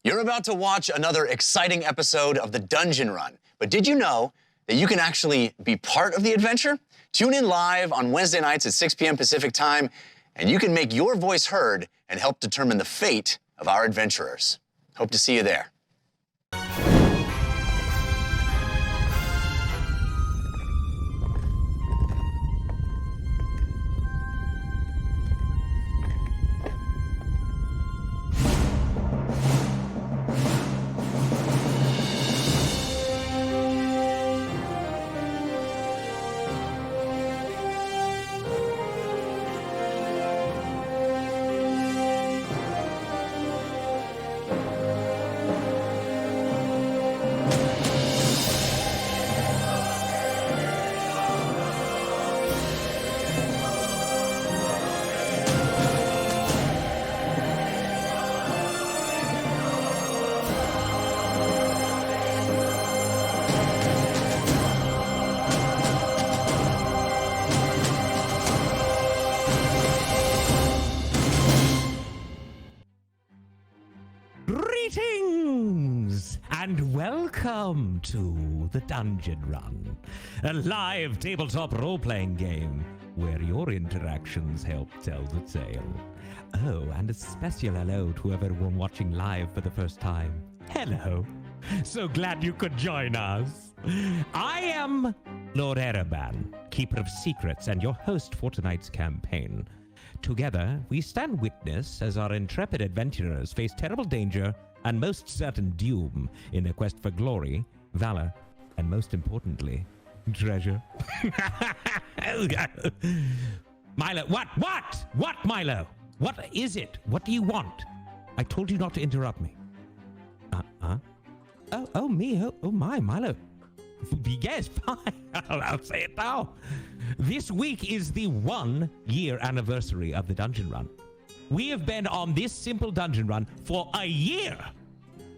You're about to watch another exciting episode of the Dungeon Run, but did you know that you can actually be part of the adventure? Tune in live on Wednesday nights at 6 p.m. Pacific time, and you can make your voice heard and help determine the fate of our adventurers. Hope to see you there. Greetings and welcome to the Dungeon Run, a live tabletop role-playing game where your interactions help tell the tale. Oh, and a special hello to everyone watching live for the first time. Hello. So glad you could join us. I am Lord Ereban, Keeper of Secrets, and your host for tonight's campaign. Together, we stand witness as our intrepid adventurers face terrible danger and most certain doom in their quest for glory, valor, and most importantly, treasure. Milo, what, Milo? What is it? What do you want? I told you not to interrupt me. Oh, me? Oh, my, Milo. Yes, fine. I'll say it now. This week is the 1-year anniversary of the Dungeon Run. We have been on this simple dungeon run for a year.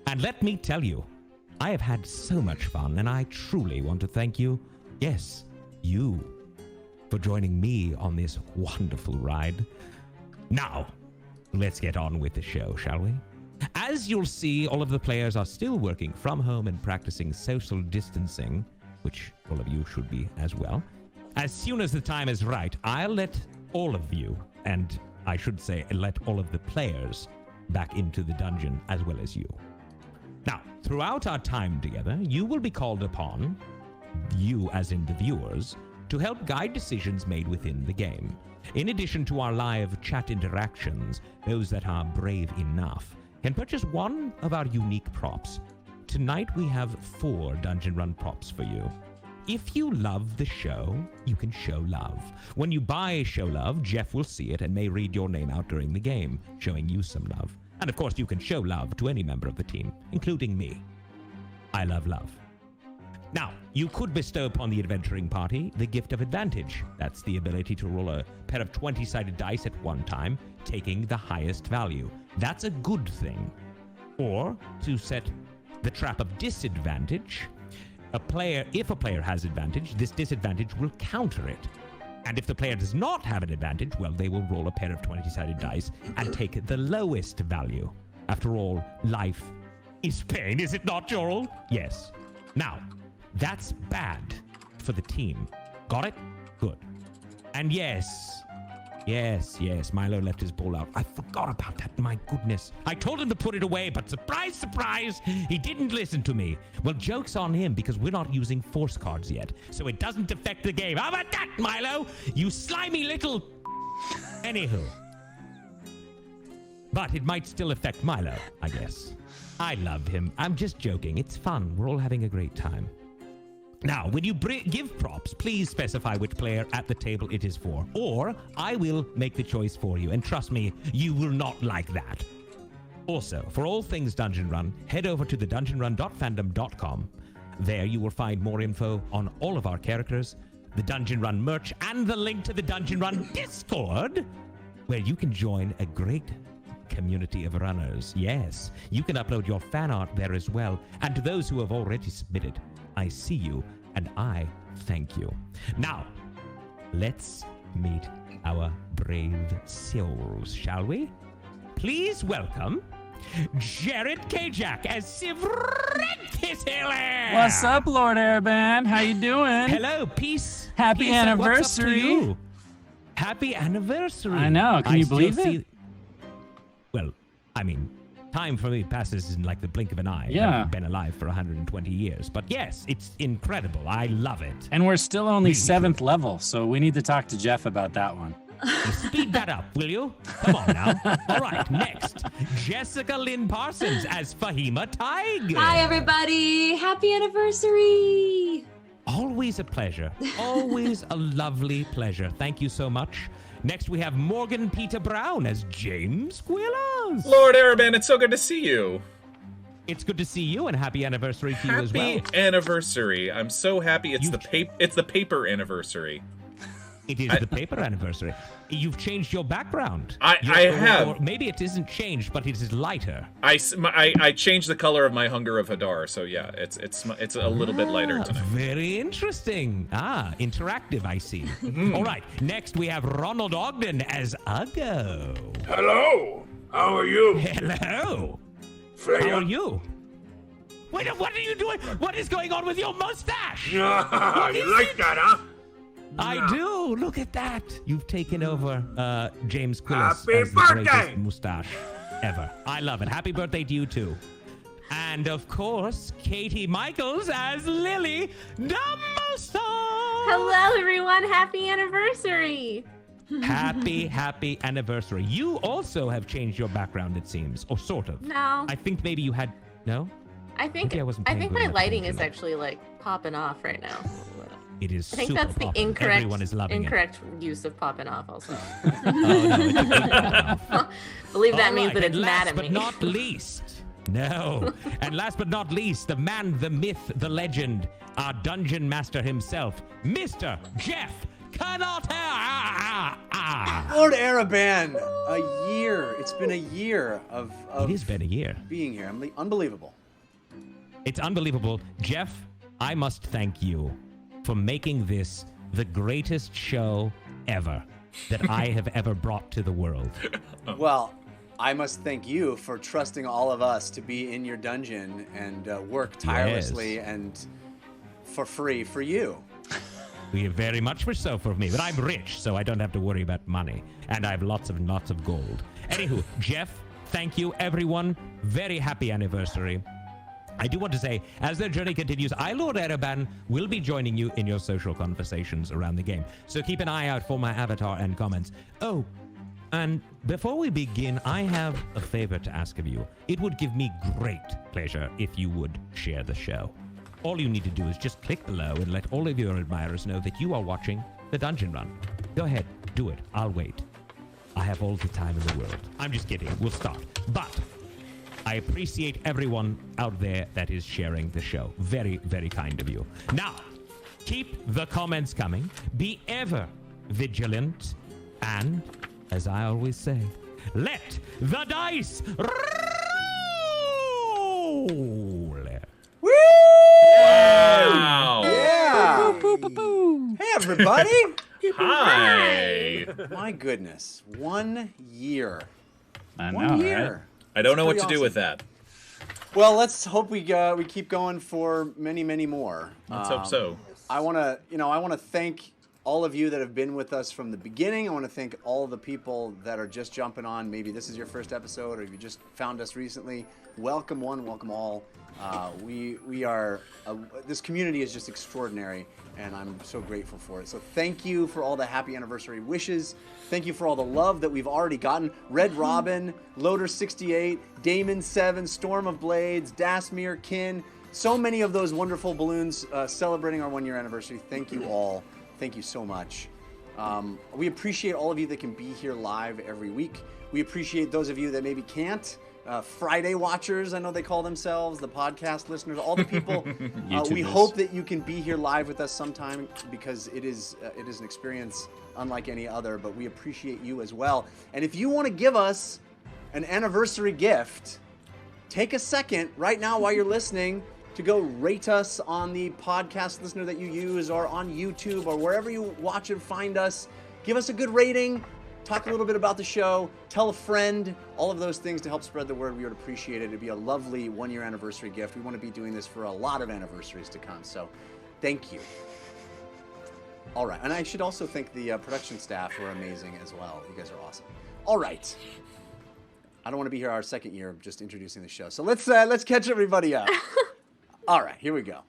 And let me tell you, I have had so much fun, and I truly want to thank you, yes, you, for joining me on this wonderful ride. Now, let's get on with the show, shall we? As you'll see, all of the players are still working from home and practicing social distancing, which all of you should be as well. As soon as the time is right, I'll let all of you, and I should say let all of the players, back into the dungeon as well as you. Now, throughout our time together, you will be called upon, you as in the viewers, to help guide decisions made within the game. In addition to our live chat interactions, those that are brave enough can purchase one of our unique props. Tonight we have 4 Dungeon Run props for you. If you love the show, you can show love. When you buy Show Love, Jeff will see it and may read your name out during the game, showing you some love. And of course, you can show love to any member of the team, including me. I love love. Now, you could bestow upon the adventuring party the gift of advantage. That's the ability to roll a pair of 20-sided dice at one time, taking the highest value. That's a good thing. Or to set the trap of disadvantage. If a player has advantage, this disadvantage will counter it. And if the player does not have an advantage, well, they will roll a pair of 20-sided dice and take the lowest value. After all, life is pain, is it not, Jorl? Yes. Now, that's bad for the team. Got it? Good. And yes, Milo left his ball out. I forgot about that, my goodness. I told him to put it away, but surprise, surprise, he didn't listen to me. Well, joke's on him because we're not using force cards yet, so it doesn't affect the game. How about that, Milo? You slimy little... Anywho. But it might still affect Milo, I guess. I love him. I'm just joking. It's fun. We're all having a great time. Now, when you give props, please specify which player at the table it is for, or I will make the choice for you, and trust me, you will not like that. Also, for all things Dungeon Run, head over to thedungeonrun.fandom.com. There you will find more info on all of our characters, the Dungeon Run merch, and the link to the Dungeon Run Discord, where you can join a great community of runners. Yes, you can upload your fan art there as well, and to those who have already submitted, I see you, and I thank you. Now, let's meet our brave souls, shall we? Please welcome Jared Kajak as Sivrentis. What's up, Lord Airband? How you doing? Hello, peace. Happy Peace, and what's up to anniversary. you? Happy anniversary. I know. Can you still believe it? Well, I mean, time for me passes in like the blink of an eye. Yeah. I've been alive for 120 years. But yes, it's incredible. I love it. And we're still only Really 7th level, so we need to talk to Jeff about that one. Speed that up, will you? Come on now. All right, next. Jessica Lynn Parsons as Fahima Tiger. Hi, everybody. Happy anniversary. Always a pleasure. Always a lovely pleasure. Thank you so much. Next, we have Morgan Peter Brown as James Quillas. Lord Araban, it's so good to see you. It's good to see you, and happy anniversary to you as well. Happy anniversary. I'm so happy it's the paper anniversary. It is the paper anniversary. You've changed your background. I have. Or maybe it isn't changed, but it is lighter. I changed the color of my Hunger of Hadar, so yeah, it's a little bit lighter tonight. Very interesting. Interactive, I see. All right, next we have Ronald Ogden as Uggo. Hello. How are you? Hello. Freya? How are you? Wait, what are you doing? What is going on with your mustache? You like that, huh? I do. Look at that. You've taken over James Quillas Happy as the birthday! greatest mustache ever. I love it. Happy birthday to you too. And of course, Katie Michaels as Lily Dumbledore. Hello, everyone. Happy anniversary. Happy anniversary. You also have changed your background, it seems, or sort of. No. I think maybe you had. No. I think Maybe I wasn't paying good my enough lighting attention. is actually like popping off right now. It is. I think super that's the poppin'. incorrect Everyone is loving use of popping off also. it. Oh, no, it's a big poppin' Believe that All means right, that it's and mad last at but me. not least, no. And last but not least, the man, the myth, the legend, our dungeon master himself, Mr. Jeff Cannot. Lord Araban, a year. It's been a year of It has been a year. being here. Unbelievable. It's unbelievable. Jeff, I must thank you for making this the greatest show ever that I have ever brought to the world. Well, I must thank you for trusting all of us to be in your dungeon and work tirelessly and for free for you. We are very much so for me, but I'm rich, so I don't have to worry about money. And I have lots of gold. Anywho, Jeff, thank you, everyone. Very happy anniversary. I do want to say, as their journey continues, I, Lord Ereban, will be joining you in your social conversations around the game. So keep an eye out for my avatar and comments. Oh, and before we begin, I have a favor to ask of you. It would give me great pleasure if you would share the show. All you need to do is just click below and let all of your admirers know that you are watching the Dungeon Run. Go ahead, do it. I'll wait. I have all the time in the world. I'm just kidding. We'll start. But I appreciate everyone out there that is sharing the show. Very, very kind of you. Now, keep the comments coming. Be ever vigilant. And, as I always say, let the dice roll. Woo! Wow. Yeah. Hey, everybody. Hi. My goodness. 1 year. I know, 1 year. right? I don't know what to Pretty do with awesome. that. Well, let's hope we keep going for many, many more. Let's hope so. I want to thank all of you that have been with us from the beginning. I want to thank all the people that are just jumping on. Maybe this is your first episode, or you just found us recently. Welcome one, welcome all. We are this community is just extraordinary, and I'm so grateful for it. So thank you for all the happy anniversary wishes. Thank you for all the love that we've already gotten. Red Robin, Loader 68, Damon 7, Storm of Blades, Dasmir, Kin. So many of those wonderful balloons celebrating our 1 year anniversary. Thank you all. Thank you so much. We appreciate all of you that can be here live every week. We appreciate those of you that maybe can't. Friday watchers, I know they call themselves, the podcast listeners, all the people. We hope that you can be here live with us sometime, because it is an experience unlike any other, but we appreciate you as well. And if you want to give us an anniversary gift, take a second right now while you're listening to go rate us on the podcast listener that you use, or on YouTube, or wherever you watch and find us. Give us a good rating. talk a little bit about the show, tell a friend, all of those things to help spread the word. We would appreciate it. It'd be a lovely 1-year anniversary gift. We want to be doing this for a lot of anniversaries to come, so thank you. All right, and I should also thank the production staff who are amazing as well. You guys are awesome. All right. I don't want to be here our second year just introducing the show, so let's catch everybody up. All right, here we go.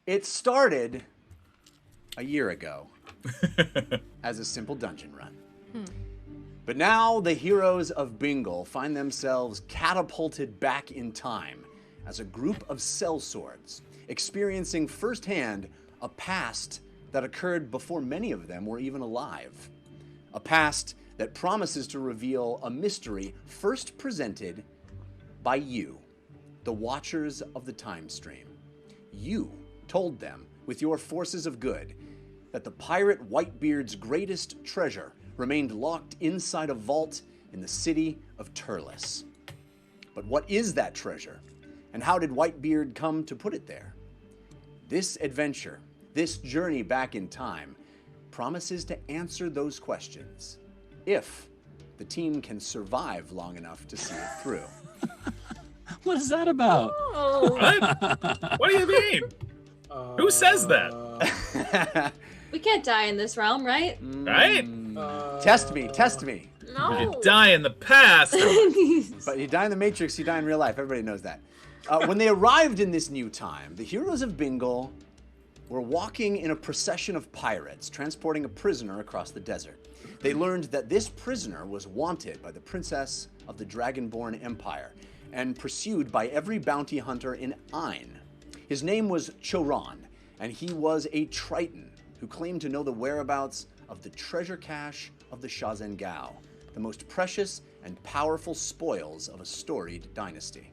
It started a year ago as a simple dungeon run. But now the heroes of Bingle find themselves catapulted back in time as a group of sellswords, experiencing firsthand a past that occurred before many of them were even alive. A past that promises to reveal a mystery first presented by you, the watchers of the time stream. You told them, with your forces of good, that the pirate Whitebeard's greatest treasure remained locked inside a vault in the city of Turles. But what is that treasure, and how did Whitebeard come to put it there? This adventure, this journey back in time, promises to answer those questions, if the team can survive long enough to see it through. What is that about? Oh, What do you mean? Who says that? We can't die in this realm, right? Right? Test me, test me. no. You die in the past. But you die in the Matrix, you die in real life. Everybody knows that. When they arrived in this new time, the heroes of Bingle were walking in a procession of pirates, transporting a prisoner across the desert. They learned that this prisoner was wanted by the princess of the Dragonborn Empire and pursued by every bounty hunter in Ain. His name was Choron, and he was a Triton who claimed to know the whereabouts of the treasure cache of the Shazengao, the most precious and powerful spoils of a storied dynasty.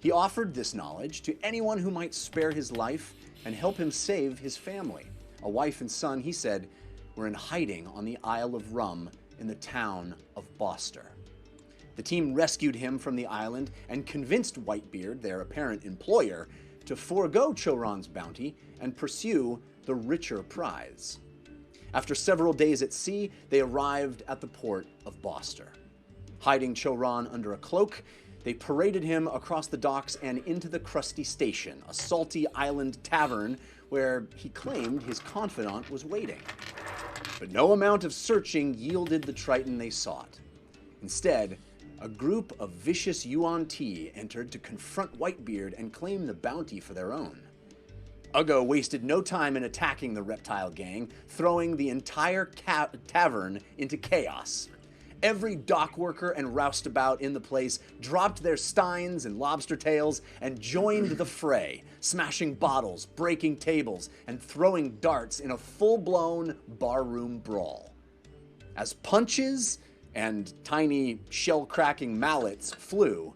He offered this knowledge to anyone who might spare his life and help him save his family. A wife and son, he said, were in hiding on the Isle of Rum in the town of Boster. The team rescued him from the island and convinced Whitebeard, their apparent employer, to forego Choron's bounty and pursue the richer prize. After several days at sea, they arrived at the port of Boster. Hiding Choron under a cloak, they paraded him across the docks and into the Crusty Station, a salty island tavern where he claimed his confidant was waiting. But no amount of searching yielded the Triton they sought. Instead, a group of vicious Yuan-Ti entered to confront Whitebeard and claim the bounty for their own. Uggo wasted no time in attacking the reptile gang, throwing the entire tavern into chaos. Every dock worker and roustabout in the place dropped their steins and lobster tails and joined the fray, smashing bottles, breaking tables, and throwing darts in a full-blown barroom brawl. As punches and tiny shell-cracking mallets flew,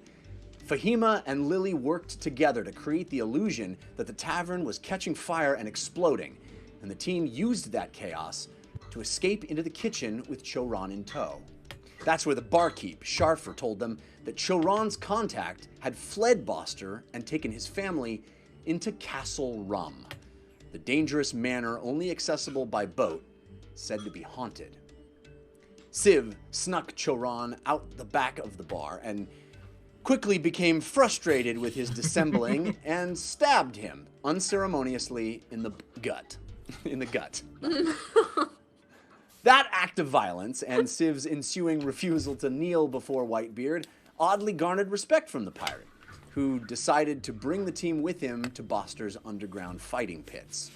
Fahima and Lily worked together to create the illusion that the tavern was catching fire and exploding, and the team used that chaos to escape into the kitchen with Choron in tow. That's where the barkeep, Sharfer, told them that Choron's contact had fled Boster and taken his family into Castle Rum, the dangerous manor only accessible by boat, said to be haunted. Civ snuck Choron out the back of the bar and quickly became frustrated with his dissembling and stabbed him unceremoniously in the gut. That act of violence and Civ's ensuing refusal to kneel before Whitebeard oddly garnered respect from the pirate, who decided to bring the team with him to Boster's underground fighting pits.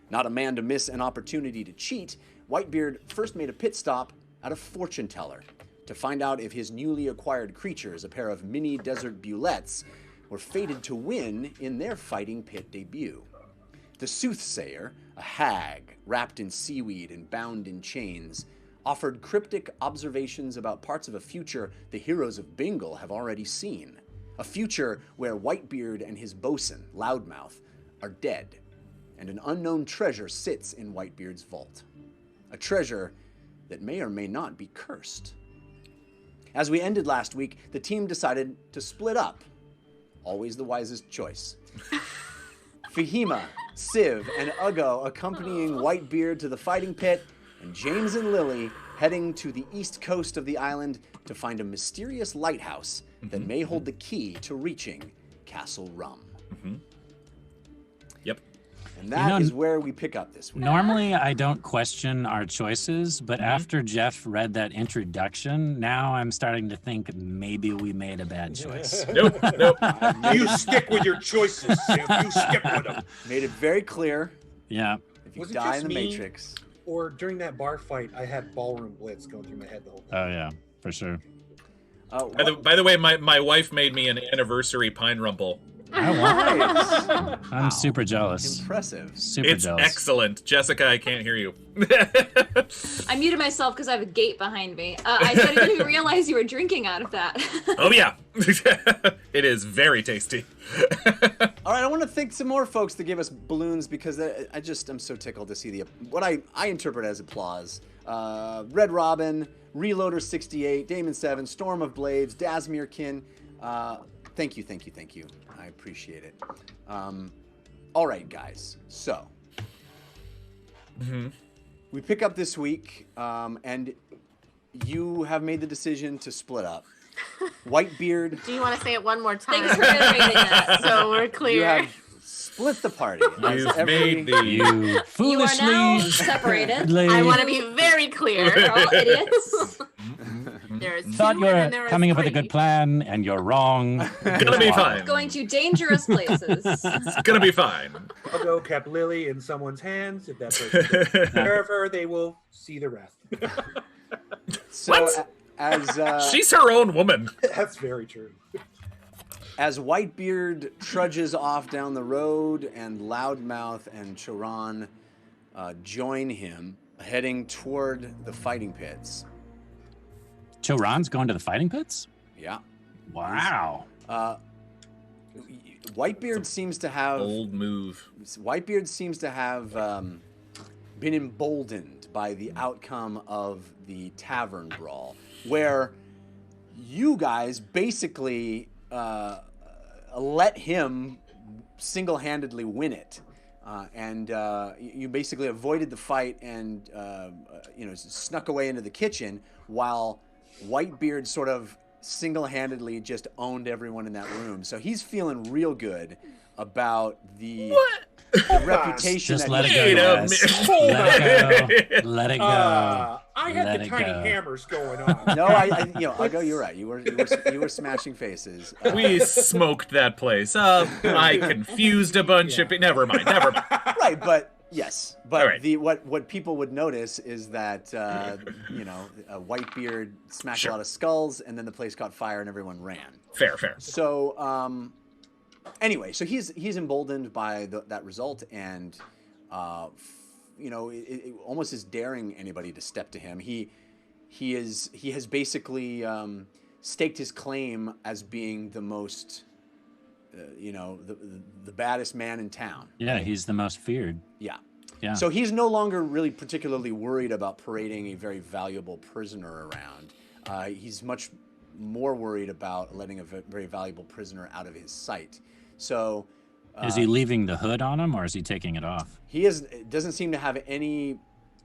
Not a man to miss an opportunity to cheat, Whitebeard first made a pit stop at a fortune teller to find out if his newly acquired creatures, a pair of mini desert bullets, were fated to win in their fighting pit debut. The soothsayer, a hag wrapped in seaweed and bound in chains, offered cryptic observations about parts of a future the heroes of Bingle have already seen. A future where Whitebeard and his bosun, Loudmouth, are dead, and an unknown treasure sits in Whitebeard's vault. A treasure that may or may not be cursed. As we ended last week, the team decided to split up. Always the wisest choice. Fahima, Civ, and Uggo accompanying Whitebeard to the fighting pit, and James and Lily heading to the east coast of the island to find a mysterious lighthouse that may hold the key to reaching Castle Rum. Yep. And that is where we pick up this week. Normally, I don't question our choices, but after Jeff read that introduction, now I'm starting to think maybe we made a bad choice. Nope. You stick with your choices, Sim. You stick with them. Made it very clear. Yeah. If you Was it die just in the me? Matrix. Or during that bar fight, I had ballroom blitz going through my head the whole time. Oh, yeah, for sure. By the way, my wife made me an anniversary pine rumble. I'm super jealous. Impressive. Super It's jealous. excellent. Jessica, I can't hear you. I muted myself because I have a gate behind me. I said I didn't even realize you were drinking out of that. Oh, yeah. It is very tasty. All right, I want to thank some more folks that gave us balloons because I'm so tickled to see what I interpret as applause. Red Robin, Reloader 68, Damon 7, Storm of Blades, Dasmirkin. Thank you. I appreciate it. All right, guys. So we pick up this week, and you have made the decision to split up. Whitebeard. Do you want to say it one more time? Thanks for reiterating that. So we're clear. You have split the party. You've made the... You You are foolishly. now separated. I want to be very clear. We're all idiots. There's Thought two you and were there is coming up with a three. good plan, and you're wrong. Gonna be fine. Going to dangerous places. It's gonna be fine. Pogo kept Lily in someone's hands. If that person takes care of her, they will see the rest. So What? as She's her own woman. That's very true. as Whitebeard trudges off down the road and Loudmouth and Choran join him, heading toward the fighting pits. Choran's going to the fighting pits? Yeah. Wow. Whitebeard seems to have Old move. Whitebeard seems to have been emboldened by the outcome of the tavern brawl, where you guys basically let him single-handedly win it, and you basically avoided the fight and snuck away into the kitchen while Whitebeard sort of single-handedly just owned everyone in that room. So he's feeling real good about the reputation Just that let he it go, Wait a guys. minute. Let it go. Let it go. I had Let the it tiny go. hammers going on. No, I'll you're right. You were smashing faces. We smoked that place up. I confused a bunch of... Never mind. Right, but yes, but All right. what people would notice is that Whitebeard smashed a lot of skulls, and then the place caught fire and everyone ran. Fair. So anyway, so he's emboldened by that result, and it almost is daring anybody to step to him. He has basically staked his claim as being the most the baddest man in town. Yeah, he's the most feared. Yeah. Yeah. So he's no longer really particularly worried about parading a very valuable prisoner around. He's much more worried about letting a very valuable prisoner out of his sight. So Is he leaving the hood on him, or is he taking it off? doesn't seem to have any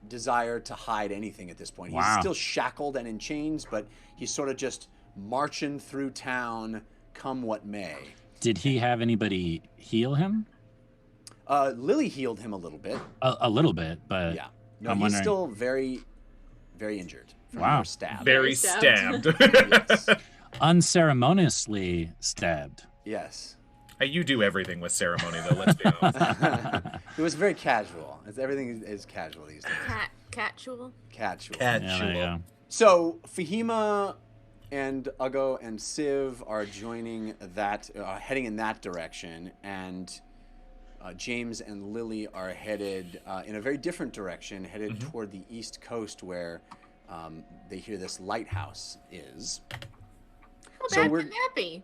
desire to hide anything at this point. He's Wow. still shackled and in chains, but he's sort of just marching through town, come what may. Did he have anybody heal him? Lily healed him a little bit. A little bit, but Yeah. No, I'm he's wondering. still very, very injured from Wow. her stab. Very stabbed. stabbed. Yes. unceremoniously stabbed. Yes. You do everything with ceremony, though, let's be honest. It was very casual. Everything is casual these days. Casual. Casual. Yeah, there you go. So Fahima and Ugo and Civ are joining that, heading in that direction, and James and Lily are headed in a very different direction, headed toward the east coast, where they hear this lighthouse is. How So bad we're- can that be?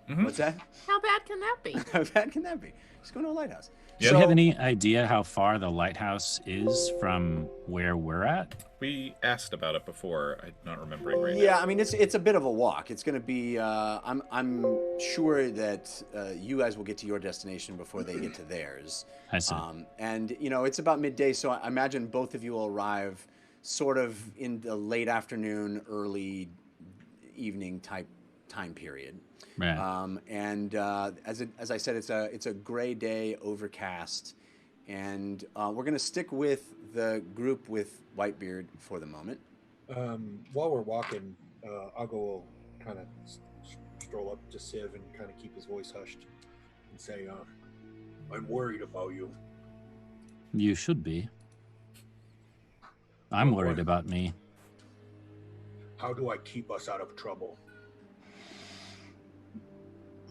What's that? How bad can that be? How bad can that be? Just go to a lighthouse. Yeah. Do you have any idea how far the lighthouse is from where we're at? We asked about it before. I'm not remembering right now. Yeah, I mean it's a bit of a walk. It's going to be. I'm sure that you guys will get to your destination before they get to theirs. I see. And it's about midday, so I imagine both of you will arrive sort of in the late afternoon, early evening type time period. Right. As I said, it's a gray day, overcast, and we're going to stick with the group with Whitebeard for the moment. While we're walking, I'll go kind of stroll up to Civ and kind of keep his voice hushed and say, I'm worried about you. You should be. I'm worried about me. How do I keep us out of trouble?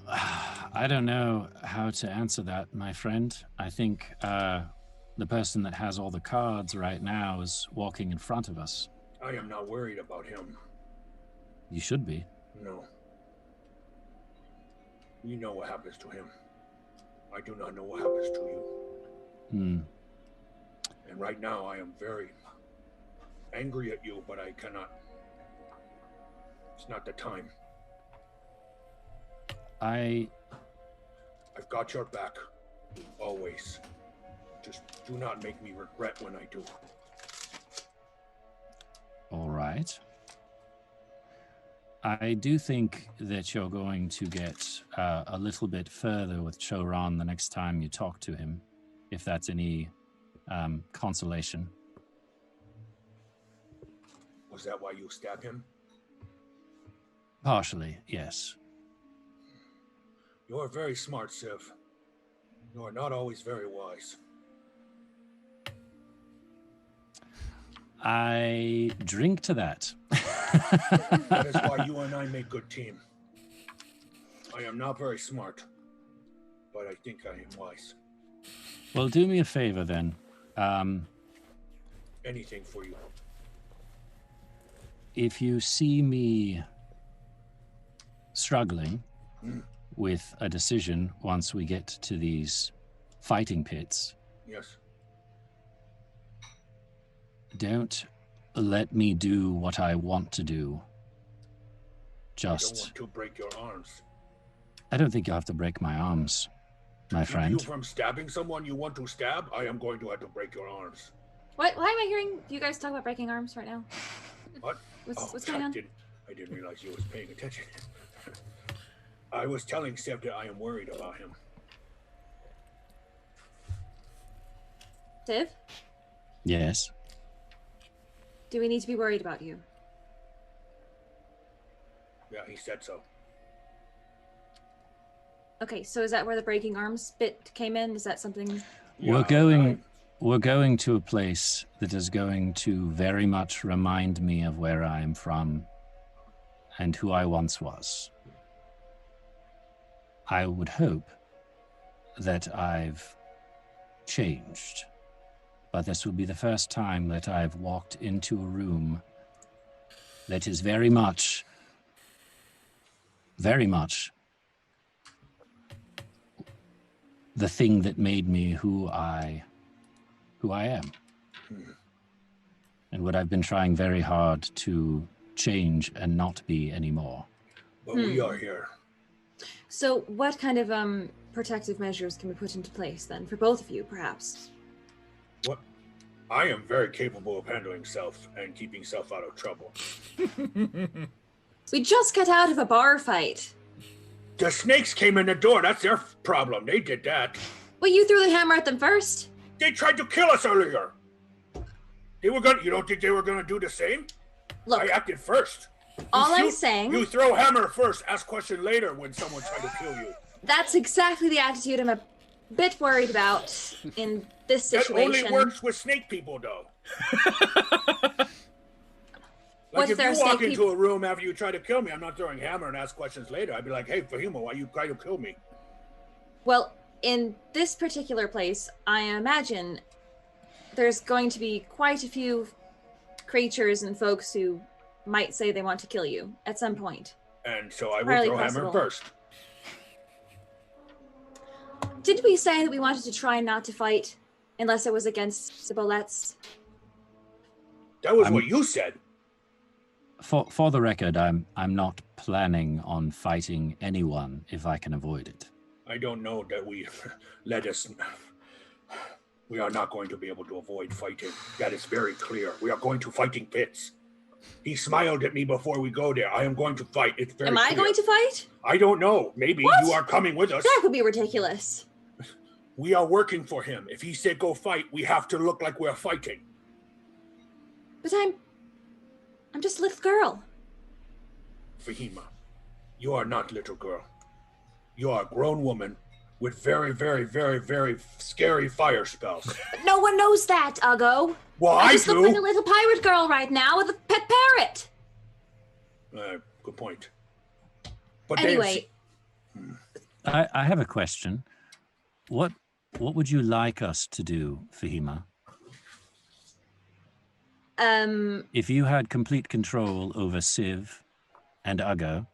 I don't know how to answer that, my friend. I think the person that has all the cards right now is walking in front of us. I am not worried about him. You should be. No. You know what happens to him. I do not know what happens to you. Hmm. And right now I am very angry at you, but I cannot. It's not the time. I've got your back. Always. Just do not make me regret when I do. All right. I do think that you're going to get a little bit further with Choron the next time you talk to him, if that's any consolation. Was that why you stabbed him? Partially, yes. You are very smart, Civ. You are not always very wise. I drink to that. That is why you and I make good team. I am not very smart, but I think I am wise. Well, do me a favor then. Anything for you. If you see me struggling with a decision once we get to these fighting pits, Yes. don't let me do what I want to do. I don't Just, want to break your arms. I don't think you have to break my arms, my Keep friend. you from stabbing someone you want to stab, I am going to have to break your arms. Why am I hearing you guys talk about breaking arms right now? What? What's going on? I didn't realize you was paying attention. I was telling Seb that I am worried about him. Tiv, Yes. do we need to be worried about you? Yeah, he said so. Okay, so is that where the breaking arms bit came in? Is that something? We're going to a place that is going to very much remind me of where I am from and who I once was. I would hope that I've changed, but this will be the first time that I've walked into a room that is very much the thing that made me who I am. And what I've been trying very hard to change and not be anymore. But we are here. So what kind of protective measures can we put into place then for both of you, perhaps? What? I am very capable of handling self and keeping self out of trouble. We just got out of a bar fight. The snakes came in the door. That's their problem. They did that. Well, you threw the hammer at them first. They tried to kill us earlier. They were gonna. You don't think they were gonna do the same? Look, I acted first. all I'm saying. You throw hammer first, ask question later when someone tried to kill you. That's exactly the attitude I'm a bit worried about in this situation. That only works with snake people, though. Like if you walk into a room after you try to kill me, I'm not throwing hammer and ask questions later. I'd be like, hey, Fahima, why you try to kill me? Well, in this particular place, I imagine there's going to be quite a few creatures and folks who might say they want to kill you at some point. And so I will throw hammer first. Didn't we say that we wanted to try not to fight unless it was against the Bolettes? That was what you said. For the record, I'm not planning on fighting anyone if I can avoid it. I don't know that we let us. We are not going to be able to avoid fighting. That is very clear. We are going to fighting pits. He smiled at me before we go there. I am going to fight. It's very Am I clear. going to fight? I don't know. Maybe What? you are coming with us. That would be ridiculous. We are working for him. If he said go fight, we have to look like we're fighting. But I'm just a little girl. Fahima, you are not little girl. You are a grown woman with very, very, very, very scary fire spells. But no one knows that, Uggo. Well, I I just look do. like a little pirate girl right now with a pet parrot. Good point. But Anyway, I have a question. What would you like us to do, Fahima? If you had complete control over Civ and Uggo,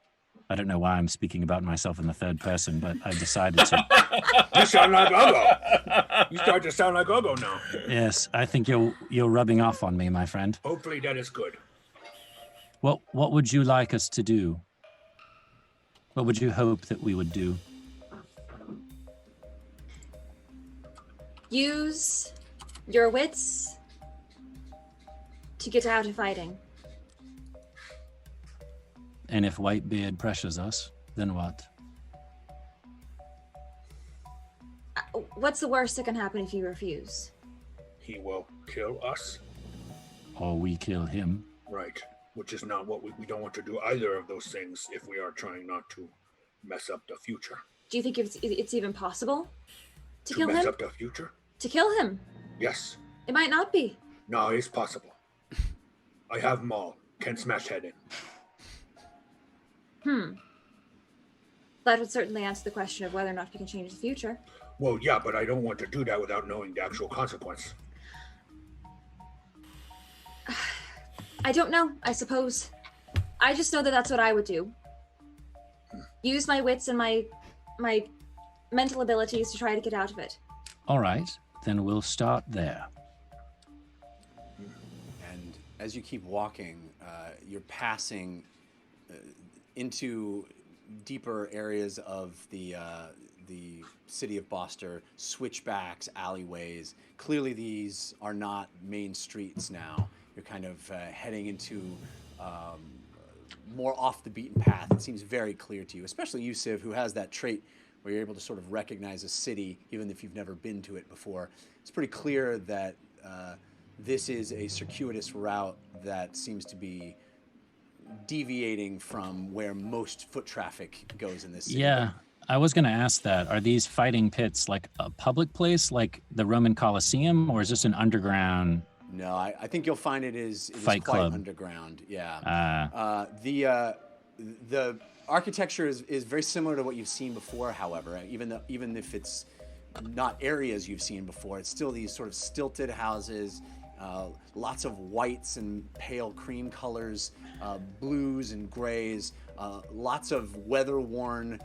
I don't know why I'm speaking about myself in the third person, but I've decided to. You sound like Uggo. You start to sound like Uggo now. Yes, I think you're rubbing off on me, my friend. Hopefully that is good. What would you like us to do? What would you hope that we would do? use your wits to get out of fighting. And if Whitebeard pressures us, then what? What's the worst that can happen if you refuse? He will kill us. Or we kill him. Right. Which is not what we don't want to do either of those things if we are trying not to mess up the future. Do you think it's even possible to kill mess him? up the future? To kill him? Yes. It might not be. No, it's possible. I have Maul. Can smash head in. That would certainly answer the question of whether or not we can change the future. Well, yeah, but I don't want to do that without knowing the actual consequence. I don't know, I suppose. I just know that that's what I would do. Use my wits and my mental abilities to try to get out of it. All right, then we'll start there. And as you keep walking, you're passing into deeper areas of the city of Boster, switchbacks, alleyways. Clearly these are not main streets now. You're kind of heading into more off the beaten path. It seems very clear to you, especially you, Civ, who has that trait where you're able to sort of recognize a city even if you've never been to it before. It's pretty clear that this is a circuitous route that seems to be deviating from where most foot traffic goes in this city. Yeah, I was going to ask that. Are these fighting pits like a public place, like the Roman Colosseum, or is this an underground? No, I think you'll find it is Fight quite club. underground. Yeah. The architecture is very similar to what you've seen before. However, even if it's not areas you've seen before, it's still these sort of stilted houses, lots of whites and pale cream colors, blues and grays, lots of weather-worn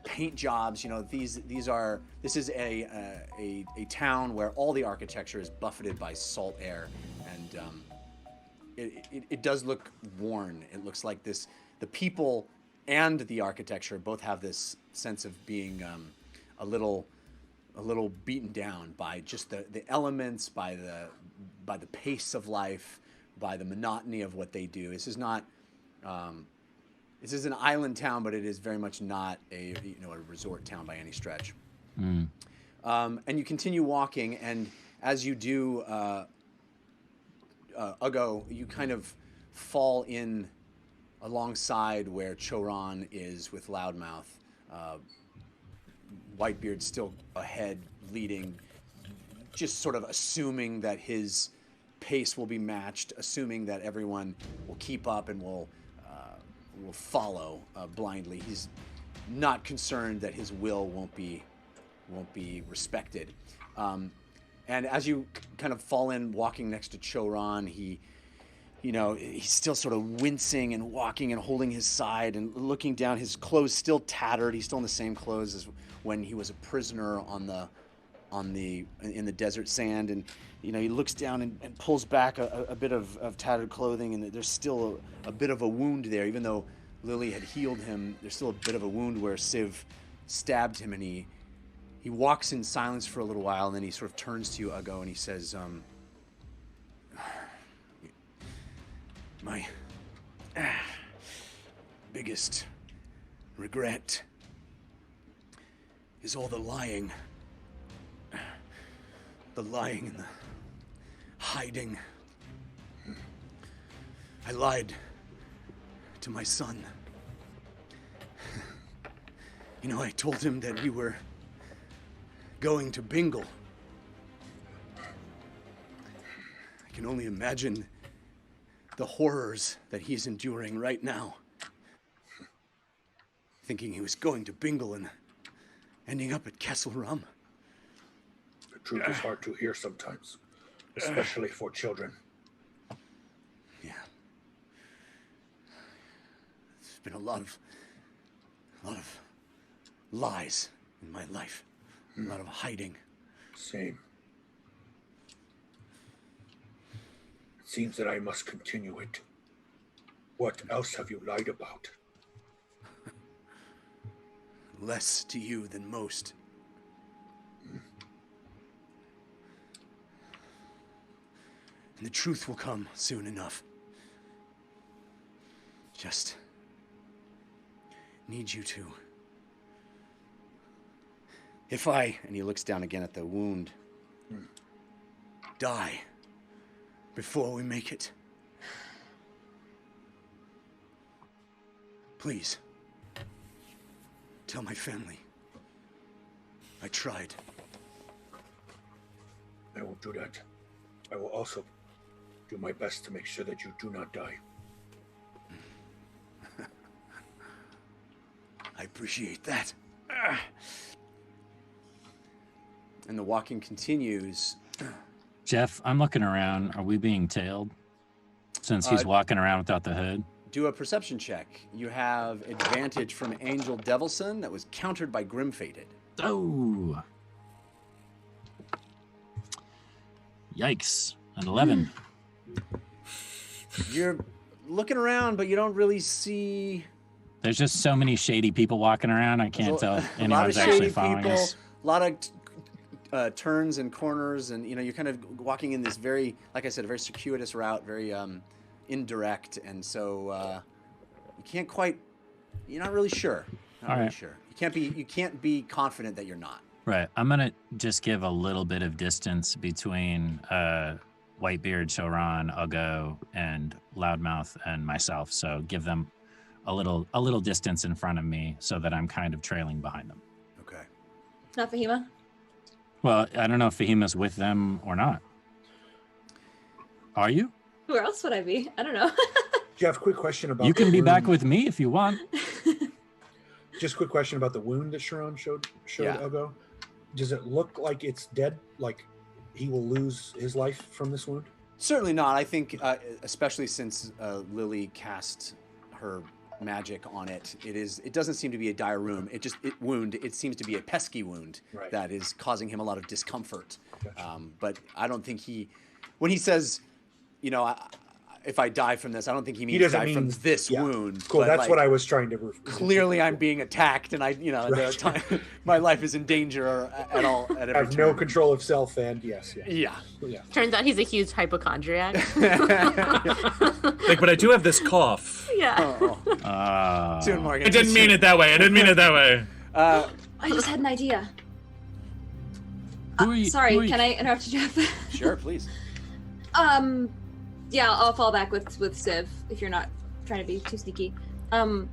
paint jobs. You know, this is a town where all the architecture is buffeted by salt air, and it does look worn. It looks like the people and the architecture both have this sense of being a little beaten down by just the elements, by the pace of life, by the monotony of what they do. This is not. This is an island town, but it is very much not a resort town by any stretch. And you continue walking, and as you do, Uggo, you kind of fall in alongside where Choron is with Loudmouth. Whitebeard still ahead, leading, just sort of assuming that his pace will be matched, assuming that everyone will keep up and will follow blindly. He's not concerned that his will won't be respected. And as you kind of fall in, walking next to Choron, he's still sort of wincing and walking and holding his side and looking down. His clothes still tattered. He's still in the same clothes as when he was a prisoner in the desert sand. And he looks down and pulls back a bit of tattered clothing, and there's still a bit of a wound there. Even though Lily had healed him, there's still a bit of a wound where Civ stabbed him, and he He walks in silence for a little while, and then he sort of turns to you, Uggo, and he says, my biggest regret is all the lying. The lying and the hiding. I lied to my son. You know, I told him that we were going to Bingle. I can only imagine the horrors that he's enduring right now. Thinking he was going to Bingle and ending up at Castle Rum. The truth is hard to hear sometimes, especially for children. Yeah. There's been a lot of lies in my life. A lot of hiding. Same. It seems that I must continue it. What else have you lied about? Less to you than most. And the truth will come soon enough. Just need you to. If I, and he looks down again at the wound, die before we make it. Please, tell my family I tried. I will do that. I will also do my best to make sure that you do not die. I appreciate that. And the walking continues. Jeff, I'm looking around. Are we being tailed? Since he's walking around without the hood? Do a perception check. You have advantage from Angel Devilson that was countered by Grim Fated. Oh. Yikes. An 11. You're looking around, but you don't really see... There's just so many shady people walking around. I can't tell if anyone's actually following us. A lot of turns and corners, and you're kind of walking in this very, like I said, a very circuitous route, very indirect, and so you can't quite. You're not really sure. Not really sure. You can't be confident that you're not. Right. I'm gonna just give a little bit of distance between Whitebeard, Choran, Uggo, and Loudmouth, and myself. So give them a little distance in front of me, so that I'm kind of trailing behind them. Okay. Not Fahima? Well, I don't know if Fahima's with them or not. Are you? Where else would I be? I don't know. Jeff, quick question about. You can be back with me if you want. Just quick question about the wound that Sharon showed Uggo. Does it look like it's dead? Like he will lose his life from this wound? Certainly not. I think, especially since Lily cast her magic on it, it doesn't seem to be a dire wound. It seems to be a pesky wound that is causing him a lot of discomfort. Gotcha. But I don't think when he says, if I die from this, I don't think he means die from this wound. Cool. That's what I was trying to. Clearly, I'm being attacked, and my life is in danger at all. At every I have no control of self, and yes. Yeah. Turns out he's a huge hypochondriac. But I do have this cough. Yeah. Soon, Morgan. I didn't mean it that way. I just had an idea. Sorry, can I interrupt you, Jeff? Sure, please. Yeah, I'll fall back with Civ if you're not trying to be too sneaky. I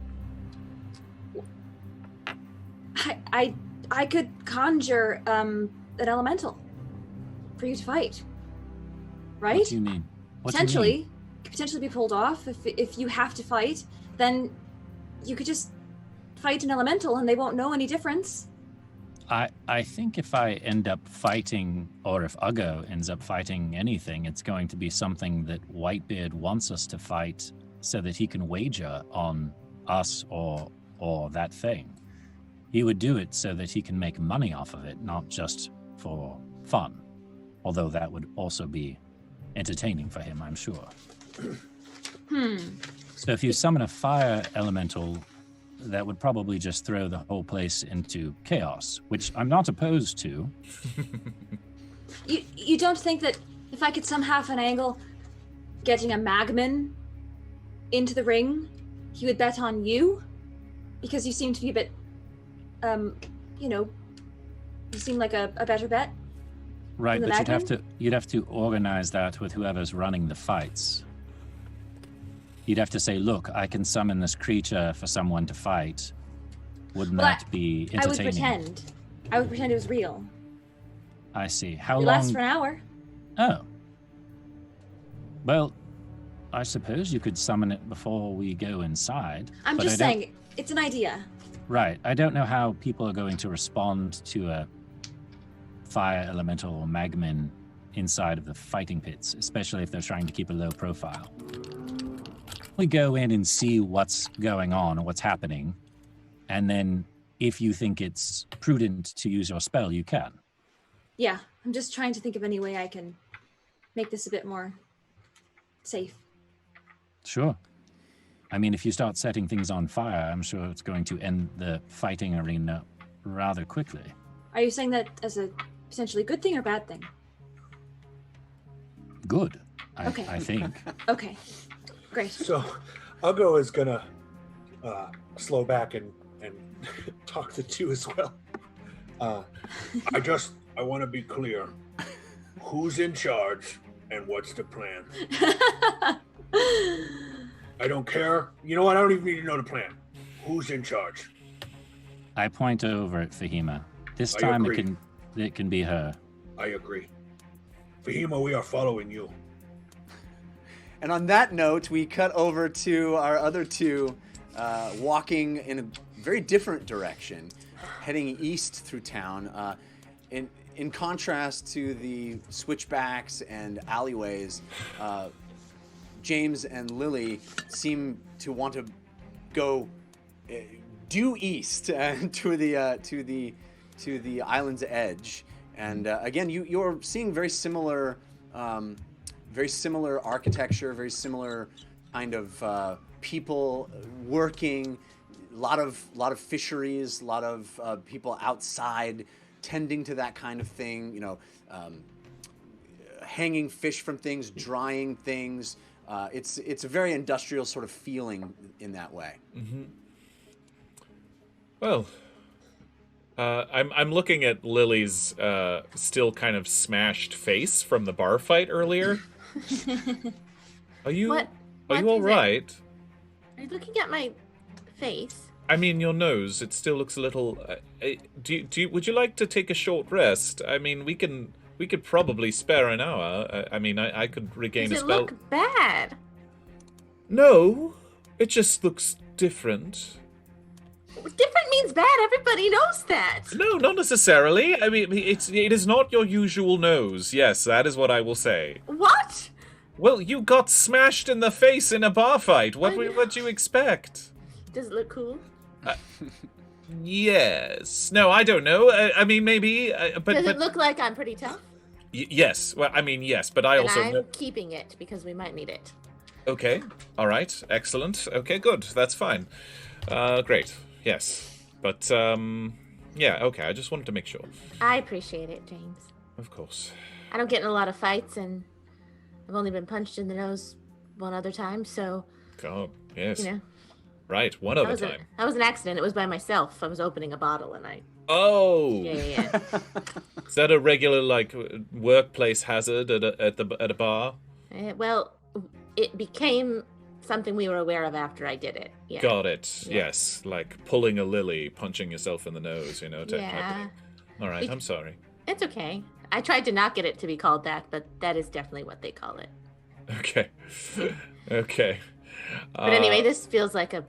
could conjure an elemental for you to fight. Right? What do you mean? Potentially be pulled off. If you have to fight, then you could just fight an elemental and they won't know any difference. I think if I end up fighting, or if Uggo ends up fighting anything, it's going to be something that Whitebeard wants us to fight so that he can wager on us or that thing. He would do it so that he can make money off of it, not just for fun. Although that would also be entertaining for him, I'm sure. So if you summon a fire elemental, that would probably just throw the whole place into chaos, which I'm not opposed to. You don't think that if I could somehow finagle getting a magman into the ring, he would bet on you? Because you seem to be a bit, you seem like a better bet. Right, than the but magman? you'd have to organize that with whoever's running the fights. You'd have to say, look, I can summon this creature for someone to fight. Wouldn't that be entertaining? I would pretend. I would pretend it was real. I see. How It long? lasts for an hour. Oh. Well, I suppose you could summon it before we go inside. I'm but just I don't- saying, it's an idea. Right. I don't know how people are going to respond to a fire elemental or magman inside of the fighting pits, especially if they're trying to keep a low profile. We go in and see what's going on or what's happening, and then if you think it's prudent to use your spell, you can. Yeah, I'm just trying to think of any way I can make this a bit more safe. Sure. I mean, if you start setting things on fire, I'm sure it's going to end the fighting arena rather quickly. Are you saying that as a potentially good thing or bad thing? Good, Okay. I think. Okay, great. So, Uggo is gonna slow back and talk to two as well. I want to be clear. Who's in charge and what's the plan? I don't care. You know what? I don't even need to know the plan. Who's in charge? I point over at Fahima. This I time agree. it can be her. I agree. Fahima, we are following you. And on that note, we cut over to our other two walking in a very different direction, heading east through town. In contrast to the switchbacks and alleyways, James and Lily seem to want to go due east to the island's edge. And again, you're seeing very similar architecture, very similar kind of people working. A lot of fisheries, a lot of people outside tending to that kind of thing. Hanging fish from things, drying things. It's a very industrial sort of feeling in that way. Mm-hmm. Well, I'm looking at Lily's still kind of smashed face from the bar fight earlier. Are you What all is it? right? Are you looking at my face? I mean, your nose. It still looks a little. Would you like to take a short rest? I mean, we could probably spare an hour. I mean, I could regain Does a it spell. look bad? No, it just looks different. Different means bad. Everybody knows that. No, not necessarily. I mean, it is not your usual nose. Yes, that is what I will say. What? Well, you got smashed in the face in a bar fight. What do you expect? Does it look cool? Yes. No, I don't know. I mean, maybe. But Does it look like I'm pretty tough? Yes. Well, I mean, yes. But I And also. I'm keeping it because we might need it. Okay. All right. Excellent. Okay. Good. That's fine. Great. Yes. But yeah. Okay. I just wanted to make sure. I appreciate it, James. Of course. I don't get in a lot of fights, and I've only been punched in the nose one other time, so God. Yes. you know. Right. One other time. That was an accident. It was by myself. I was opening a bottle, and I. Oh. Yeah. Is that a regular like workplace hazard at a bar? Well, it became something we were aware of after I did it. Yeah. Got it. Yeah. Yes, like pulling a lily, punching yourself in the nose. Technically. Yeah. All right. I'm sorry. It's okay. I tried to not get it to be called that, but that is definitely what they call it. Okay. Okay. But anyway, this feels like a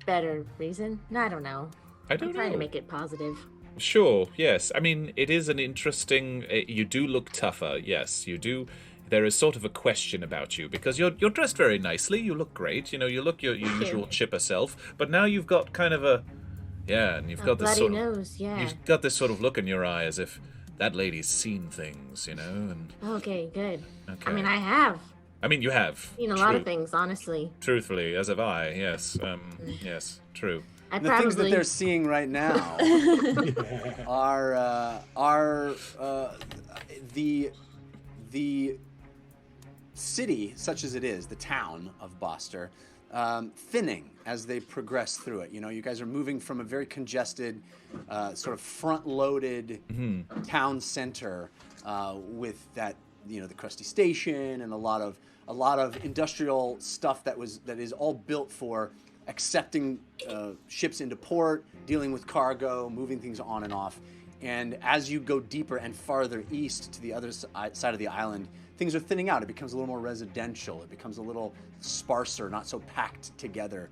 better reason. I don't know. I don't I'm trying know. to make it positive. Sure. Yes. I mean, it is an interesting. You do look tougher. Yes, you do. There is sort of a question about you because you're dressed very nicely. You look great. You look your usual chipper self. But now you've got kind of a. Yeah, and you've got this bloody sort nose, of. yeah. You've got this sort of look in your eye as if that lady's seen things. And. Okay, good. Okay. I mean, I have I mean, you have. seen a lot of things, honestly. Truthfully, as have I, yes. Yes, true. the things that they're seeing right now are the city, such as it is, the town of Boster, thinning as they progress through it. You know, you guys are moving from a very congested, sort of front-loaded town center with that, you know, the crusty station and a lot of industrial stuff that is all built for accepting ships into port, dealing with cargo, moving things on and off. And as you go deeper and farther east to the other side of the island, things are thinning out. It becomes a little more residential. It becomes a little sparser, not so packed together.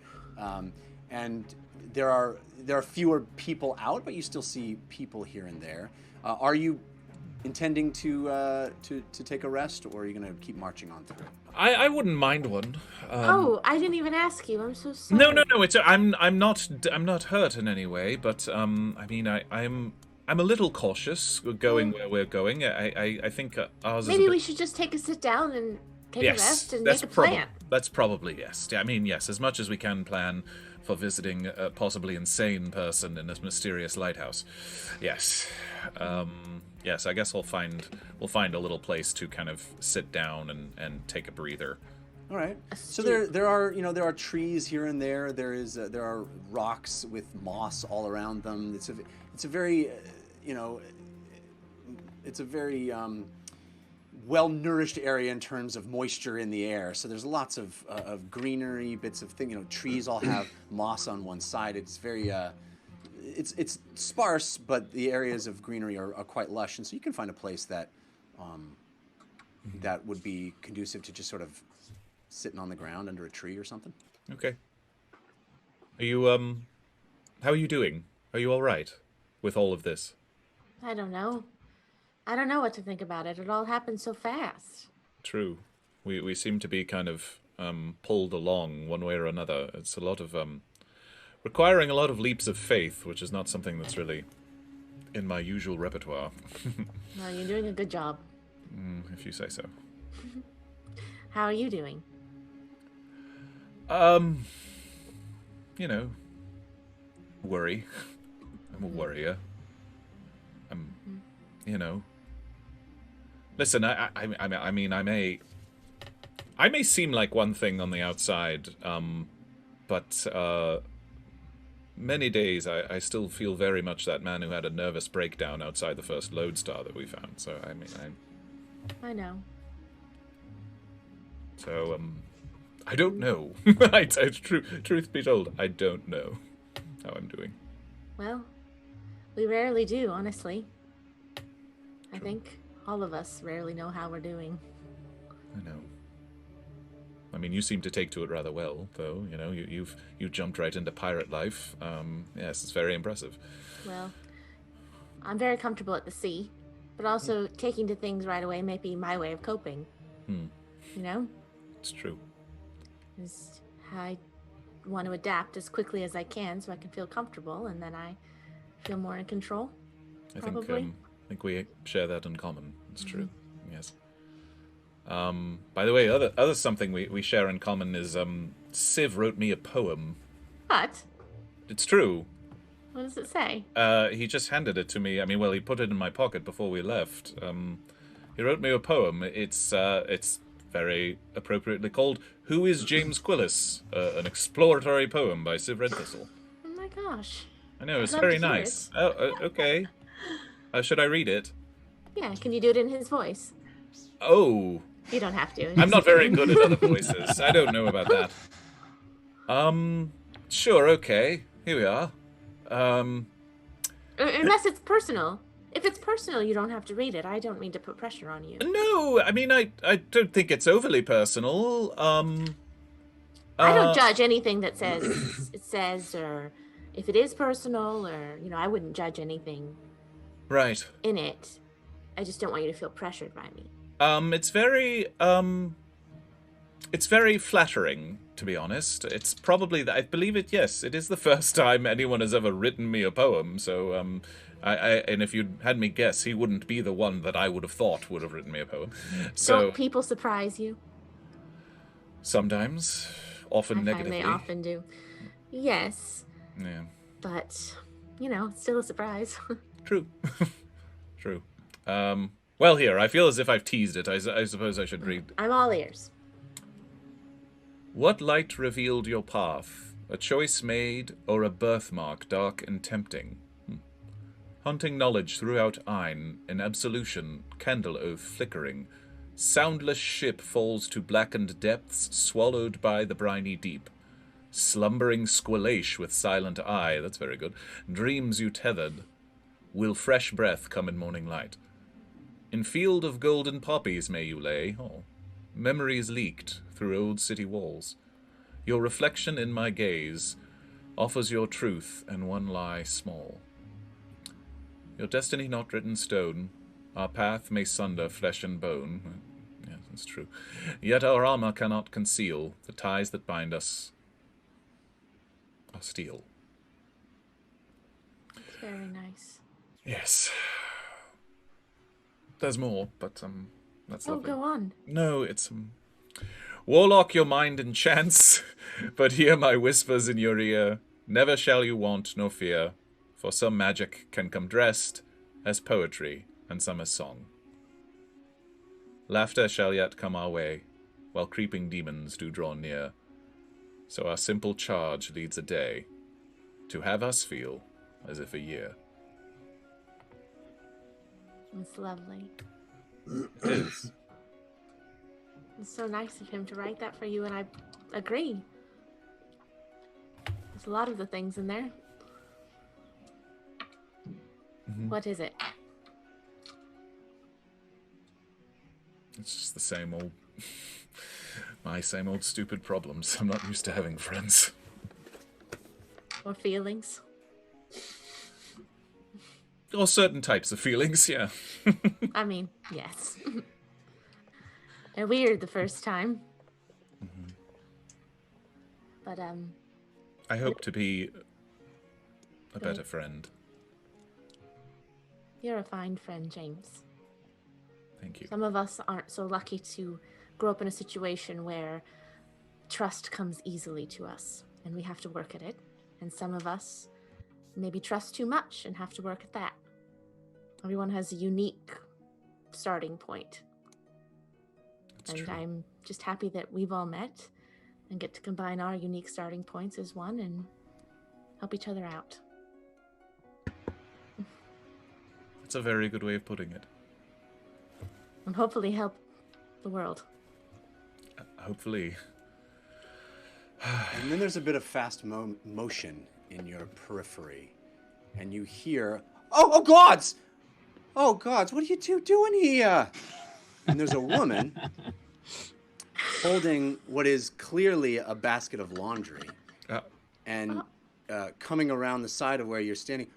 And there are fewer people out, but you still see people here and there. Are you intending to take a rest, or are you going to keep marching on through? I wouldn't mind one. Oh, I didn't even ask you. I'm so sorry. No. It's I'm not hurt in any way, but I mean I'm a little cautious going where we're going. I think ours. Maybe is we should just take a sit down and take a rest and make a plan. That's probably yes. I mean yes, as much as we can plan for visiting a possibly insane person in this mysterious lighthouse. Yes. Yes, I guess we'll find a little place to kind of sit down and take a breather. All right. So there are trees here and there. There are rocks with moss all around them. It's a very well-nourished area in terms of moisture in the air. So there's lots of greenery, bits of things. You know, trees all have moss on one side. It's very it's sparse, but the areas of greenery are quite lush, and so you can find a place that that would be conducive to just sort of sitting on the ground under a tree or something. Okay. Are you how are you doing? Are you all right with all of this? I don't know. I don't know what to think about it. It all happened so fast. True. We seem to be kind of pulled along one way or another. It's a lot of requiring a lot of leaps of faith, which is not something that's really in my usual repertoire. Well, you're doing a good job. If you say so. How are you doing? You know, worry. I'm a worrier. You know. Listen, I mean, I may seem like one thing on the outside, but many days I still feel very much that man who had a nervous breakdown outside the first lodestar that we found. So I mean, I know. So I don't know. Truth be told, I don't know how I'm doing. Well, we rarely do, honestly. I think all of us rarely know how we're doing. I know. I mean, you seem to take to it rather well, though. You know, you jumped right into pirate life. Yes, it's very impressive. Well, I'm very comfortable at the sea, but also taking to things right away may be my way of coping. You know? It's true. I want to adapt as quickly as I can so I can feel comfortable, and then I feel more in control. Probably. I think we share that in common. It's true. Yes. By the way, other something we share in common is Civ wrote me a poem. What? It's true. What does it say? He just handed it to me. I mean, well, he put it in my pocket before we left. He wrote me a poem. It's very appropriately called "Who is James Quillis?" An exploratory poem by Civ Redthistle. Oh my gosh. I know, it's very nice. Oh, okay. Should I read it? Yeah, can you do it in his voice? Oh. You don't have to. I'm not very good at other voices. I don't know about that. Sure, okay. Here we are. Unless it's personal. If it's personal, you don't have to read it. I don't mean to put pressure on you. No, I mean, I don't think it's overly personal. I don't judge anything that says it says, or if it is personal, or, you know, I wouldn't judge anything right in it. I just don't want you to feel pressured by me. It's very flattering, to be honest. It's probably, I believe it, yes, it is the first time anyone has ever written me a poem, so, and if you'd had me guess, he wouldn't be the one that I would have thought would have written me a poem. So, don't people surprise you? Sometimes. Often negatively. They often do. Yes. Yeah. But, you know, it's still a surprise. True. True. Well, here, I feel as if I've teased it. I suppose I should read. I'm all ears. What light revealed your path? A choice made, or a birthmark dark and tempting? Hunting knowledge throughout Ein, in absolution, candle oath flickering. Soundless ship falls to blackened depths, swallowed by the briny deep. Slumbering squalache with silent eye, that's very good. Dreams you tethered. Will fresh breath come in morning light? In field of golden poppies may you lay, memories leaked through old city walls. Your reflection in my gaze offers your truth and one lie small. Your destiny not written stone, our path may sunder flesh and bone. Yes, that's true. Yet our armor cannot conceal the ties that bind us are steel. Very nice. Yes. There's more, but that's lovely. Go on. No, it's Warlock your mind in chance, but hear my whispers in your ear. Never shall you want nor fear, for some magic can come dressed as poetry and some as song. Laughter shall yet come our way, while creeping demons do draw near. So our simple charge leads a day, to have us feel as if a year. It's lovely. It is. It's so nice of him to write that for you, and I agree. There's a lot of the things in there. Mm-hmm. What is it? It's just the same old... my same old stupid problems. I'm not used to having friends. Or feelings? Or certain types of feelings, yeah. I mean, yes. They're weird the first time. Mm-hmm. But, I hope to be a better friend. You're a fine friend, James. Thank you. Some of us aren't so lucky to grow up in a situation where trust comes easily to us, and we have to work at it. And some of us maybe trust too much and have to work at that. Everyone has a unique starting point. That's and true. I'm just happy that we've all met and get to combine our unique starting points as one and help each other out. That's a very good way of putting it. And hopefully help the world. Hopefully. And then there's a bit of fast motion in your periphery. And you hear, oh gods! Oh gods, what are you two doing here? And there's a woman holding what is clearly a basket of laundry. And coming around the side of where you're standing.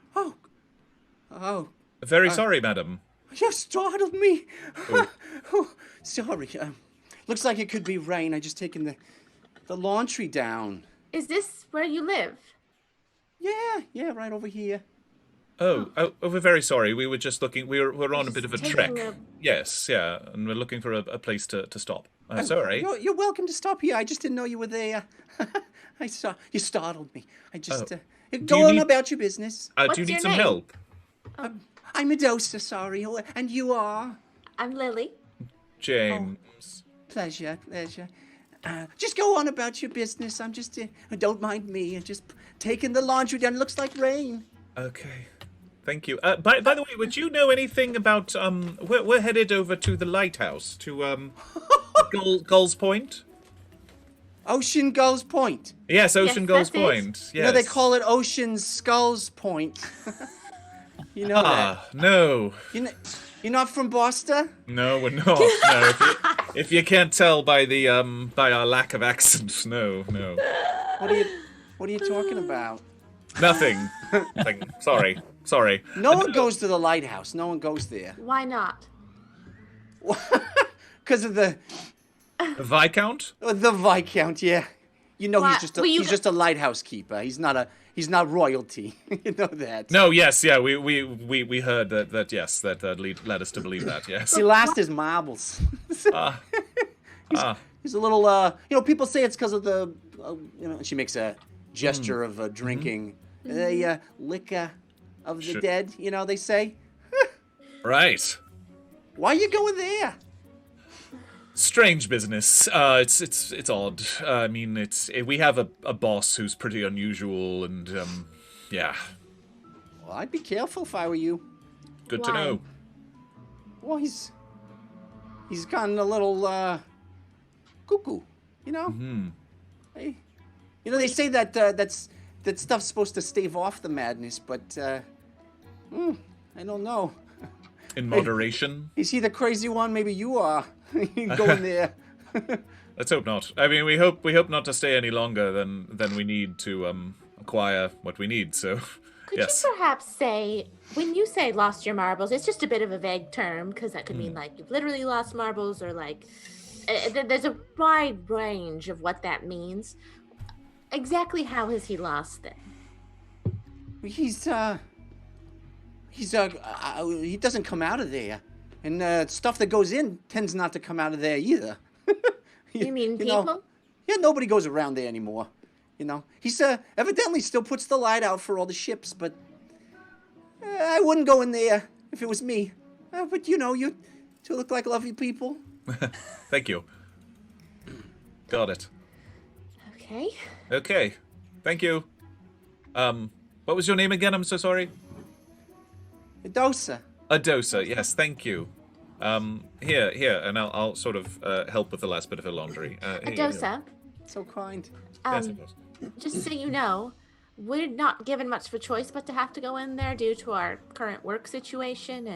Oh. Very sorry, madam. You startled me. Oh, sorry. Looks like it could be rain. I just taken the laundry down. Is this where you live? Yeah, right over here. Oh, we're very sorry. We were just looking. We're on a bit of a trek. Yes, yeah, and we're looking for a place to stop. Sorry. You're welcome to stop here. I just didn't know you were there. I saw you startled me. I just go on about your business. Do you need some help? I'm Medusa, sorry. And you are? I'm Lily. James. Pleasure. Just go on about your business. I'm just, don't mind me. I'm just taking the laundry down. It looks like rain. Okay. Thank you. By the way, would you know anything about, we're headed over to the Lighthouse, to, Gull's Point? Ocean Gulls Point. Yes, Ocean Gulls Point. Yes. You know, they call it Ocean Skulls Point. You know that? No. You're not from Boster? No, we're not. No, if you can't tell by the by our lack of accent, no. What are you talking about? Nothing. Sorry. No one goes to the Lighthouse. No one goes there. Why not? Because of the Viscount? The Viscount, yeah. You know, he's just a lighthouse keeper. He's not royalty. You know that. No, yes, yeah. We heard that yes, that led us to believe that. Yes. He lost his marbles. He's a little. People say it's because of the. She makes a gesture of drinking. the liquor of the dead, you know, they say. Right. Why are you going there? Strange business. It's odd. I mean, we have a boss who's pretty unusual, and yeah. Well, I'd be careful if I were you. Good to know. Well, he's kind of a little cuckoo, you know. Hey, you know, they say that that stuff's supposed to stave off the madness, but I don't know. In moderation. Is he the crazy one? Maybe you are. Going there. Let's hope not. I mean, we hope not to stay any longer than we need to acquire what we need. So, Could yes. you perhaps say, when you say lost your marbles, it's just a bit of a vague term, because that could mean like you've literally lost marbles, or like there's a wide range of what that means. Exactly how has he lost them? He doesn't come out of there, and stuff that goes in tends not to come out of there either. You mean people? Know, yeah, nobody goes around there anymore. You know, he's evidently still puts the light out for all the ships, but I wouldn't go in there if it was me. But you know, you two look like lovely people. Thank you. Got it. Okay. Okay. Thank you. What was your name again? I'm so sorry. Adosa. Adosa. Yes. Thank you. Here, and I'll sort of help with the last bit of her laundry. Adosa. So kind. Yes, of course. Just so you know, we're not given much of a choice but to have to go in there due to our current work situation,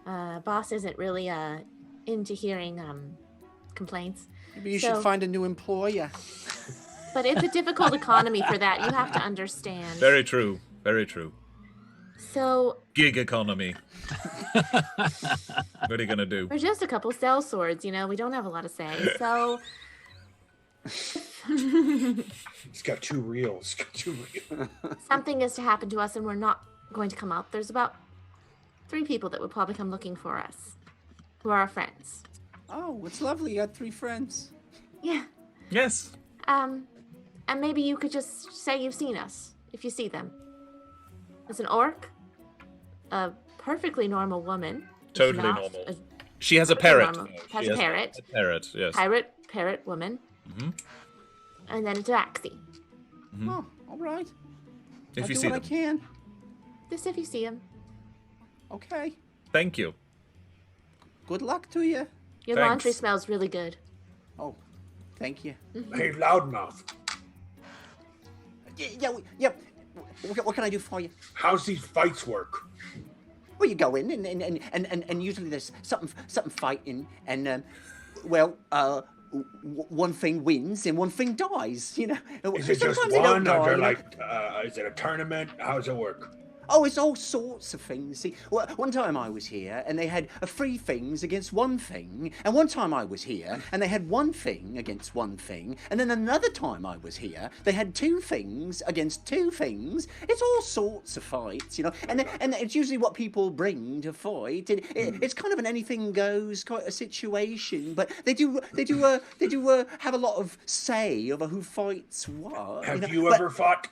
and boss isn't really into hearing complaints. Maybe you should find a new employer. But it's a difficult economy for that. You have to understand. Very true. Very true. So Gig economy. What are you gonna do? we're just a couple cell swords, you know. We don't have a lot to say. So He's got two reels. something is to happen to us, and we're not going to come up. There's about 3 people that would probably come looking for us, who are our friends. Oh, it's lovely. You got 3 friends. Yeah. Yes. And maybe you could just say you've seen us, if you see them. There's an orc, a perfectly normal woman. Totally not normal. a- She has a parrot. normal- She has a parrot. A parrot. Yes. Parrot woman. And then a taxi. Oh, all right. If I'll you do see what them. I can. Just if you see him. Okay. Thank you. Good luck to you. Your Thanks. laundry smells really good. Oh, thank you. Hey, loudmouth. Yeah. What can I do for you? How's these fights work? Well, you go in and usually there's something fighting, and one thing wins and one thing dies. You know. Is it just Sometimes they don't one? Or die, is there is it a tournament? How does it work? Oh, it's all sorts of things. See, one time I was here and they had 3 things against 1 thing, and one time I was here and they had 1 thing against 1 thing, and then another time I was here they had 2 things against 2 things. It's all sorts of fights, you know, and it's usually what people bring to fight. It's kind of an anything goes kind of situation, but they do have a lot of say over who fights what. Have you ever fought?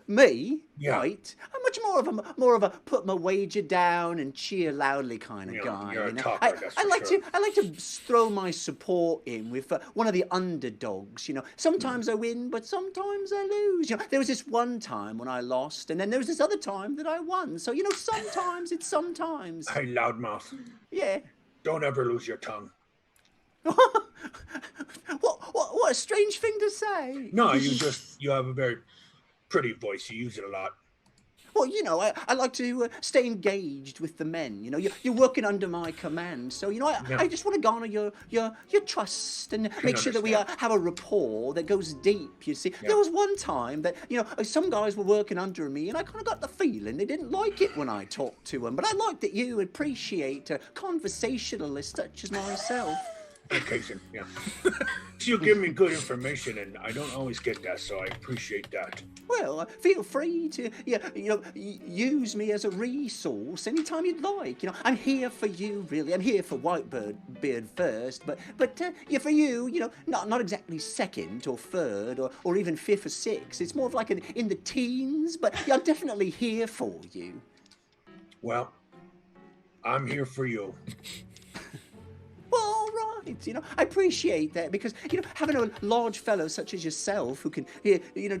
Me? Yeah. Right. I'm much more of a put my wager down and cheer loudly kind of guy. You're a you know? talker, that's I for like sure. to throw my support in with one of the underdogs. You know, sometimes I win, but sometimes I lose. You know, there was this one time when I lost, and then there was this other time that I won. So you know, sometimes it's sometimes. Hey, loudmouth. Yeah. Don't ever lose your tongue. What a strange thing to say. No, you have a very pretty voice. You use it a lot. Well, you know, I like to stay engaged with the men. You know, you're working under my command, so you know, I just want to garner your trust and make sure that we have a rapport that goes deep. You see, there was one time that you know some guys were working under me, and I kind of got the feeling they didn't like it when I talked to them. But I liked that you appreciate a conversationalist such as myself. occasion, yeah. You give me good information, and I don't always get that, so I appreciate that. Well, feel free to use me as a resource anytime you'd like. I'm here for you, really. I'm here for Whitebeard first, but yeah, for you, not exactly second or third or even fifth or sixth. It's more of like in the teens, but I'm definitely here for you. Well, I'm here for you. Well, all right, I appreciate that because, having a large fellow such as yourself who can,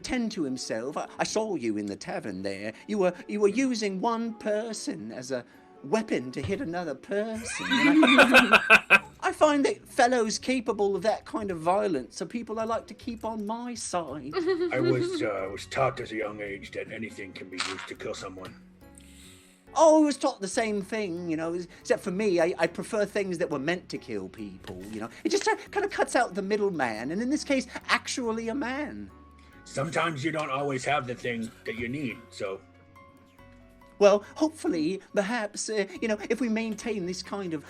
tend to himself. I saw you in the tavern there. You were using one person as a weapon to hit another person. I find that fellows capable of that kind of violence are people I like to keep on my side. I was taught as a young age that anything can be used to kill someone. Oh, I was taught the same thing, except for me, I prefer things that were meant to kill people, It just kind of cuts out the middleman, and in this case, actually a man. Sometimes you don't always have the thing that you need, so... Well, hopefully, perhaps, if we maintain this kind of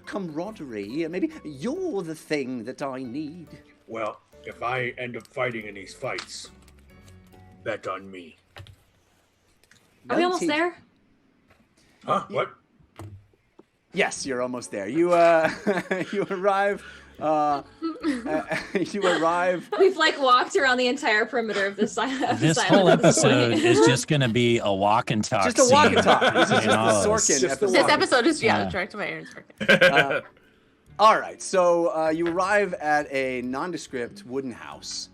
camaraderie, maybe you're the thing that I need. Well, if I end up fighting in these fights, bet on me. Are we almost there? Huh? What? Yes, you're almost there. You you arrive. You arrive. We've walked around the entire perimeter of this island. This whole episode is just going to be a walk and talk. Just a walk and talk. This is just the Sorkin episode. This episode is directed by Aaron Sorkin. All right, so you arrive at a nondescript wooden house.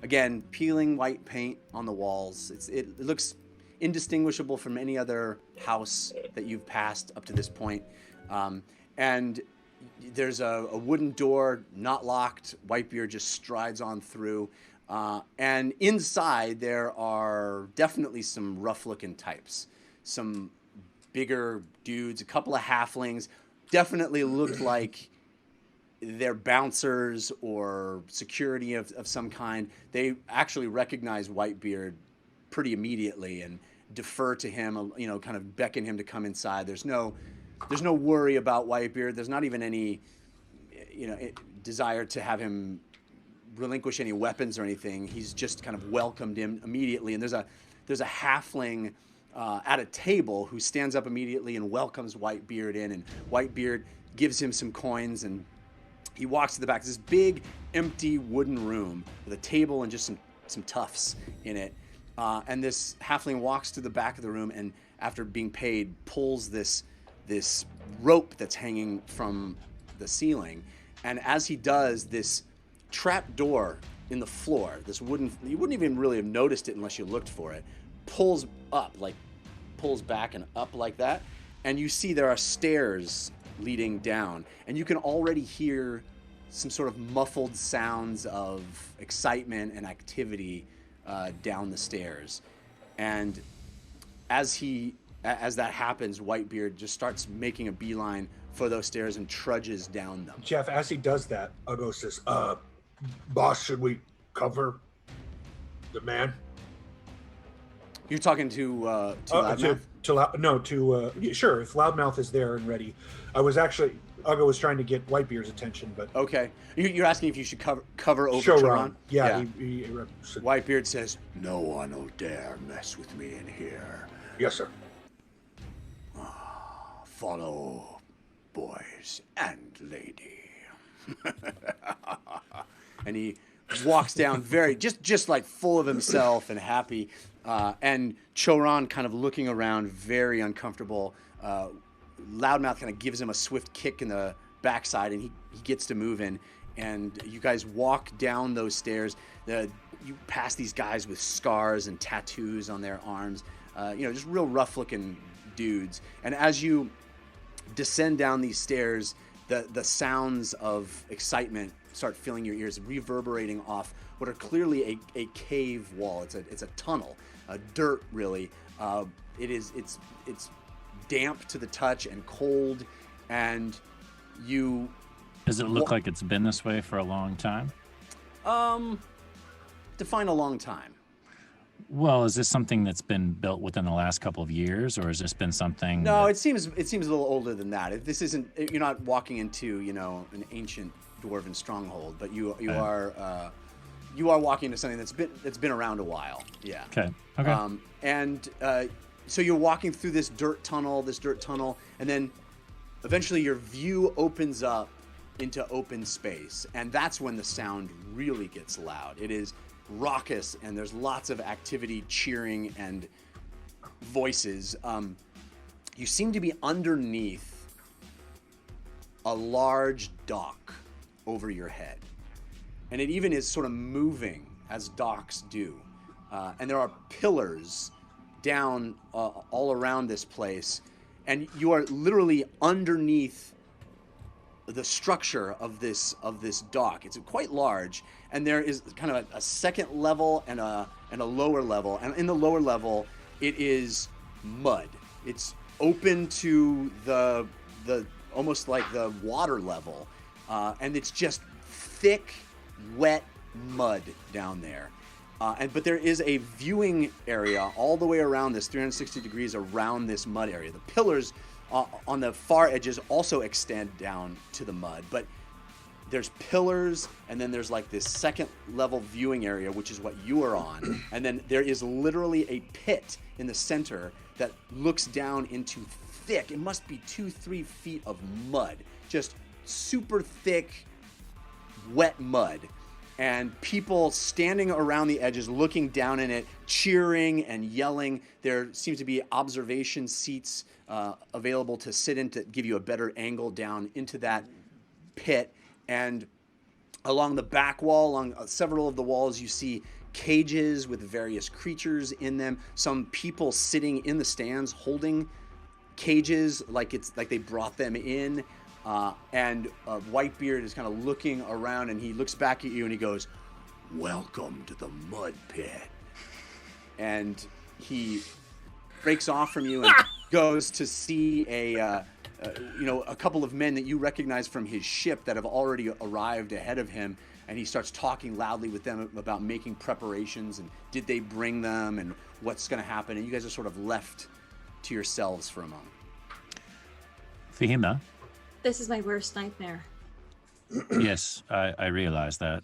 Again, peeling white paint on the walls. It looks indistinguishable from any other house that you've passed up to this point. And there's a wooden door, not locked. Whitebeard just strides on through. And inside there are definitely some rough-looking types. Some bigger dudes, a couple of halflings. Definitely looked like they're bouncers or security of some kind. They actually recognize Whitebeard pretty immediately and defer to him, kind of beckon him to come inside. There's no worry about Whitebeard. There's not even any, desire to have him relinquish any weapons or anything. He's just kind of welcomed him immediately. And there's a halfling at a table who stands up immediately and welcomes Whitebeard in. And Whitebeard gives him some coins, and he walks to the back. It's this big, empty wooden room with a table and just some tufts in it. And this halfling walks to the back of the room and, after being paid, pulls this rope that's hanging from the ceiling. And as he does, this trap door in the floor, this wooden, you wouldn't even really have noticed it unless you looked for it, pulls back and up like that. And you see there are stairs leading down. And you can already hear some sort of muffled sounds of excitement and activity down the stairs. And as that happens, Whitebeard just starts making a beeline for those stairs and trudges down them. Jeff, as he does that, Ugo says, boss, should we cover the man? You're talking to Loudmouth? Sure, if Loudmouth is there and ready. Ugo was trying to get Whitebeard's attention, but... Okay. You're asking if you should cover over Choron. Yeah. He Whitebeard says, "No one will dare mess with me in here. Yes, sir. Follow, boys and lady." And he walks down very, just like full of himself and happy. And Choron kind of looking around, very uncomfortable. Loudmouth kind of gives him a swift kick in the backside, and he gets to moving. And you guys walk down those stairs. You pass these guys with scars and tattoos on their arms. Just real rough-looking dudes. And as you descend down these stairs, the sounds of excitement start filling your ears, reverberating off what are clearly a cave wall. It's a tunnel, dirt really. It's damp to the touch and cold, and you. Does it look like it's been this way for a long time? Define a long time. Well, is this something that's been built within the last couple of years, or has this been something? No, it seems a little older than that. This isn't. You're not walking into an ancient dwarven stronghold, but you are walking into something that's been around a while. Yeah. Okay. So you're walking through this dirt tunnel, and then eventually your view opens up into open space, and that's when the sound really gets loud. It is raucous, and there's lots of activity, cheering, and voices. You seem to be underneath a large dock over your head, and it even is sort of moving as docks do. And there are pillars down all around this place, and you are literally underneath the structure of this dock. It's quite large, and there is kind of a second level and a lower level. And in the lower level, it is mud. It's open to the almost like the water level, and it's just thick, wet mud down there. But there is a viewing area all the way around this, 360 degrees around this mud area. The pillars on the far edges also extend down to the mud, but there's pillars, and then there's like this second level viewing area, which is what you are on. And then there is literally a pit in the center that looks down into thick, it must be 2-3 feet of mud, just super thick, wet mud. And people standing around the edges, looking down in it, cheering and yelling. There seems to be observation seats available to sit in to give you a better angle down into that pit. And along the back wall, along several of the walls, you see cages with various creatures in them. Some people sitting in the stands holding cages like they brought them in. And Whitebeard is kind of looking around, and he looks back at you and he goes, "Welcome to the mud pit." And he breaks off from you and goes to see a couple of men that you recognize from his ship that have already arrived ahead of him. And he starts talking loudly with them about making preparations and did they bring them and what's going to happen. And you guys are sort of left to yourselves for a moment. Fahima? This is my worst nightmare. Yes, I realize that.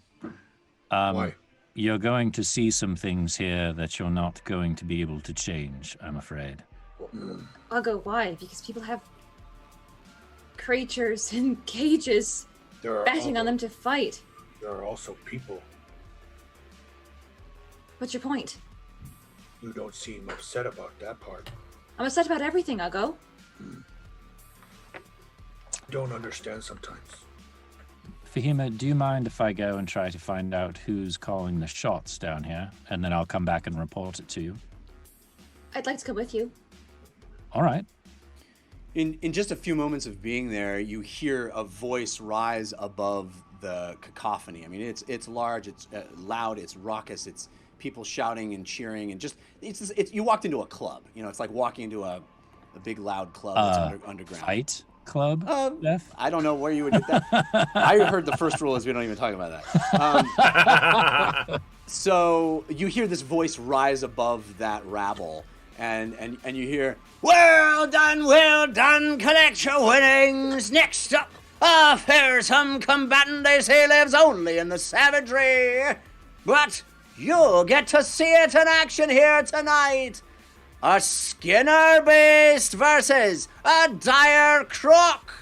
Why? You're going to see some things here that you're not going to be able to change, I'm afraid. I'll go why? Because people have creatures in cages betting on them to fight. There are also people. What's your point? You don't seem upset about that part. I'm upset about everything, Uggo. Don't understand sometimes. Fahima, do you mind if I go and try to find out who's calling the shots down here, and then I'll come back and report it to you? I'd like to come with you. All right. In just a few moments of being there, you hear a voice rise above the cacophony. I mean, it's large, it's loud, it's raucous, it's people shouting and cheering, and it's you walked into a club. You know, it's like walking into a big loud club that's underground. Fight club? Beth? I don't know where you would get that. I heard the first rule is we don't even talk about that. So you hear this voice rise above that rabble, and you hear, well done, collect your winnings. Next up, a fearsome combatant they say lives only in the savagery. But you'll get to see it in action here tonight. A Skinner Beast versus a Dire Croc.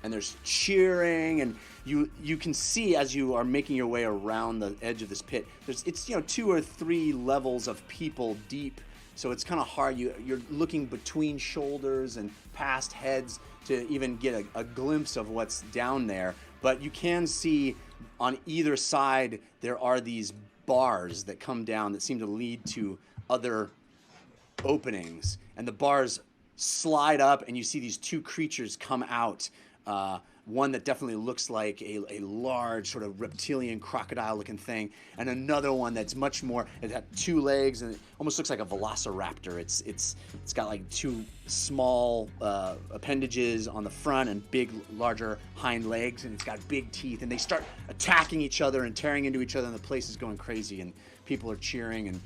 And there's cheering, and you can see as you are making your way around the edge of this pit, it's 2 or 3 levels of people deep, so it's kind of hard. You're looking between shoulders and past heads to even get a glimpse of what's down there. But you can see on either side there are these bars that come down that seem to lead to other openings, and the bars slide up, and you see these 2 creatures come out. One that definitely looks like a large sort of reptilian crocodile looking thing, and another one that's much more, it had 2 legs and it almost looks like a velociraptor. It's got like 2 small appendages on the front and big larger hind legs, and it's got big teeth, and they start attacking each other and tearing into each other, and the place is going crazy, and people are cheering, and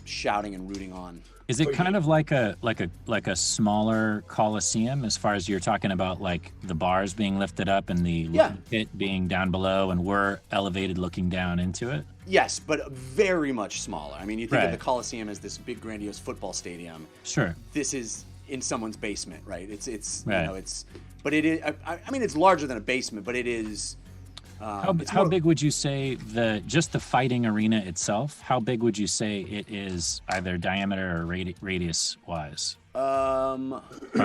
shouting and rooting on. Is it kind of like a smaller coliseum as far as you're talking about, like the bars being lifted up and the pit being down below, and we're elevated looking down into it? Yes, but very much smaller. I mean, you think of the Coliseum as this big, grandiose football stadium. Sure. This is in someone's basement, right? It's right. You know, but it is. I mean, it's larger than a basement, but it is. How big would you say just the fighting arena itself? How big would you say it is, either diameter or radius wise? From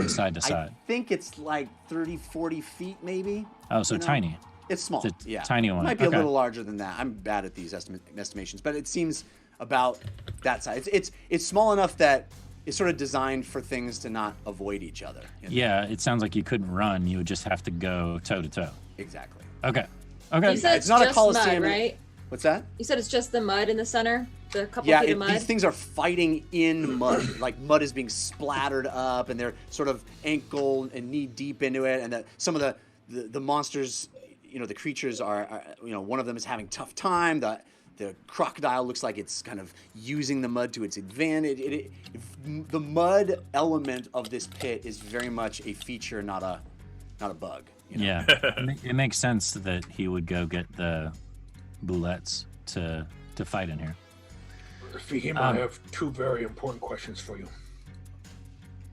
side to side. I think it's like 30, 40 feet, maybe. Oh, so tiny. It's small. It's a yeah, tiny one. It might be a little larger than that. I'm bad at these estimations, but it seems about that size. It's small enough that it's sort of designed for things to not avoid each other. Yeah, it sounds like you couldn't run. You would just have to go toe to toe. Exactly. Okay. You said it's not just a coliseum, mud, right? What's that? You said it's just the mud in the center, the couple feet of mud. These things are fighting in mud. Like mud is being splattered up, and they're sort of ankle and knee deep into it. And some of the monsters, you know, the creatures are, you know, one of them is having a tough time. The crocodile looks like it's kind of using the mud to its advantage. The mud element of this pit is very much a feature, not a bug. You know? Yeah, it makes sense that he would go get the bullets to fight in here. Fihima, I have two very important questions for you.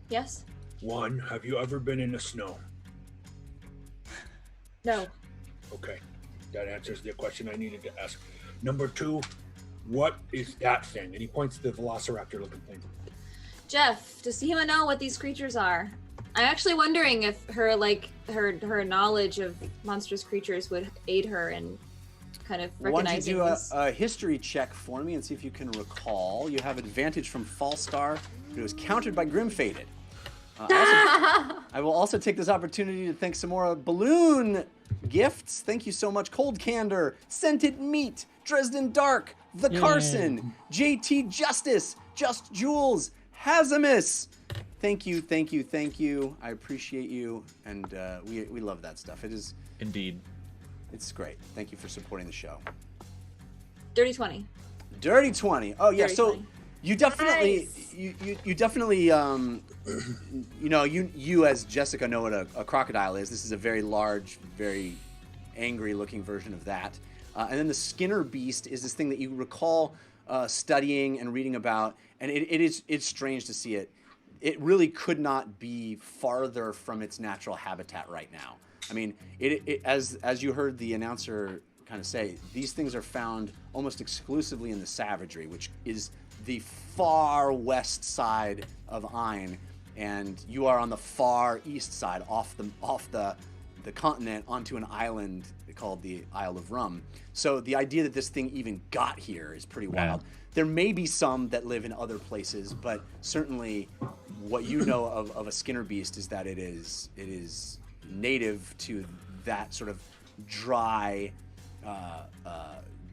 Yes? One, have you ever been in the snow? No. Okay, that answers the question I needed to ask. Number two, what is that thing? And he points to the velociraptor-looking thing. Jeff, does Fihima know what these creatures are? I'm actually wondering if her knowledge of monstrous creatures would aid her in kind of recognizing Why don't this. you do a history check for me and see if you can recall? You have advantage from Falstar, but it was countered by Grim-Fated. I will also take this opportunity to thank some more balloon gifts. Thank you so much. Cold Candor, Scented Meat, Dresden Dark, The Carson, JT Justice, Just Jules, Hazamus. Thank you. I appreciate you, and we love that stuff. It is indeed. It's great. Thank you for supporting the show. Dirty 20. Dirty 20. Oh yeah. Dirty So 20. you definitely, you definitely, you know, you as Jessica know what a crocodile is. This is a very large, very angry-looking version of that. And then the Skinner beast is this thing that you recall studying and reading about, and it's strange to see it. It really could not be farther from its natural habitat right now. I mean, as you heard the announcer kind of say, these things are found almost exclusively in the savagery, which is the far west side of Ain, and you are on the far east side, off the continent onto an island called the Isle of Rum. So the idea that this thing even got here is pretty wild. There may be some that live in other places, but certainly what you know of a Skinner beast is that it is native to that sort of dry,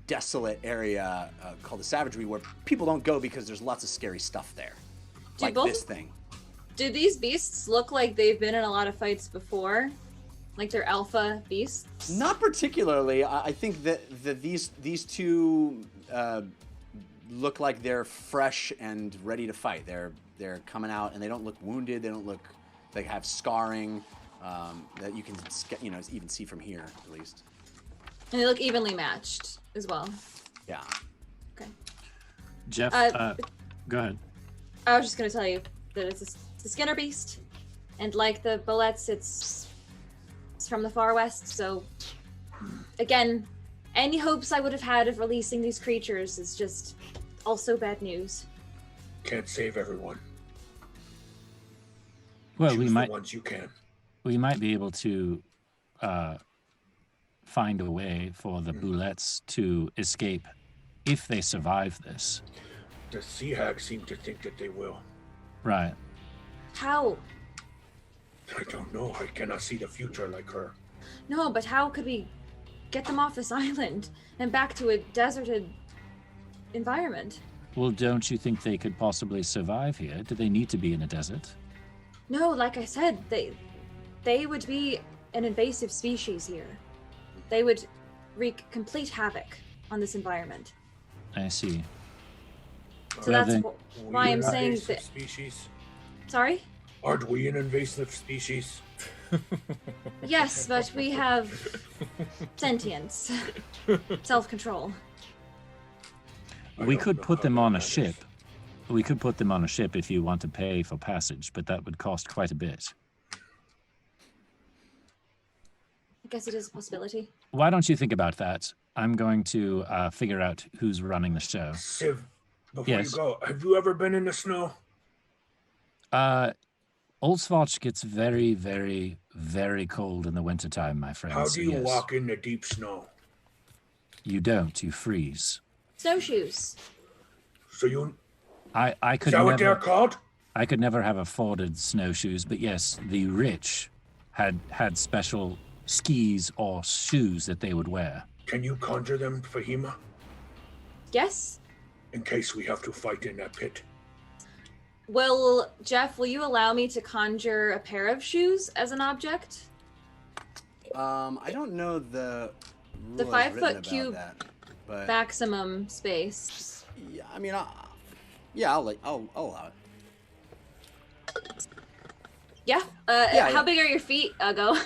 desolate area called the savagery, where people don't go because there's lots of scary stuff there, like this thing. Do these beasts look like they've been in a lot of fights before? Like they're alpha beasts? Not particularly. I think that these two look like they're fresh and ready to fight. They're coming out, and they don't look wounded. They don't look. They have scarring that you can even see from here, at least. And they look evenly matched as well. Yeah. Okay. Jeff, go ahead. I was just going to tell you that it's a Skinner beast, and like the bullets, it's from the far west. So, again, any hopes I would have had of releasing these creatures is just also bad news. Can't save everyone. Well, Choose we the might. ones you can. We might be able to find a way for the bullets to escape if they survive this. The Sea Hags seem to think that they will. Right. How? I don't know. I cannot see the future like her. No, but how could we get them off this island and back to a deserted environment? Well, don't you think they could possibly survive here? Do they need to be in a desert? No, like I said, they would be an invasive species here. They would wreak complete havoc on this environment. I see. So that's why I'm saying that. Species? Sorry? Aren't we an invasive species? Yes, but we have sentience, self-control. We could put them on a ship. We could put them on a ship if you want to pay for passage, but that would cost quite a bit. I guess it is a possibility. Why don't you think about that? I'm going to figure out who's running the show. Civ, before Yes. you go, have you ever been in the snow? Old Svatch gets very, very, very cold in the wintertime, my friend. How so do you yes. walk in the deep snow? You don't. You freeze. Snowshoes. So you... I could Is that what they're never. called? I could never have afforded snowshoes, but yes, the rich had special skis or shoes that they would wear. Can you conjure them, Fahima? Yes? In case we have to fight in that pit. Well, Jeff, will you allow me to conjure a pair of shoes as an object? I don't know the rule The as 5 written foot about cube that, but maximum space. yeah, I mean, I'll allow it. Yeah? Yeah. How big are your feet, Ugo?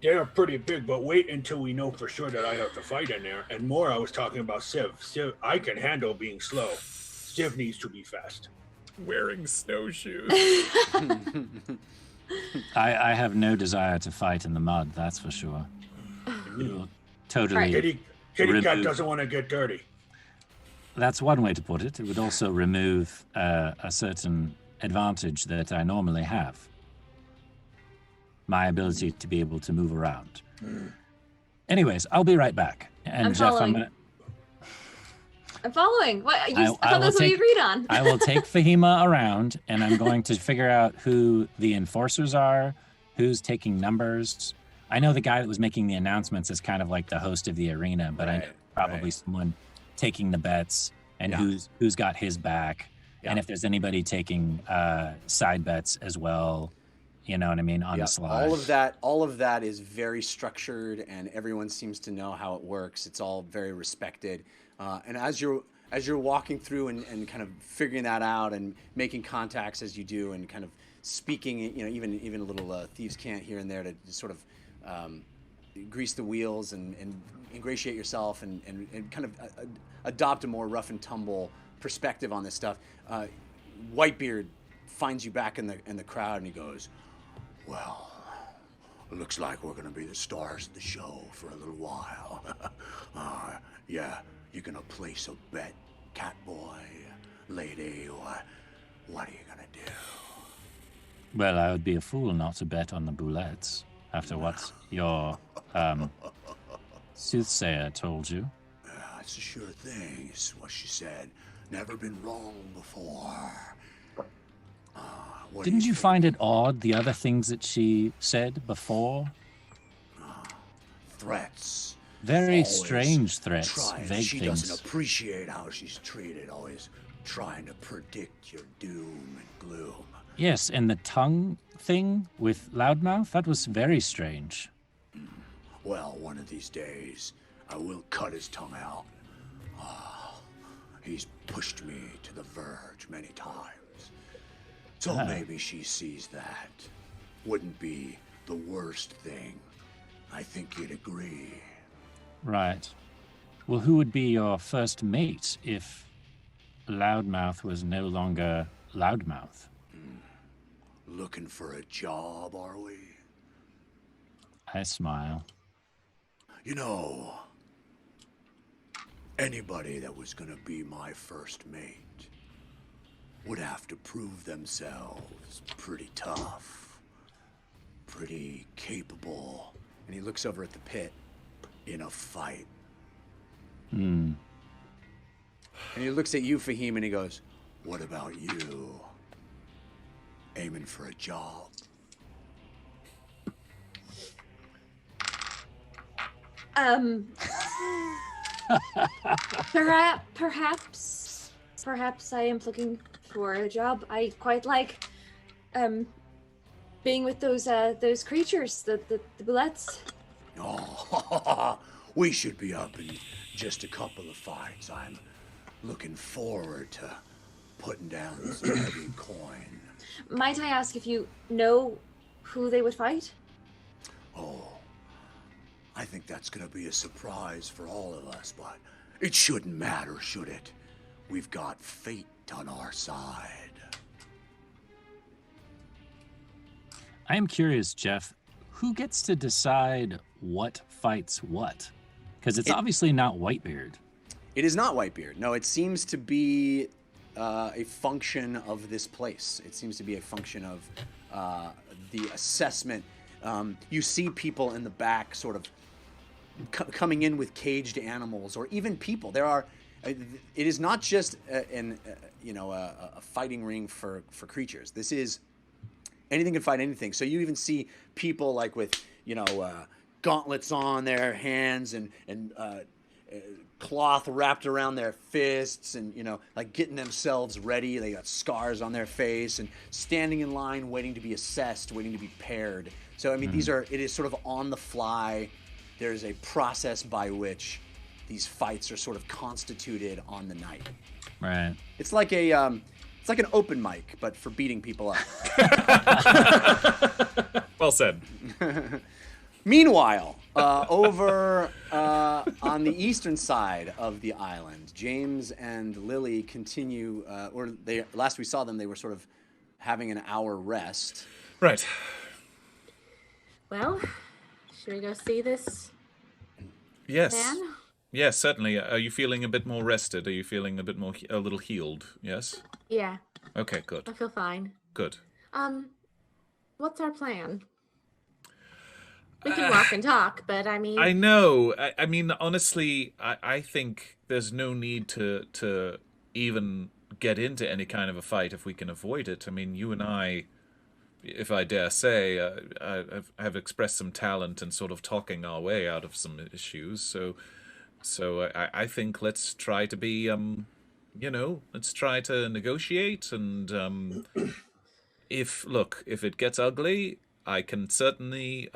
They're pretty big, but wait until we know for sure that I have to fight in there. And more, I was talking about Civ. Civ, I can handle being slow. Civ needs to be fast. Wearing snowshoes. I have no desire to fight in the mud, that's for sure. It will totally. Kitty Cat doesn't want to get dirty. That's one way to put it. It would also remove a certain advantage that I normally have. My ability to be able to move around. Anyways, I'll be right back. And I'm Jeff, following. I'm following. What? I thought that's what we agreed on. I will take Fahima around, and I'm going to figure out who the enforcers are, who's taking numbers. I know the guy that was making the announcements is kind of like the host of the arena, but I know probably someone taking the bets and who's got his back, and if there's anybody taking side bets as well. You know what I mean? On the slide. All of that is very structured, and everyone seems to know how it works. It's all very respected. And as you're walking through and kind of figuring that out and making contacts as you do, and kind of speaking, you know, even a little thieves' cant here and there to sort of grease the wheels and ingratiate yourself and kind of adopt a more rough and tumble perspective on this stuff. Whitebeard finds you back in the crowd, and he goes, "Well, it looks like we're going to be the stars of the show for a little while. Yeah, you're going to place a bet, Catboy, lady, or what are you going to do?" Well, I would be a fool not to bet on the boulettes after what your soothsayer told you. It's a sure thing, is what she said. Never been wrong before. Didn't you find it odd, the other things that she said before? Threats. Very Always strange threats, vague she things. doesn't appreciate how she's treated, always trying to predict your doom and gloom. Yes, and the tongue thing with Loudmouth, that was very strange. Well, one of these days, I will cut his tongue out. He's pushed me to the verge many times. So maybe she sees that. Wouldn't be the worst thing. I think you'd agree. Right. Well, who would be your first mate if Loudmouth was no longer Loudmouth? Looking for a job, are we? I smile. You know, anybody that was gonna be my first mate would have to prove themselves pretty tough, pretty capable. And he looks over at the pit in a fight. And he looks at you, Fahim, and he goes, "What about you? Aiming for a job?" Perhaps I am looking for a job. I quite like being with those creatures, the bullets. Oh, we should be up in just a couple of fights. looking forward to putting down some heavy coin. Might I ask if you know who they would fight? Oh, I think that's going to be a surprise for all of us, but it shouldn't matter, should it? We've got fate on our side. I am curious, Jeff, who gets to decide what fights what? Because it's obviously not Whitebeard. It is not Whitebeard. No, it seems to be a function of this place. It seems to be a function of the assessment. You see people in the back sort of coming in with caged animals, or even people. There are. It is not just a fighting ring for creatures. This is anything can fight anything. So you even see people like with gauntlets on their hands and cloth wrapped around their fists, and like getting themselves ready. They got scars on their face and standing in line, waiting to be assessed, waiting to be paired. So I mean, it is sort of on the fly. There's a process by which these fights are sort of constituted on the night. Right. It's like an open mic, but for beating people up. Well said. Meanwhile, over on the eastern side of the island, James and Lily continue, last we saw them, they were sort of having an hour rest. Right. Well, should we go see this Yes. man? Yes, certainly. Are you feeling a bit more rested? Are you feeling a little healed? Yes? Yeah, Okay, good. I feel fine. Good. What's our plan? We can walk and talk, but I mean... I know. I mean, honestly, I think there's no need to even get into any kind of a fight if we can avoid it. I mean, you and I, if I dare say, have expressed some talent in sort of talking our way out of some issues. So I think let's try to be, let's try to negotiate. And if it gets ugly, I can certainly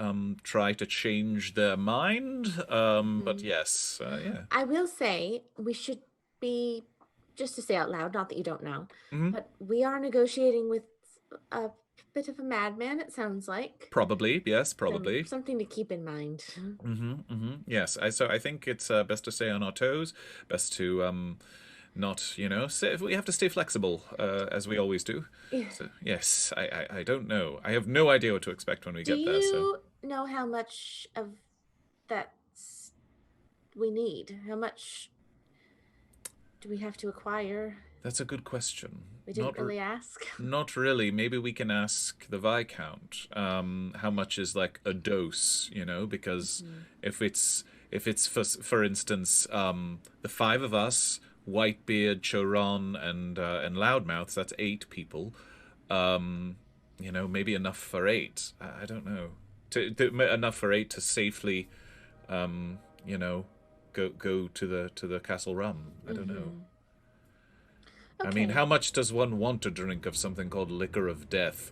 try to change their mind. But yes, yeah. I will say we should be, just to say out loud, not that you don't know, but we are negotiating with a bit of a madman, it sounds like. Probably, yes, probably. Something to keep in mind. Yes, so I think it's best to stay on our toes, best to not, we have to stay flexible, as we always do. Yeah. So, yes, I don't know. I have no idea what to expect when we get there. Do So. you know how much of that we need? How much do we have to acquire? That's a good question. We didn't really ask. Not really. Maybe we can ask the Viscount how much is like a dose, because if it's for instance the five of us, Whitebeard, Choron, and Loudmouth, that's 8 people. Maybe enough for 8. I don't know. Enough for 8 to safely, go to the Castle Rum. I don't know. Okay. I mean, how much does one want to drink of something called liquor of death?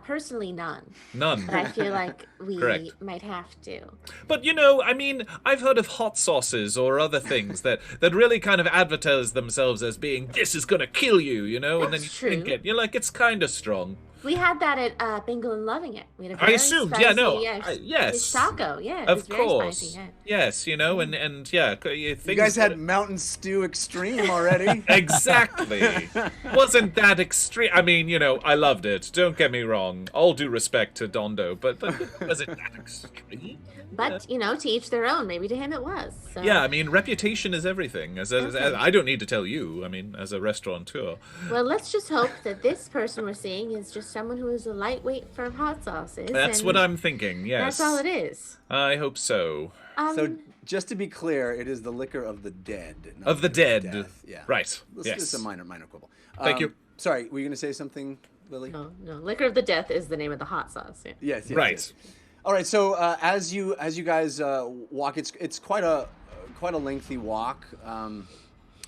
Personally, none. None. But I feel like we Correct. might have to. But, I mean, I've heard of hot sauces or other things that really kind of advertise themselves as being, this is going to kill you, and then you drink it. You're like, it's kind of strong. We had that at Bingle and Loving It. We had a very I assumed, spicy, yes. Taco, yeah. It Of was very course. spicy, yeah. Yes, and yeah. You guys had Mountain Stew Extreme already. Exactly. Wasn't that extreme? I mean, I loved it. Don't get me wrong. All due respect to Dondo, but was it that extreme? But, to each their own. Maybe to him it was. So. Yeah, I mean, reputation is everything. As I don't need to tell you, I mean, as a restaurateur. Well, let's just hope that this person we're seeing is just someone who is a lightweight for hot sauces. That's what I'm thinking, yes. That's all it is. I hope so. So, just to be clear, it is the liquor of the dead. not Of the liquor of dead. death. Yeah. Right, This yes. is a minor quibble. Thank you. Sorry, were you going to say something, Lily? No. Liquor of the Death is the name of the hot sauce. Yeah. Yes. Right. Yes. All right. So as you guys walk, it's quite a lengthy walk.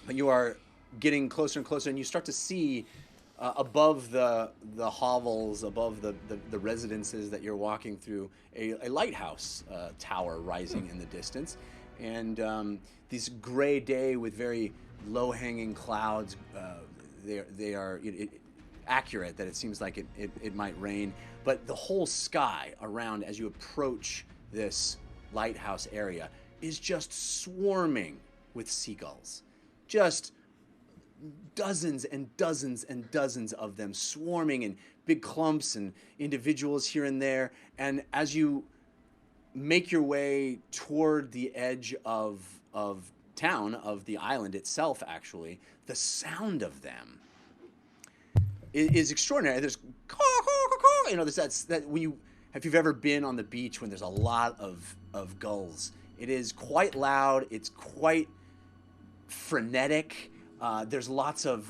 You are getting closer and closer, and you start to see above the hovels, above the residences that you're walking through, a lighthouse tower rising in the distance. and this gray day with very low-hanging clouds. They are accurate that it seems like it might rain, but the whole sky around as you approach this lighthouse area is just swarming with seagulls. Just dozens and dozens and dozens of them swarming in big clumps and individuals here and there. And as you make your way toward the edge of town, of the island itself, actually, the sound of them is extraordinary. There's there's that when if you've ever been on the beach when there's a lot of gulls, it is quite loud. It's quite frenetic. There's lots of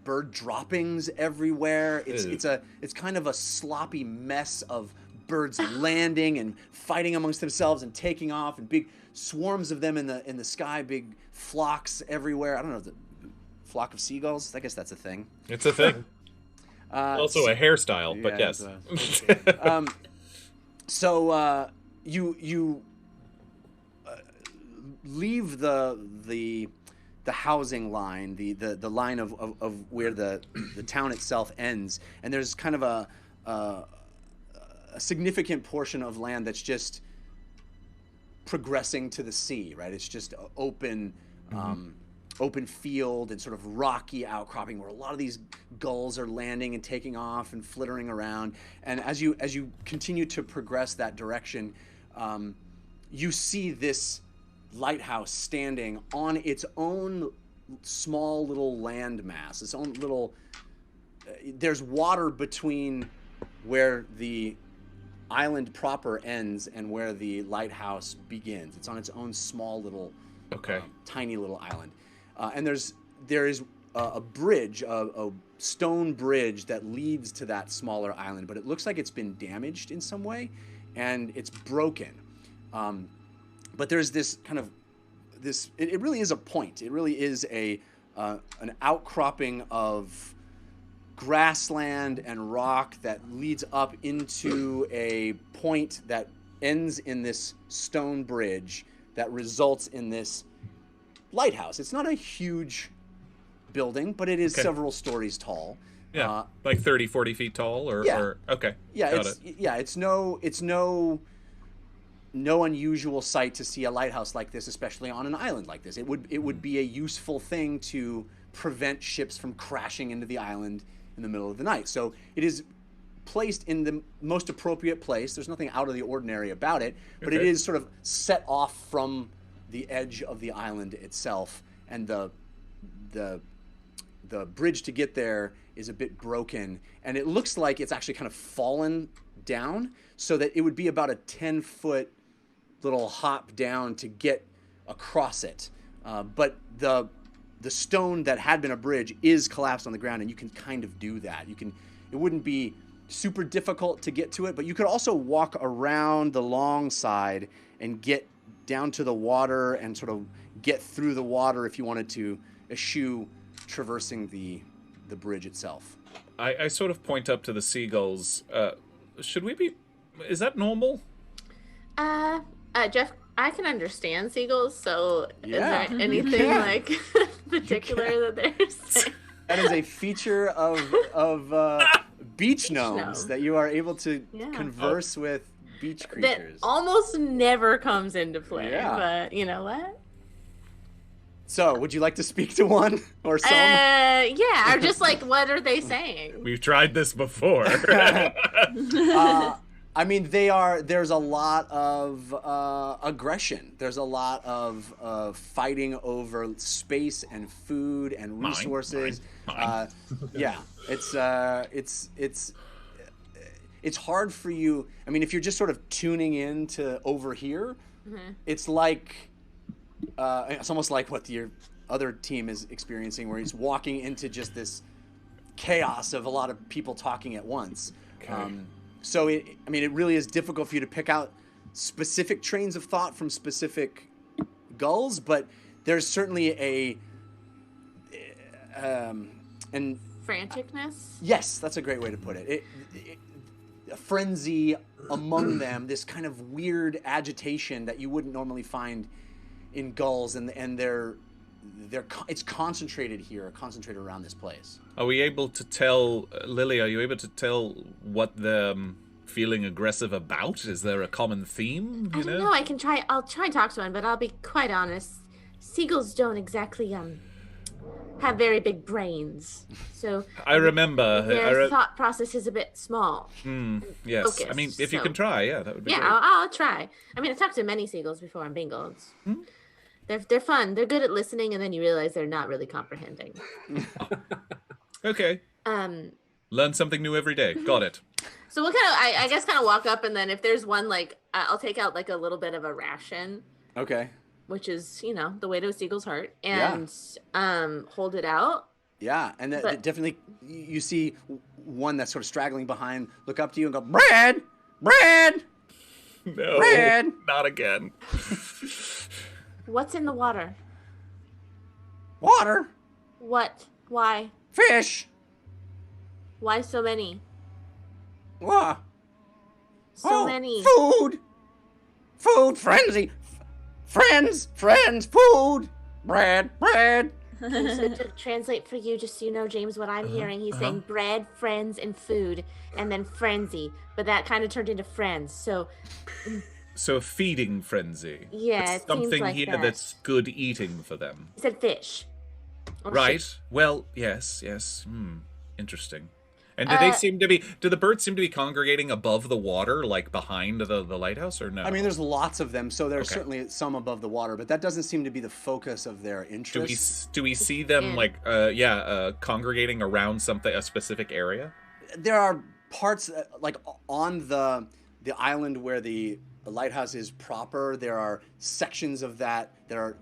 bird droppings everywhere. It's kind of a sloppy mess of birds landing and fighting amongst themselves and taking off, and big swarms of them in the sky, big flocks everywhere. I don't know, the flock of seagulls. I guess that's a thing. It's a thing. Also a hairstyle, but yeah, yes. So you leave the housing line, the line of where the town itself ends, and there's kind of a significant portion of land that's just progressing to the sea, right? It's just open open field and sort of rocky outcropping where a lot of these gulls are landing and taking off and flittering around. And as you continue to progress that direction, you see this lighthouse standing on its own small little landmass, its own little. There's water between where the island proper ends and where the lighthouse begins. It's on its own small little, tiny little island, and there is a bridge, a stone bridge that leads to that smaller island, but it looks like it's been damaged in some way, and it's broken. But there's this kind of this. It really is a point. It really is an outcropping of grassland and rock that leads up into a point that ends in this stone bridge that results in this lighthouse. It's not a huge building, but it is several stories tall. Yeah, like 30, 40 feet tall, or okay. Yeah, it's no unusual sight to see a lighthouse like this, especially on an island like this. It would be a useful thing to prevent ships from crashing into the island in the middle of the night. So it is placed in the most appropriate place. There's nothing out of the ordinary about it, but it is sort of set off from the edge of the island itself, and the bridge to get there is a bit broken, and it looks like it's actually kind of fallen down, so that it would be about a 10-foot little hop down to get across it. But the stone that had been a bridge is collapsed on the ground, and you can kind of do that. It wouldn't be super difficult to get to it, but you could also walk around the long side and get down to the water and sort of get through the water if you wanted to eschew traversing the bridge itself. I sort of point up to the seagulls. Is that normal? Jeff, I can understand seagulls, so is there anything like particular that they're saying? That is a feature of beach gnomes that you are able to converse with beach creatures. That almost never comes into play, but you know what? So, would you like to speak to one or some? Yeah, or just like, what are they saying? We've tried this before. I mean, there's a lot of aggression. There's a lot of fighting over space and food and resources. Mine. Yeah, it's hard for you. I mean, if you're just sort of tuning in to over here, it's like it's almost like what your other team is experiencing, where he's walking into just this chaos of a lot of people talking at once. So it really is difficult for you to pick out specific trains of thought from specific gulls, but there's certainly and franticness. Yes, that's a great way to put it. frenzy among them, this kind of weird agitation that you wouldn't normally find in gulls, and it's concentrated here, concentrated around this place. Are we able to tell, Lily, are you able to tell what they're feeling aggressive about? Is there a common theme? I don't know. I'll try and talk to one, but I'll be quite honest. Seagulls don't exactly have very big brains, so I remember their thought process is a bit small. Yes, focused, I mean, if you can try, yeah, that would be great. I'll try. I mean, I've talked to many seagulls before on Bingle. They're fun. They're good at listening, and then you realize they're not really comprehending. Okay. Learn something new every day. Got it. So we'll I guess walk up, and then if there's one, like, I'll take out like a little bit of a ration. Okay. Which is, the way to a seagull's heart, and hold it out. Yeah, and definitely you see one that's sort of straggling behind, look up to you and go, Bread! Bread! No, Bread! Not again. What's in the water? Water! What? Why? Fish! Why so many? What? So many. Food! Food frenzy! Friends! Food! Bread! So to translate for you, just so you know, James, what I'm hearing, he's saying bread, friends, and food, and then frenzy. But that kind of turned into friends, so... So a feeding frenzy. Yeah, it's it seems something like here that. that's good eating for them. He said fish. Or Right. fish. Well, yes. Interesting. And do the birds seem to be congregating above the water, like behind the lighthouse, or no? I mean, there's lots of them, so there's certainly some above the water, but that doesn't seem to be the focus of their interest. Do we see them congregating around a specific area? There are parts like on the island where the lighthouse is proper. There are sections of that are,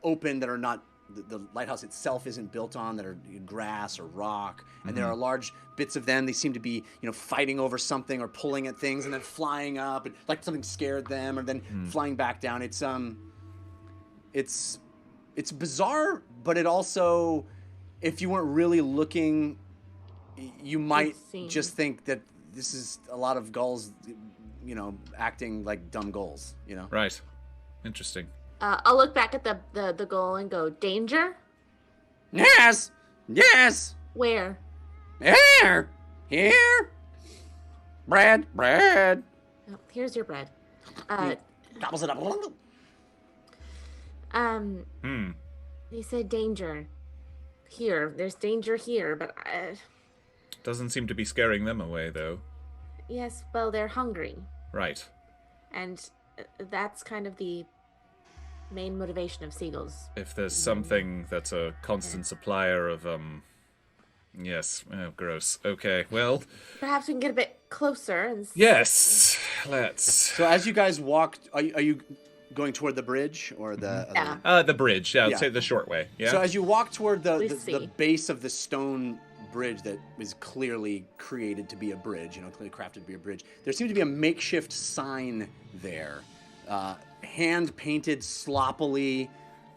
open, that are not. The lighthouse itself isn't built on, that are grass or rock, and there are large bits of them. They seem to be, fighting over something or pulling at things and then flying up, and like something scared them, or then flying back down. It's bizarre, but it also, if you weren't really looking, you might just think that this is a lot of gulls, acting like dumb gulls. Right. Interesting. I'll look back at the goal and go, danger? Yes! Where? Here! Bread! Oh, here's your bread. Gobbles it up. He said danger. Here. There's danger here, but... Doesn't seem to be scaring them away, though. Yes, well, they're hungry. Right. And that's kind of the main motivation of seagulls. If there's something that's a constant supplier of, yes. Oh, gross. Okay, well... Perhaps we can get a bit closer and... Yes, let's... So as you guys walk, are you going toward the bridge or the... the bridge, yeah, I'd say the short way, yeah? So as you walk toward the base of the stone bridge that is clearly created to be a bridge, clearly crafted to be a bridge, there seems to be a makeshift sign there. Hand-painted sloppily,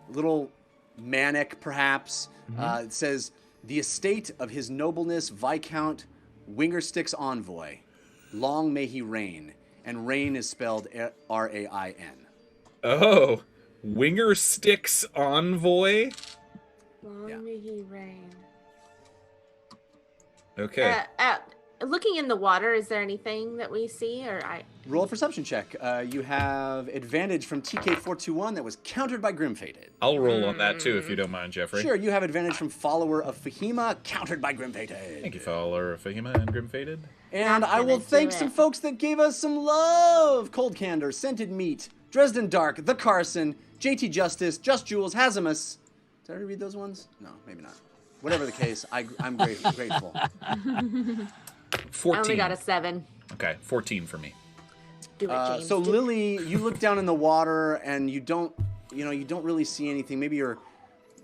a little manic perhaps. It says, "The estate of His Nobleness Viscount Wingerstick's Envoy. Long may he reign." And reign is spelled R-A-I-N. Oh, Wingerstick's Envoy? Long may he reign. Okay. Looking in the water, is there anything that we see, or Roll a perception check. You have advantage from TK421 that was countered by Grimfated. I'll roll on that too, if you don't mind, Jeffrey. Sure, you have advantage from Follower of Fahima, countered by Grimfated. Thank you, Follower of Fahima and Grimfated. And I will thank some folks that gave us some love. Cold Candor, Scented Meat, Dresden Dark, The Carson, JT Justice, Just Jules, Hazimus. Did I already read those ones? No, maybe not. Whatever the case, I'm grateful. 14. I only got a 7. Okay, 14 for me. Do it, James. So Lily, you look down in the water and you don't really see anything. Maybe you're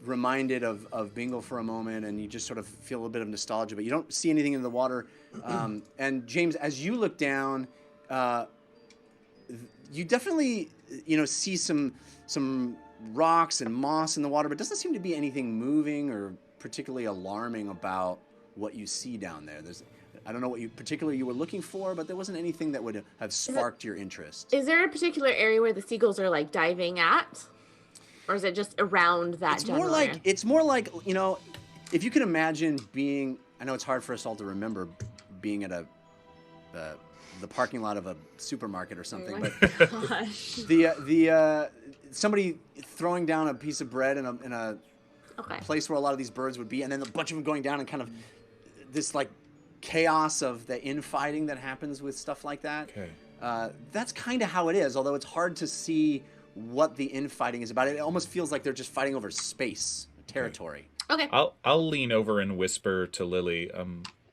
reminded of Bingle for a moment and you just sort of feel a little bit of nostalgia, but you don't see anything in the water. And James, as you look down, you definitely see some rocks and moss in the water, but it doesn't seem to be anything moving or particularly alarming about what you see down there. I don't know what you were looking for, but there wasn't anything that would have sparked your interest. Is there a particular area where the seagulls are like diving at? Or is it just around that It's general more like area? it's more like, you know, if you can imagine being, I know it's hard for us all to remember being at the parking lot of a supermarket or something, Oh my but gosh. the somebody throwing down a piece of bread in a Okay. place where a lot of these birds would be, and then a bunch of them going down, and kind of this like chaos of the infighting that happens with stuff like that. Okay. That's kind of how it is, although it's hard to see what the infighting is about. It almost feels like they're just fighting over space, territory. Okay. I'll lean over and whisper to Lily,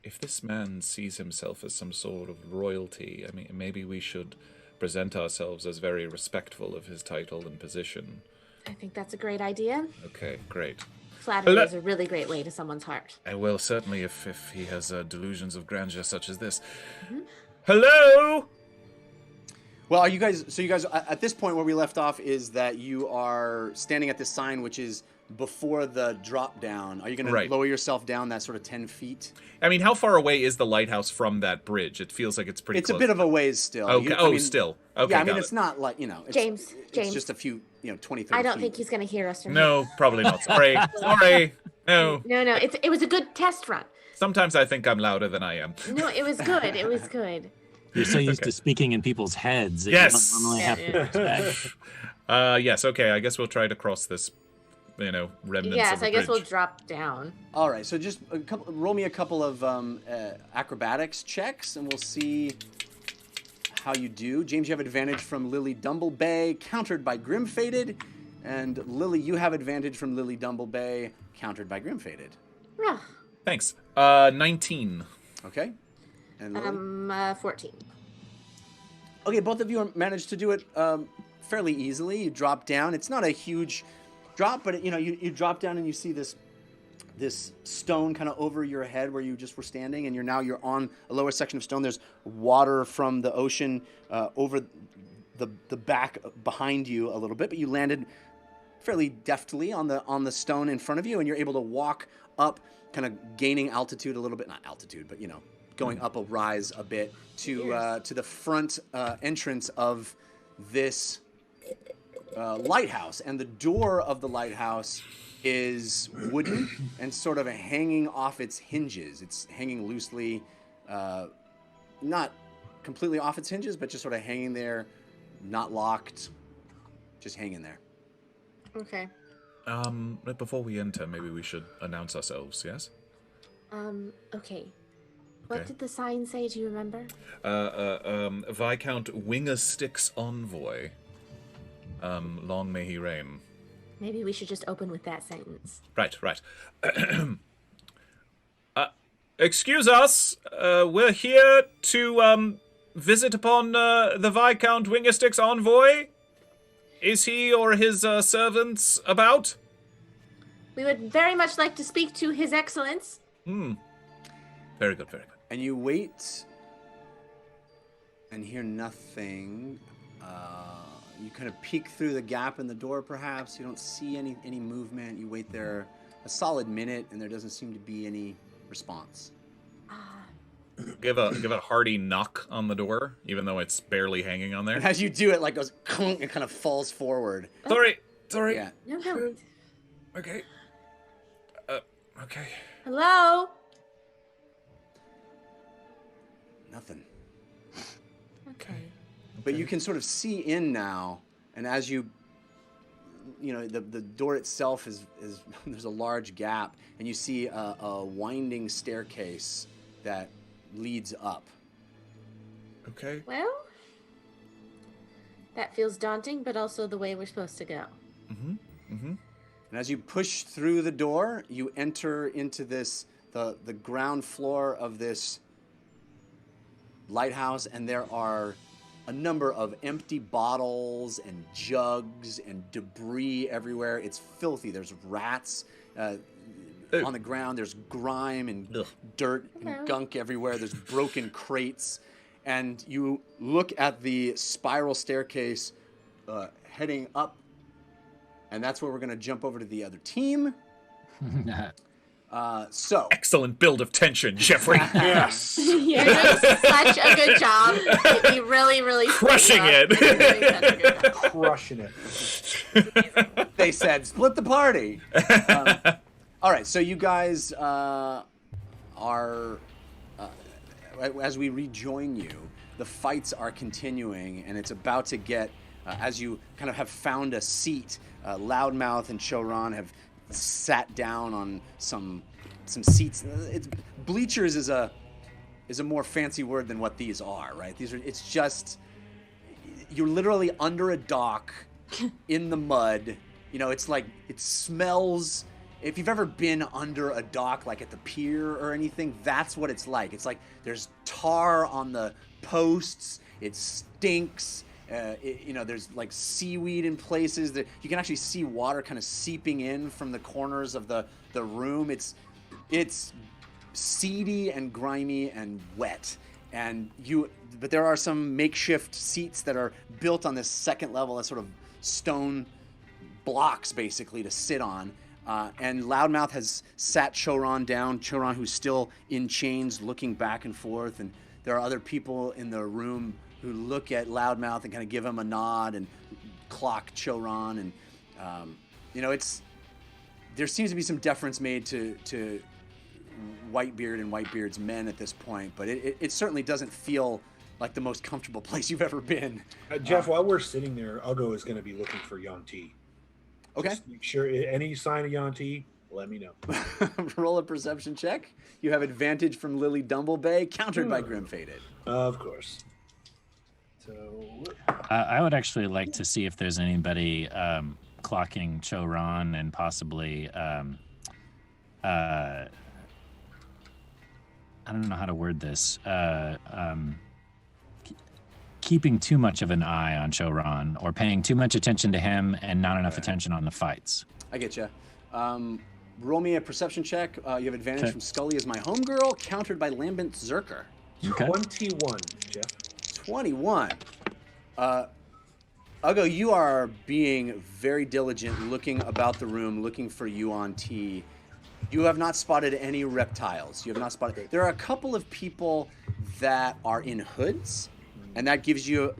if this man sees himself as some sort of royalty, I mean, maybe we should present ourselves as very respectful of his title and position. I think that's a great idea. Okay, great. Flattery is a really great way to someone's heart. I will, certainly, if he has delusions of grandeur such as this. Mm-hmm. Hello? Well, are you guys, so you guys, at this point where we left off is that you are standing at this sign, which is before the drop down. Are you going to lower yourself down that sort of 10 feet? I mean, how far away is the lighthouse from that bridge? It feels like it's pretty close. It's a bit of a ways still. Okay. Still. Okay, yeah, I mean, it's not like, you know. James. It's just a few, 20, 30 feet. I don't think he's going to hear us from here. No, probably not. Sorry. Sorry. No. No, it was a good test run. Sometimes I think I'm louder than I am. No, it was good. It was good. You're so used to speaking in people's heads that yes. you don't normally have to respect. Yes, okay, I guess we'll try to cross this, remnants Yes, of the I guess bridge. we'll drop down. All right, so just roll me a couple of acrobatics checks, and we'll see how you do. James, you have advantage from Lily Dumblebay, countered by Grim-Fated. And Lily, you have advantage from Lily Dumblebay, countered by Grim-Fated. Yeah. Thanks. 19. Okay. And Lily? 14. Okay, both of you managed to do it fairly easily. You drop down. It's not a huge drop, but you drop down and you see this stone kind of over your head where you just were standing, and you're on a lower section of stone. There's water from the ocean over the back behind you a little bit, but you landed fairly deftly on the stone in front of you, and you're able to walk up, kind of gaining altitude a little bit, not altitude, but going up a rise a bit to the front entrance of this lighthouse. And the door of the lighthouse is wooden and sort of hanging off its hinges. It's hanging loosely, not completely off its hinges, but just sort of hanging there, not locked, just hanging there. Okay. Before we enter, maybe we should announce ourselves, yes? Okay. What did the sign say? Do you remember? Viscount Wingerstick's envoy. Long may he reign. Maybe we should just open with that sentence. Right. Excuse us. We're here to visit upon the Viscount Wingerstick's envoy. Is he or his servants about? We would very much like to speak to His Excellence. Very good. And you wait and hear nothing. You kind of peek through the gap in the door, perhaps. You don't see any movement. You wait there a solid minute, and there doesn't seem to be any response. Give a hearty knock on the door, even though it's barely hanging on there. And as you do it, goes clunk and kind of falls forward. Sorry. Yeah. No. Okay. Okay. Hello? Nothing. Okay. But you can sort of see in now, and as the door itself is there's a large gap, and you see a winding staircase that leads up. Okay. Well, that feels daunting, but also the way we're supposed to go. And as you push through the door, you enter into the ground floor of this lighthouse, and there are a number of empty bottles and jugs and debris everywhere. It's filthy. There's rats on the ground. There's grime and dirt and gunk everywhere. There's broken crates. And you look at the spiral staircase heading up, and that's where we're going to jump over to the other team. So Excellent build of tension, Jeffrey. Yes. You're doing such a good job. You really, really Crushing it. You're doing such a good job. Crushing it. they said, split the party. All right, so you guys are, as we rejoin you, the fights are continuing, and it's about to get, as you kind of have found a seat, Loudmouth and Choron have sat down on some seats. Bleachers is a more fancy word than what these are, right? It's just, you're literally under a dock in the mud. You know, it's like, it smells. If you've ever been under a dock, like at the pier or anything, that's what it's like. It's like there's tar on the posts. It stinks. There's like seaweed in places that you can actually see water kind of seeping in from the corners of the room. It's seedy and grimy and wet. But there are some makeshift seats that are built on this second level as sort of stone blocks, basically, to sit on. And Loudmouth has sat Choron down, Choron who's still in chains looking back and forth. And there are other people in the room who look at Loudmouth and kind of give him a nod and clock Choron. And, there seems to be some deference made to Whitebeard and Whitebeard's men at this point. But it certainly doesn't feel like the most comfortable place you've ever been. Jeff, while we're sitting there, Ugo is going to be looking for Yanti. Okay. Just make sure any sign of Yanti, let me know. Roll a perception check. You have advantage from Lily Dumblebay, countered by Grim Faded. Of course. So I would actually like to see if there's anybody clocking Choron and possibly I don't know how to word this. Keeping too much of an eye on Choron or paying too much attention to him and not enough attention on the fights. I get you. Roll me a perception check. You have advantage from Scully as my homegirl, countered by Lambent Zerker. Okay. 21, Jeff. 21. Ugo, you are being very diligent, looking about the room, looking for Yuan-Ti. You have not spotted any reptiles. You have not spotted. There are a couple of people that are in hoods, and that gives you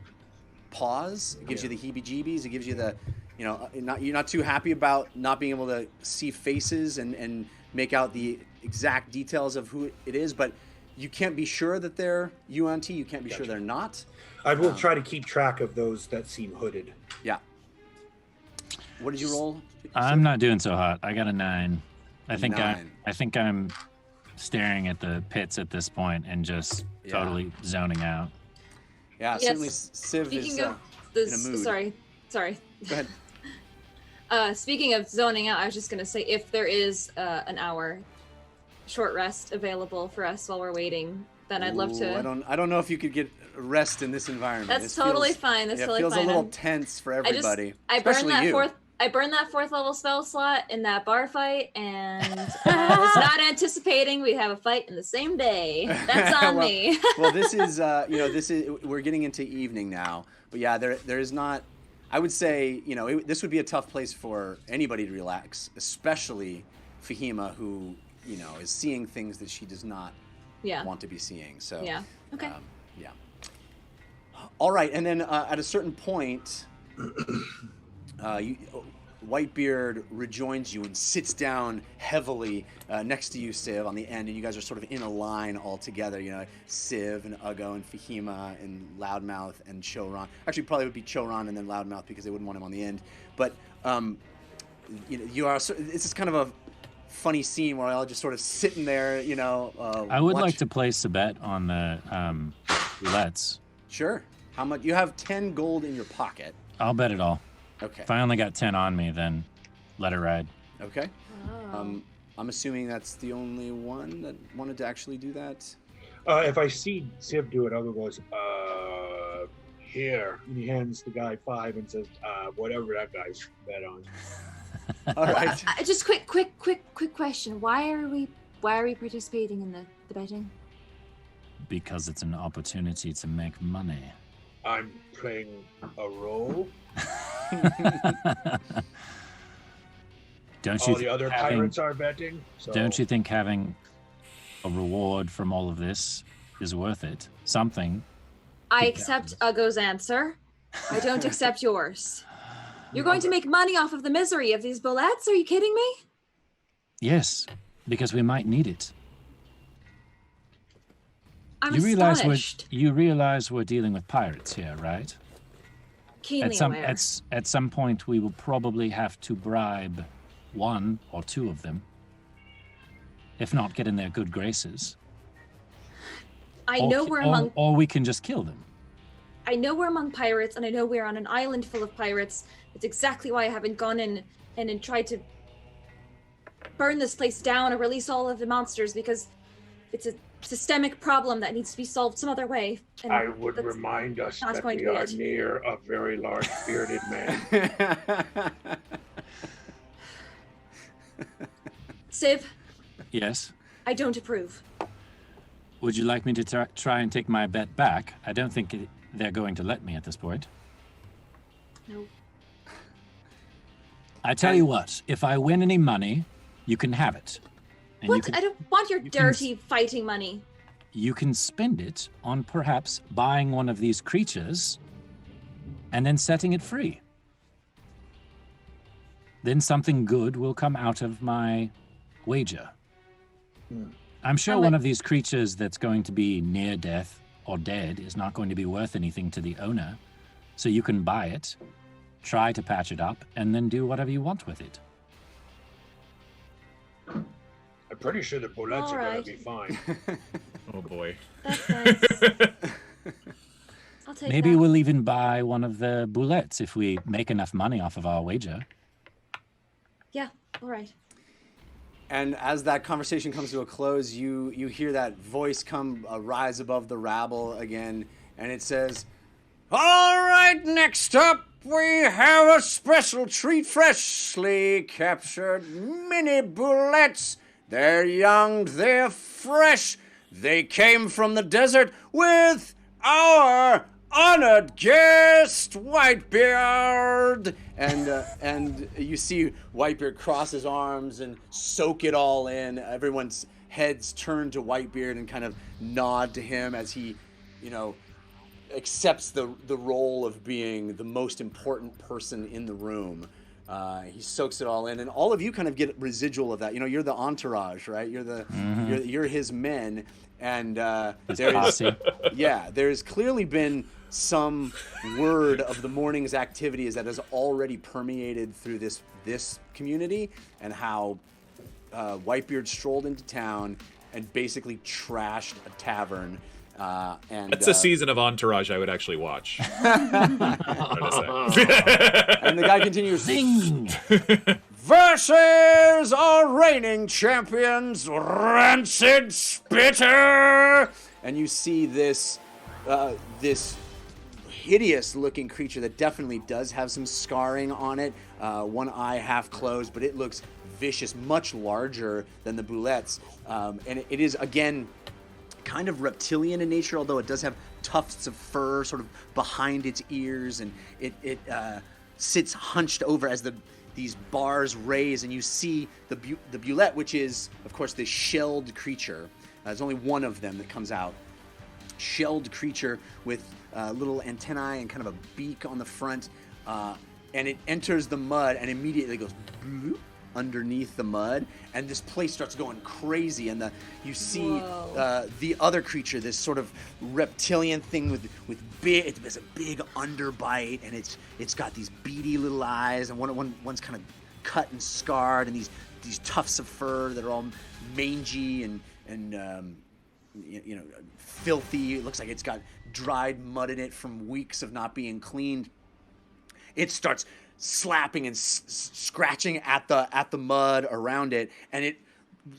pause. It gives you the heebie-jeebies. It gives you the, you're not too happy about not being able to see faces and make out the exact details of who it is, but you can't be sure that they're Yuan-Ti. You can't be sure they're not. I will try to keep track of those that seem hooded. Yeah. What did you roll? I'm not doing so hot. I got a 9. I think 9. I think I'm staring at the pits at this point and just totally zoning out. Yeah, Yes. certainly Civ is Speaking of in a mood. sorry. Go ahead. Speaking of zoning out, I was just gonna say if there is an hour short rest available for us while we're waiting, then I'd love to. I don't know if you could get rest in this environment. That's totally fine. That's totally feels fine. a little tense for everybody. I burned that especially you. I burned that 4th level spell slot in that bar fight, and I was not anticipating we'd have a fight in the same day. That's on me. Well, this is we're getting into evening now, but yeah, there is not. I would say this would be a tough place for anybody to relax, especially Fahima, who is seeing things that she does not want to be seeing. So yeah, okay, yeah. All right, and then at a certain point. Whitebeard rejoins you and sits down heavily next to you, Civ, on the end, and you guys are sort of in a line all together. Civ and Ugo and Fahima and Loudmouth and Choron. Actually, probably would be Choron and then Loudmouth because they wouldn't want him on the end. But you are. This is kind of a funny scene where I'll just sort of sitting there. I would like to place a bet on the roulettes. Sure. How much? You have 10 gold in your pocket. I'll bet it all. Okay. If I only got 10 on me, then let it ride. Okay. Oh. I'm assuming that's the only one that wanted to actually do that. If I see Civ do it, Ugo goes, here. And he hands the guy 5 and says, whatever that guy's bet on. All right. Just quick question. Why are we participating in the betting? Because it's an opportunity to make money. I'm playing a role. All the other pirates are betting. So. Don't you think having a reward from all of this is worth it? Something. I accept Ugo's answer. I don't accept yours. You're going to make money off of the misery of these bullets? Are you kidding me? Yes, because we might need it. I'm astonished. You realize we're dealing with pirates here, right? Keenly aware. At some point, we will probably have to bribe one or two of them, if not get in their good graces. I know we're among... Or we can just kill them. I know we're among pirates, and I know we're on an island full of pirates. That's exactly why I haven't gone in and tried to burn this place down or release all of the monsters, because it's a systemic problem that needs to be solved some other way. And I would remind us that we are near a very large bearded man. Civ? Yes? I don't approve. Would you like me to try and take my bet back? I don't think they're going to let me at this point. No. I tell you what, if I win any money, you can have it. And what? I don't want your dirty fighting money. You can spend it on perhaps buying one of these creatures and then setting it free. Then something good will come out of my wager. I'm sure one of these creatures that's going to be near death or dead is not going to be worth anything to the owner. So you can buy it, try to patch it up, and then do whatever you want with it. I'm pretty sure the bullets are going to be fine. Oh boy. That's nice. I'll take Maybe that. we'll even buy one of the bullets if we make enough money off of our wager. Yeah, all right. And as that conversation comes to a close, you hear that voice rise above the rabble again, and it says, "All right, next up, we have a special treat, freshly captured mini bullets. They're young, they're fresh. They came from the desert with our honored guest, Whitebeard." And you see Whitebeard cross his arms and soak it all in. Everyone's heads turn to Whitebeard and kind of nod to him as he, accepts the role of being the most important person in the room. He soaks it all in, and all of you kind of get residual of that. You're the entourage, right? You're his men, and there's clearly been some word of the morning's activities that has already permeated through this community, and how Whitebeard strolled into town and basically trashed a tavern. And that's a season of Entourage I would actually watch. And the guy continues, "Zing! Versus our reigning champions, Rancid Spitter!" And you see this hideous-looking creature that definitely does have some scarring on it. One eye half closed, but it looks vicious, much larger than the bullets. And it is, again, kind of reptilian in nature, although it does have tufts of fur sort of behind its ears, and it sits hunched over as these bars raise, and you see the bulette, which is, of course, this shelled creature. There's only one of them that comes out. Shelled creature with little antennae and kind of a beak on the front, and it enters the mud and immediately goes bloop underneath the mud, and this place starts going crazy, and you see the other creature, this sort of reptilian thing with big, it's a big underbite, and it's got these beady little eyes, and one's kind of cut and scarred, and these tufts of fur that are all mangy and filthy. It looks like it's got dried mud in it from weeks of not being cleaned. It starts slapping and scratching at the mud around it, and it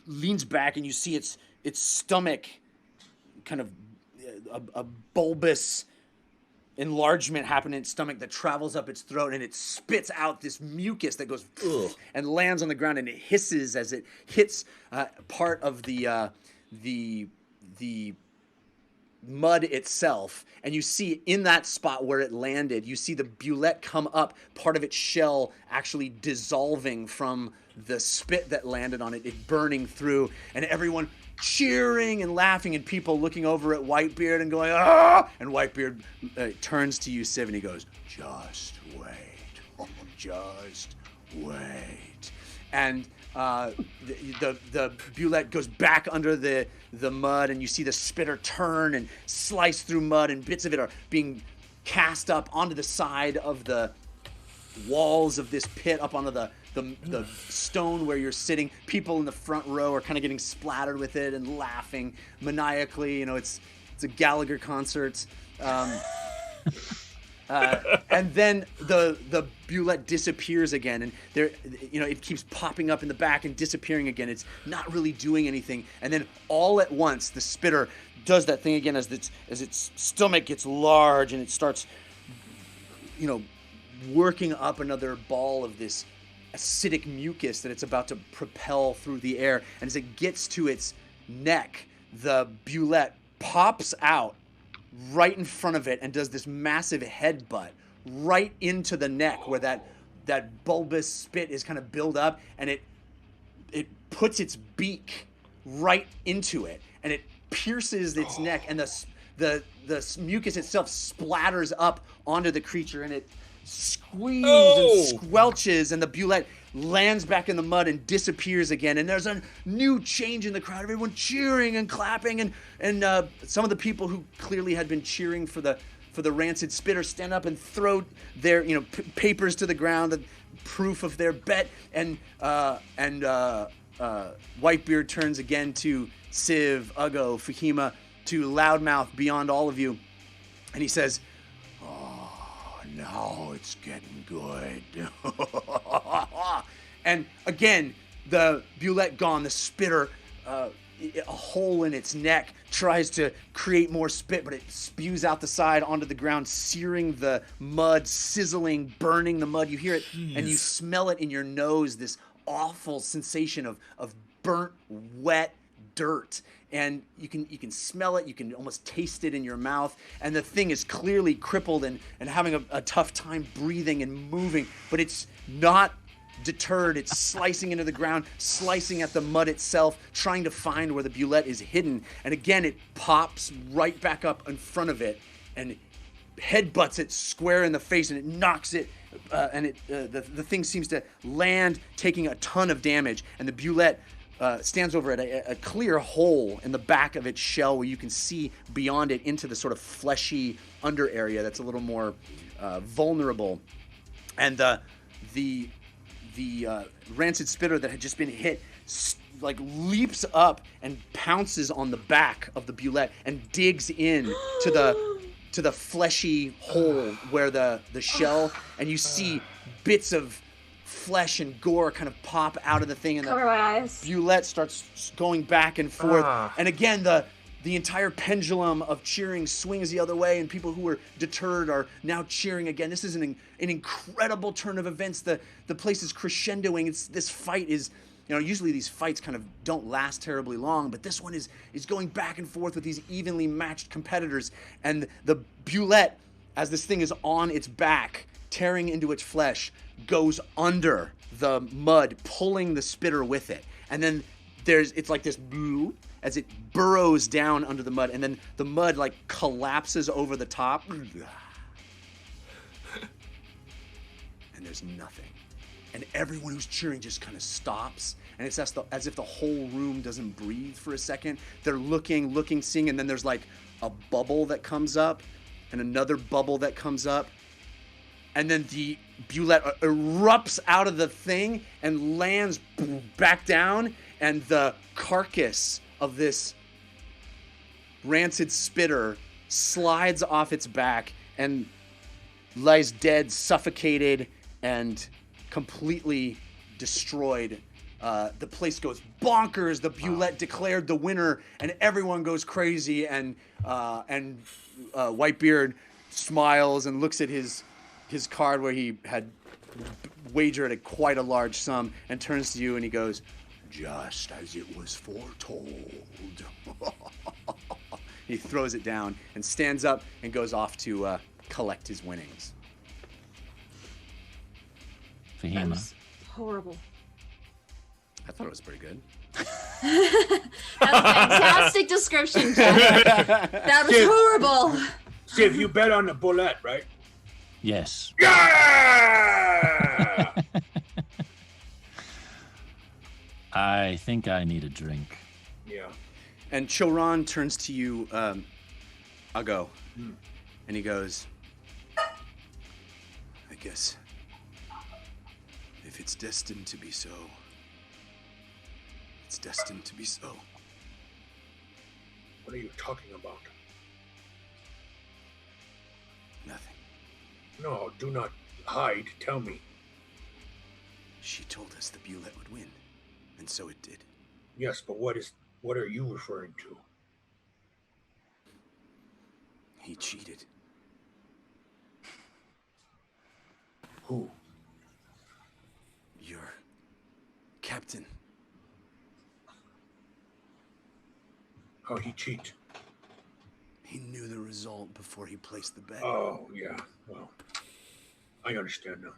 leans back, and you see its stomach, kind of a bulbous enlargement happen in its stomach that travels up its throat, and it spits out this mucus that goes and lands on the ground, and it hisses as it hits part of the mud itself, and you see in that spot where it landed, you see the bulette come up, part of its shell actually dissolving from the spit that landed on it burning through, and everyone cheering and laughing, and people looking over at Whitebeard and going, ah! And Whitebeard turns to you, Civ, and he goes, just wait. Oh, just wait. And the Bulette goes back under the mud, and you see the spitter turn and slice through mud, and bits of it are being cast up onto the side of the walls of this pit, up onto the stone where you're sitting. People in the front row are kind of getting splattered with it and laughing maniacally. It's a Gallagher concert. And then the Bulette disappears again, and there, it keeps popping up in the back and disappearing again. It's not really doing anything, and then all at once the spitter does that thing again as its stomach gets large, and it starts, working up another ball of this acidic mucus that it's about to propel through the air. And as it gets to its neck, the Bulette pops out right in front of it and does this massive headbutt right into the neck where that bulbous spit is kind of built up, and it puts its beak right into it, and it pierces its neck, and the mucus itself splatters up onto the creature, and it squeezes and squelches, and the Bulette lands back in the mud and disappears again. And there's a new change in the crowd, everyone cheering and clapping, and some of the people who clearly had been cheering for the rancid spitter stand up and throw their papers to the ground, the proof of their bet, and Whitebeard turns again to Civ, Uggo, Fahima, to Loudmouth beyond all of you, and he says, now it's getting good. And again, the Bulette gone, the spitter, a hole in its neck, tries to create more spit, but it spews out the side onto the ground, searing the mud, sizzling, burning the mud. You hear it, and you smell it in your nose, this awful sensation of burnt, wet dirt. And you can smell it, you can almost taste it in your mouth, and the thing is clearly crippled and having a tough time breathing and moving, but it's not deterred. It's slicing into the ground, slicing at the mud itself, trying to find where the Bulette is hidden. And again, it pops right back up in front of it and headbutts it square in the face, and it knocks it, and the thing seems to land, taking a ton of damage, and the Bulette stands over at a clear hole in the back of its shell where you can see beyond it into the sort of fleshy under area that's a little more vulnerable. And the rancid spitter that had just been hit leaps up and pounces on the back of the Bulette and digs in to the fleshy hole where the shell, and you see bits of flesh and gore kind of pop out of the thing, and Cover my eyes. Bulette starts going back and forth. And again, the entire pendulum of cheering swings the other way, and people who were deterred are now cheering again. This is an incredible turn of events. The place is crescendoing. This fight is, usually these fights kind of don't last terribly long, but this one is going back and forth with these evenly matched competitors. And the Bulette, as this thing is on its back, tearing into its flesh, goes under the mud, pulling the spitter with it. And then it's like this blue as it burrows down under the mud, and then the mud collapses over the top. And there's nothing. And everyone who's cheering just kind of stops, and it's as if the whole room doesn't breathe for a second. They're looking, seeing, and then there's a bubble that comes up, and another bubble that comes up. And then the Bulette erupts out of the thing and lands back down, and the carcass of this rancid spitter slides off its back and lies dead, suffocated, and completely destroyed. The place goes bonkers. The Bulette declared the winner, and everyone goes crazy. And Whitebeard smiles and looks at his card where he had wagered quite a large sum, and turns to you and he goes, "Just as it was foretold." He throws it down and stands up and goes off to collect his winnings. That Fahima, was horrible. I thought it was pretty good. That's a fantastic description, Jeff. That was horrible. Civ, you bet on the bullet, right? Yes. Yeah! I think I need a drink. Yeah. And Choran turns to you, I'll go. And he goes, I guess if it's destined to be so, it's destined to be so. What are you talking about? Nothing. No, do not hide. Tell me. She told us the Bulette would win, and so it did. Yes, but what are you referring to? He cheated. Who? Your captain. How'd he cheat? He knew the result before he placed the bet. Oh, yeah. Well, I understand now.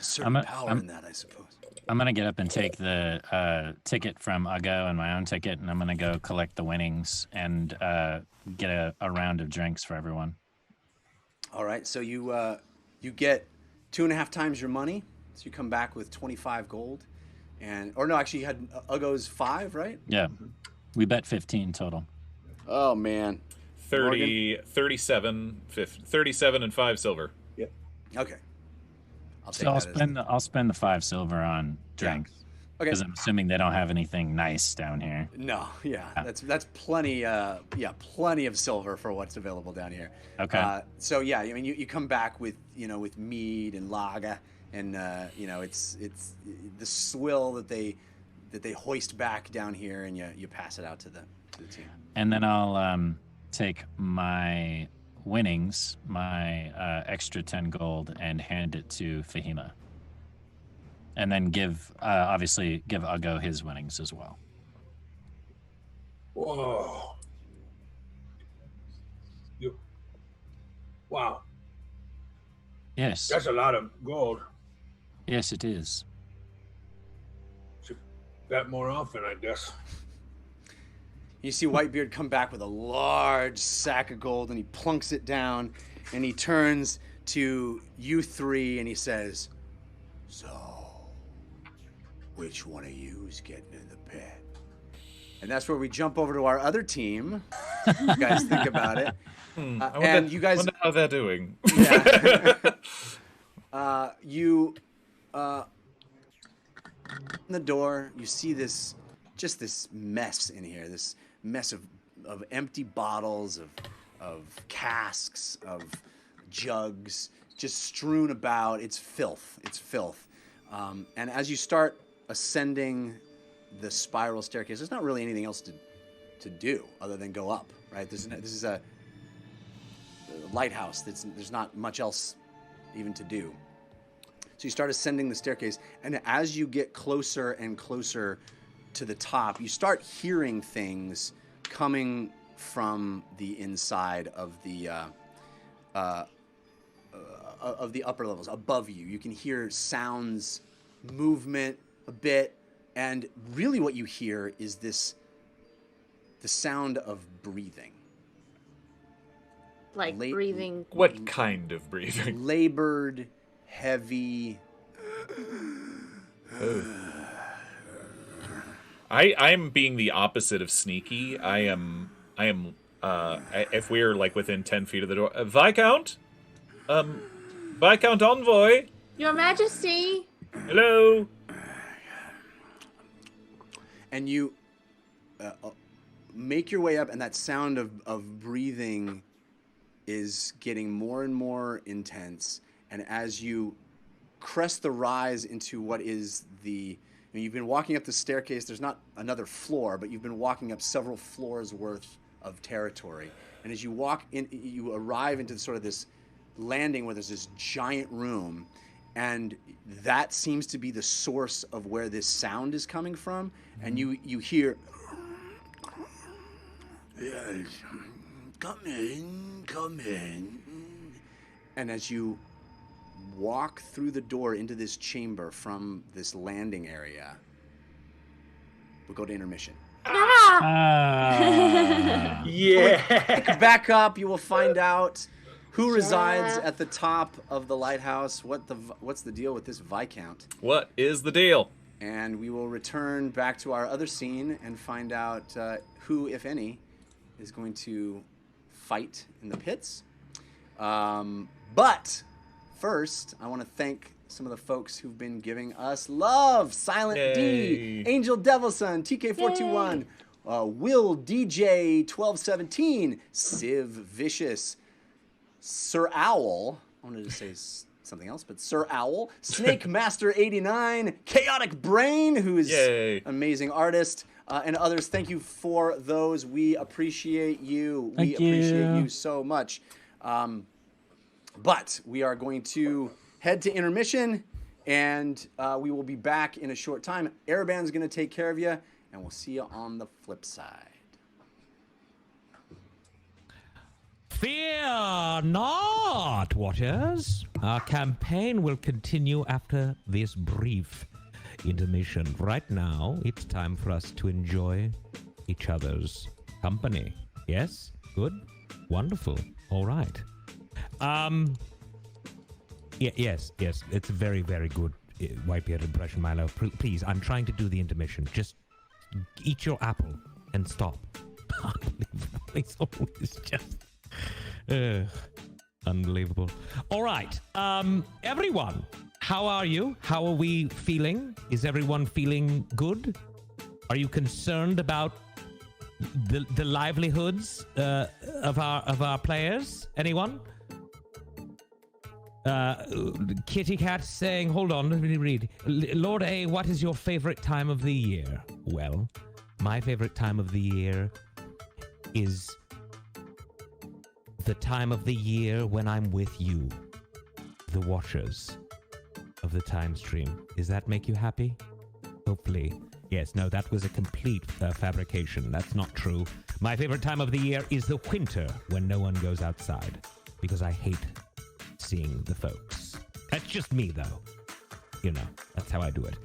Certain power in that, I suppose. I'm gonna get up and take the ticket from Ugo and my own ticket, and I'm gonna go collect the winnings and get a round of drinks for everyone. All right, so you get 2.5 times your money. So you come back with 25 gold, or no, actually you had Ugo's 5, right? Yeah, we bet 15 total. Oh man, 37 and 5 silver. Yep. Okay. So I'll spend the 5 silver on drinks. Okay. Because I'm assuming they don't have anything nice down here. No, yeah, that's plenty. Plenty of silver for what's available down here. Okay. So yeah, I mean, you come back with with mead and lager, and it's the swill that they hoist back down here, and you pass it out to the team. And then I'll take my winnings, my extra 10 gold, and hand it to Fahima. And then obviously give Ugo his winnings as well. Whoa. Wow. Yes. That's a lot of gold. Yes, it is. Should bet more often, I guess. You see Whitebeard come back with a large sack of gold, and he plunks it down, and he turns to you three, and he says, "So, which one of you is getting in the bet?" And that's where we jump over to our other team. You guys think about it. You guys wonder how they're doing. Yeah. In the door, you see this mess in here. This mess of empty bottles, of casks, of jugs, just strewn about. It's filth. And as you start ascending the spiral staircase, there's not really anything else to do other than go up, right? This is a lighthouse. There's not much else even to do. So you start ascending the staircase, and as you get closer and closer to the top, you start hearing things coming from the inside of the upper levels above you. You can hear sounds, movement a bit, and really what you hear is the sound of breathing. Like breathing. What kind of breathing? Labored, heavy. I'm being the opposite of sneaky. I am. If we're like within 10 feet of the door, Viscount, Viscount Envoy. Your Majesty. Hello. And you make your way up, and that sound of breathing is getting more and more intense. And as you crest the rise into what is you've been walking up the staircase. There's not another floor, but you've been walking up several floors worth of territory. And as you walk in, you arrive into sort of this landing where there's this giant room, and that seems to be the source of where this sound is coming from. And you hear, "Yes, come in. And as you walk through the door into this chamber from this landing area, we'll go to intermission. Yeah. Back up, you will find out who resides at the top of the lighthouse. What's the deal with this Viscount? What is the deal? And we will return back to our other scene and find out who, if any, is going to fight in the pits. But first, I want to thank some of the folks who've been giving us love. Silent D, Angel Devilson, TK421, Will DJ 1217, Civ Vicious, Sir Owl. I wanted to say something else, but Sir Owl, Snake Master 89, Chaotic Brain, who is an amazing artist, and others. Thank you for those. We appreciate you. We appreciate you so much. But we are going to head to intermission, and we will be back in a short time. Airband's going to take care of you, and we'll see you on the flip side. Fear not, Watchers. Our campaign will continue after this brief intermission. Right now, it's time for us to enjoy each other's company. Yes? Good? Wonderful. All right. Yes. It's a very, very good Whitebeard impression, Milo. Please, I'm trying to do the intermission. Just eat your apple and stop. Unbelievable. It's always just... unbelievable. All right. Everyone, how are you? How are we feeling? Is everyone feeling good? Are you concerned about the livelihoods of our players? Anyone? Kitty Cat saying, hold on, let me read. Lord A, what is your favorite time of the year? Well, my favorite time of the year is the time of the year when I'm with you, the watchers of the time stream. Does that make you happy? Hopefully. Yes, no, that was a complete fabrication. That's not true. My favorite time of the year is the winter when no one goes outside because I hate seeing the folks. That's just me, though. You know, that's how I do it.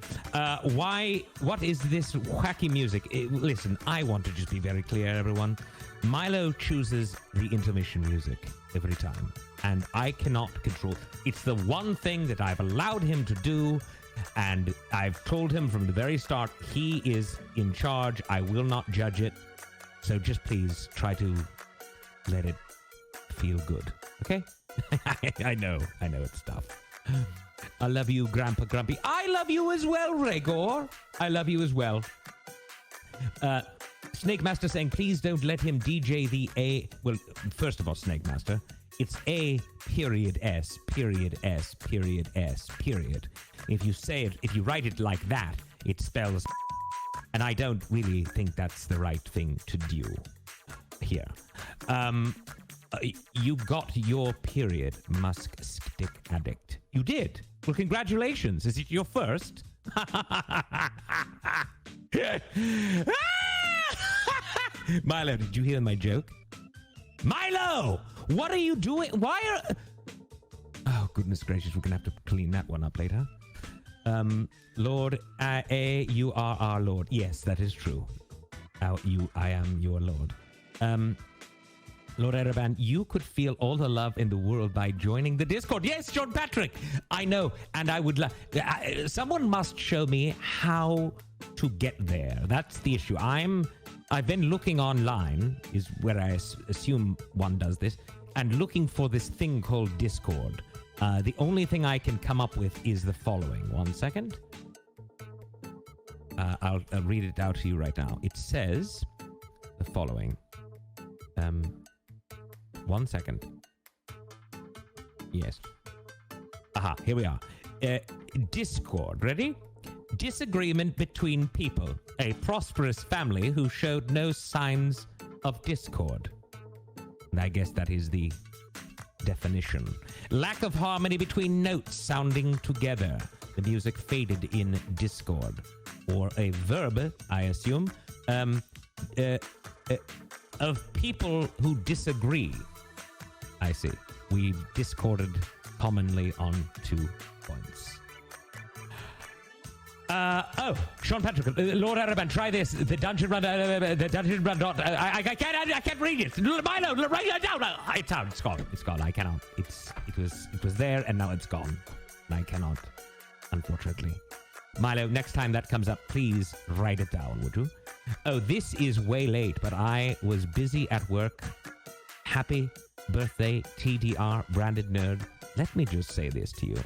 What is this wacky music? Listen, I want to just be very clear, everyone. Milo chooses the intermission music every time, and I cannot control. It's the one thing that I've allowed him to do, and I've told him from the very start, he is in charge. I will not judge it. So just please try to let it feel good, okay? I know it's tough. I love you, Grandpa Grumpy. I love you as well, Rhaegor. I love you as well. Snake Master saying, please don't let him DJ the A. Well, first of all, Snake Master, it's A period S period S period S period. If you say it, if you write it like that, it spells, and I don't really think that's the right thing to do here. You got your period, Musk Stick Addict. You did. Well, congratulations. Is it your first? Milo, did you hear my joke? Milo, what are you doing? Why are... Oh, goodness gracious, we're going to have to clean that one up later. Lord A, you are our Lord. Yes, that is true. I am your Lord. Lord Ereban, you could feel all the love in the world by joining the Discord. Yes, John Patrick, I know, and I would love... someone must show me how to get there. That's the issue. I've been looking online, is where I assume one does this, and looking for this thing called Discord. The only thing I can come up with is the following. 1 second. I'll read it out to you right now. It says the following. 1 second. Yes. Aha, here we are. Discord, ready? Disagreement between people. A prosperous family who showed no signs of discord. And I guess that is the definition. Lack of harmony between notes sounding together. The music faded in discord. Or a verb, I assume, of people who disagree. I see. We've discorded commonly on 2 points. Sean Patrick, Lord Araban, try this. The dungeon run. The dungeon run. I can't read it. Milo, write it down. It's out. It's gone. It's gone. I cannot. It was there and now it's gone. I cannot, unfortunately. Milo, next time that comes up, please write it down, would you? Oh, this is way late, but I was busy at work. Happy birthday, TDR, branded nerd. Let me just say this to you.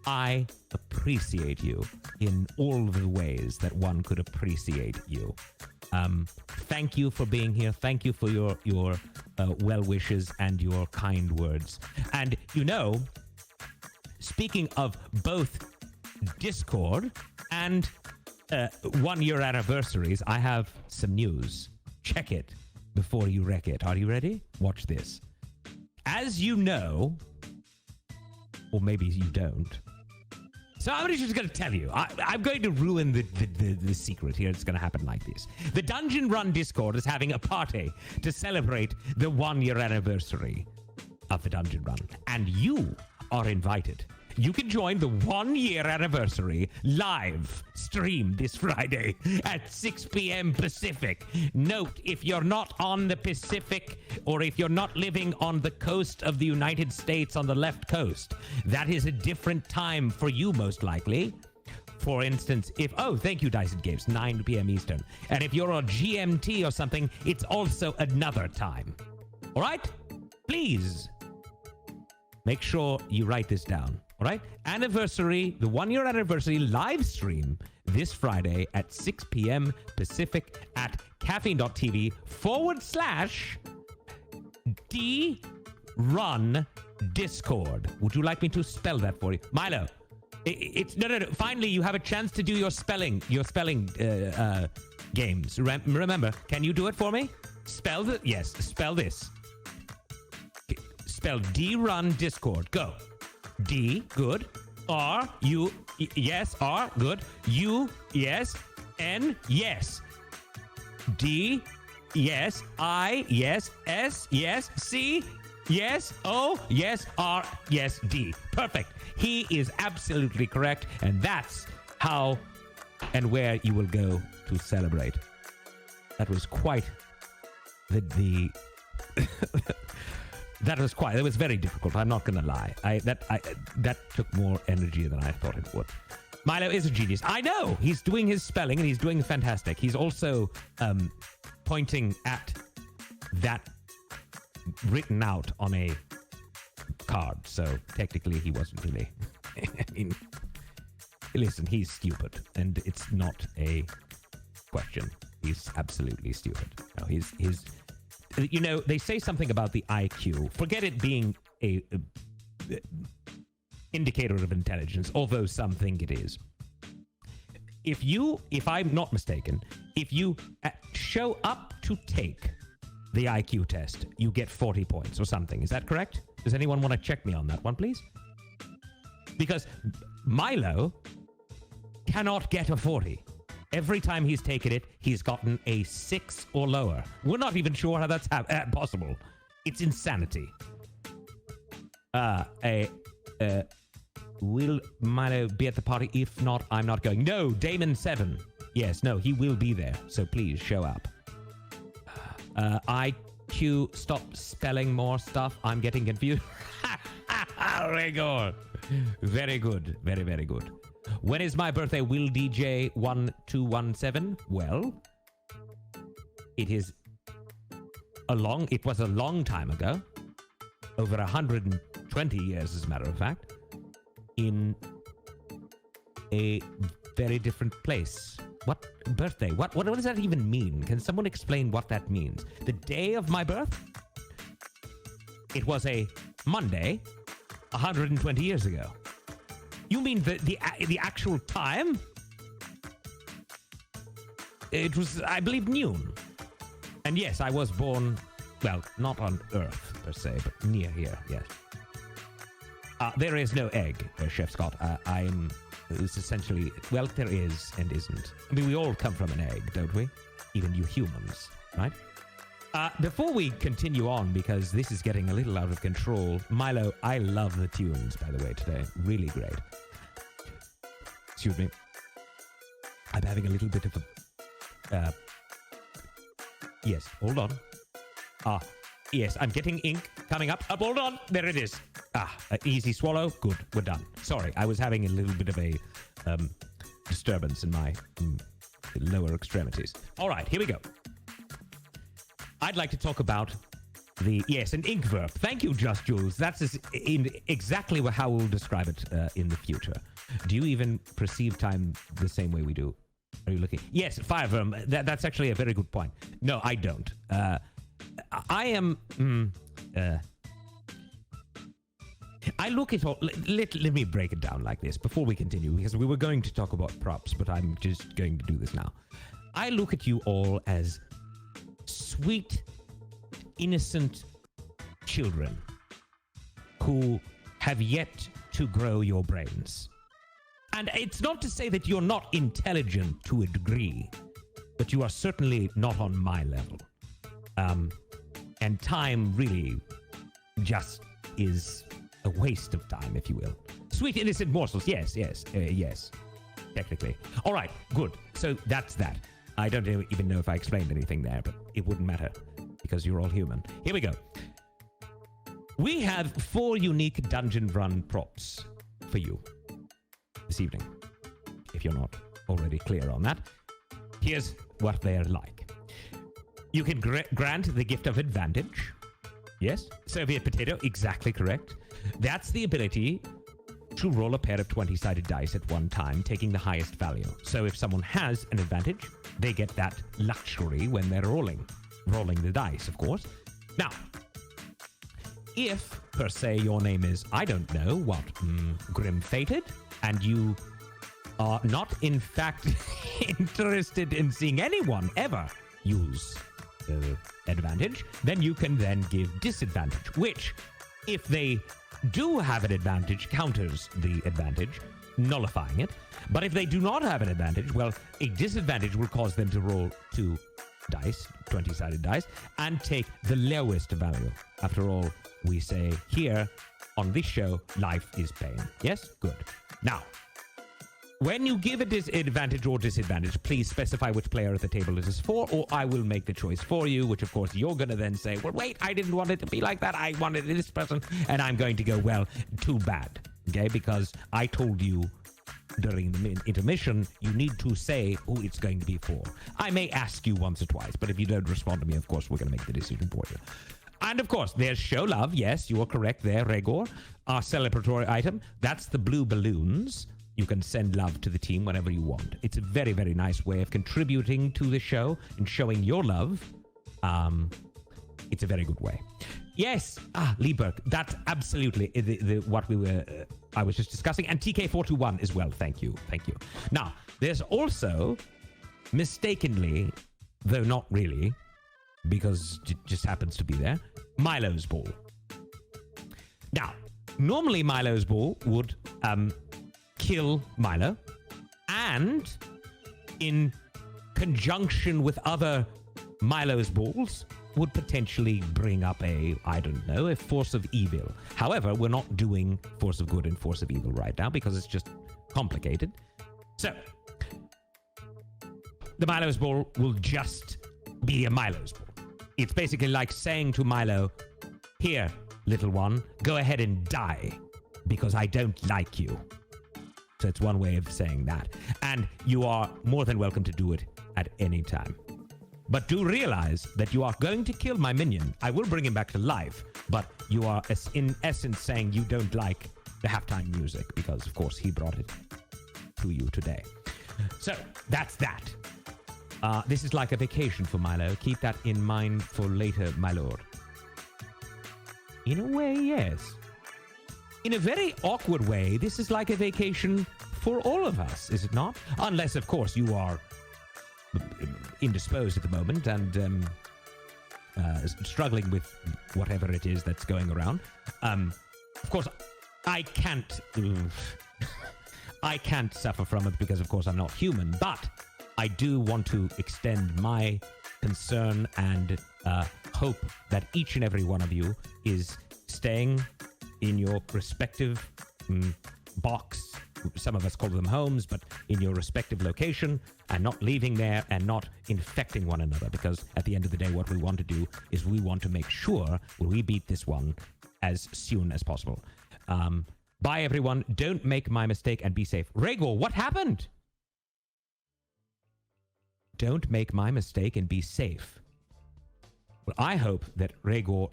I appreciate you in all the ways that one could appreciate you. Thank you for being here. Thank you for your well wishes and your kind words. And you know, speaking of both Discord and 1 year anniversaries, I have some news. Check it before you wreck it. Are you ready? Watch this. As you know, or maybe you don't. So I'm just going to tell you. I'm going to ruin the secret here. It's going to happen like this. The Dungeon Run Discord is having a party to celebrate the 1 year anniversary of the Dungeon Run. And you are invited. You can join the 1 year anniversary live stream this Friday at 6 p.m. Pacific. Note, if you're not on the Pacific or if you're not living on the coast of the United States on the left coast, that is a different time for you most likely. For instance, thank you, Dyson Games, 9 p.m. Eastern. And if you're on GMT or something, it's also another time. All right? Please make sure you write this down. All right? Anniversary, the 1 year anniversary live stream this Friday at 6 p.m. Pacific at caffeine.tv/D-Run Discord. Would you like me to spell that for you? Milo, it's no. Finally, you have a chance to do your spelling games. Remember, can you do it for me? Spell this. Spell D-Run Discord. Go. D, good. R, U, yes. R, good. U, yes. N, yes. D, yes. I, yes. S, yes. C, yes. O, yes. R, yes. D. Perfect. He is absolutely correct, and that's how and where you will go to celebrate. That was quite the That was very difficult. I'm not going to lie. That took more energy than I thought it would. Milo is a genius. I know. He's doing his spelling and he's doing fantastic. He's also pointing at that written out on a card. So technically he wasn't really. I mean, listen, he's stupid and it's not a question. He's absolutely stupid. No, he's you know, they say something about the IQ. Forget it being a indicator of intelligence, although some think it is. If I'm not mistaken, if you show up to take the IQ test, you get 40 points or something. Is that correct? Does anyone want to check me on that one, please? Because Milo cannot get a 40. Every time he's taken it, he's gotten a 6 or lower. We're not even sure how that's possible. It's insanity. Will Milo be at the party? If not, I'm not going. No, Damon 7. Yes, no, he will be there. So please show up. IQ, stop spelling more stuff. I'm getting confused. Very good. Very good. Very, very good. When is my birthday? Will DJ 1217? Well, it was a long time ago. Over 120 years, as a matter of fact. In a very different place. What birthday? What does that even mean? Can someone explain what that means? The day of my birth? It was a Monday 120 years ago. You mean the actual time? It was, I believe, noon. And yes, I was born, well, not on Earth per se, but near here, yes. There is no egg, Chef Scott. It's essentially, well, there is and isn't. I mean, we all come from an egg, don't we? Even you humans, right? Before we continue on, because this is getting a little out of control, Milo, I love the tunes, by the way, today. Really great. Excuse me. I'm having a little bit of a... yes, hold on. Yes, I'm getting ink coming up. Hold on. There it is. An easy swallow. Good, we're done. Sorry, I was having a little bit of a disturbance in my lower extremities. All right, here we go. I'd like to talk about an ink verb. Thank you, Just Jules. That's exactly how we'll describe it in the future. Do you even perceive time the same way we do? Are you looking? Yes, fire verb. That's actually a very good point. No, I don't. I am... I look at all... Let me break it down like this before we continue, because we were going to talk about props, but I'm just going to do this now. I look at you all as sweet, innocent children who have yet to grow your brains. And it's not to say that you're not intelligent to a degree, but you are certainly not on my level. And time really just is a waste of time, if you will. Sweet, innocent morsels. Yes. Technically. All right, good. So that's that. I don't even know if I explained anything there, but it wouldn't matter because you're all human. Here we go. We have 4 unique dungeon run props for you this evening, if you're not already clear on that. Here's what they're like. You can grant the gift of advantage. Yes, Soviet potato, exactly correct. That's the ability to roll a pair of 20-sided dice at one time, taking the highest value. So if someone has an advantage, they get that luxury when they're rolling the dice, of course. Now, if, per se, your name is, I don't know what, Grim-Fated, and you are not, in fact, interested in seeing anyone ever use advantage, then you can then give disadvantage, which, if they do have an advantage, counters the advantage, nullifying it. But if they do not have an advantage, well, a disadvantage will cause them to roll 2 dice, 20-sided dice, and take the lowest value. After all, we say here on this show, life is pain. Yes? Good. Now, when you give a disadvantage or disadvantage, please specify which player at the table it is for, or I will make the choice for you, which of course you're going to then say, well, wait, I didn't want it to be like that. I wanted this person. And I'm going to go, well, too bad. Okay? Because I told you during the intermission, you need to say who it's going to be for. I may ask you once or twice, but if you don't respond to me, of course, we're going to make the decision for you. And of course, there's show love. Yes, you are correct there, Regor. Our celebratory item, that's the blue balloons. You can send love to the team whenever you want. It's a very, very nice way of contributing to the show and showing your love. It's a very good way. Yes, Lieberg, that's absolutely what I was just discussing. And TK421 as well. Thank you. Now, there's also, mistakenly, though not really, because it just happens to be there, Milo's ball. Now, normally Milo's ball would kill Milo, and in conjunction with other Milo's balls would potentially bring up a force of evil. However, we're not doing force of good and force of evil right now because it's just complicated. So, the Milo's ball will just be a Milo's ball. It's basically like saying to Milo, here, little one, go ahead and die because I don't like you. So it's one way of saying that. And you are more than welcome to do it at any time. But do realize that you are going to kill my minion. I will bring him back to life, but you are in essence saying you don't like the halftime music because, of course, he brought it to you today. So that's that. This is like a vacation for Milo. Keep that in mind for later, my lord. In a way, yes. In a very awkward way, this is like a vacation for all of us, is it not? Unless, of course, you are indisposed at the moment and struggling with whatever it is that's going around. Of course, I can't suffer from it because, of course, I'm not human, but I do want to extend my concern and hope that each and every one of you is staying in your respective box. Some of us call them homes, but in your respective location, and not leaving there and not infecting one another. Because at the end of the day, what we want to do is we want to make sure we beat this one as soon as possible. Bye, everyone. Don't make my mistake and be safe. Rhaegor, what happened? Don't make my mistake and be safe. Well, I hope that Rhaegor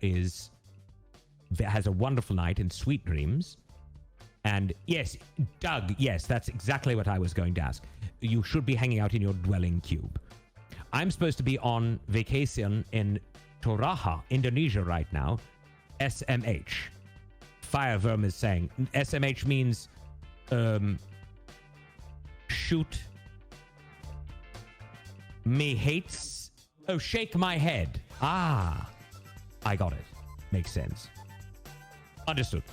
has a wonderful night and sweet dreams. And yes, Doug, yes, that's exactly what I was going to ask. You should be hanging out in your dwelling cube. I'm supposed to be on vacation in Toraja, Indonesia right now. SMH. Fireworm is saying. SMH means shoot me hates. Oh, shake my head. Ah, I got it. Makes sense. Understood.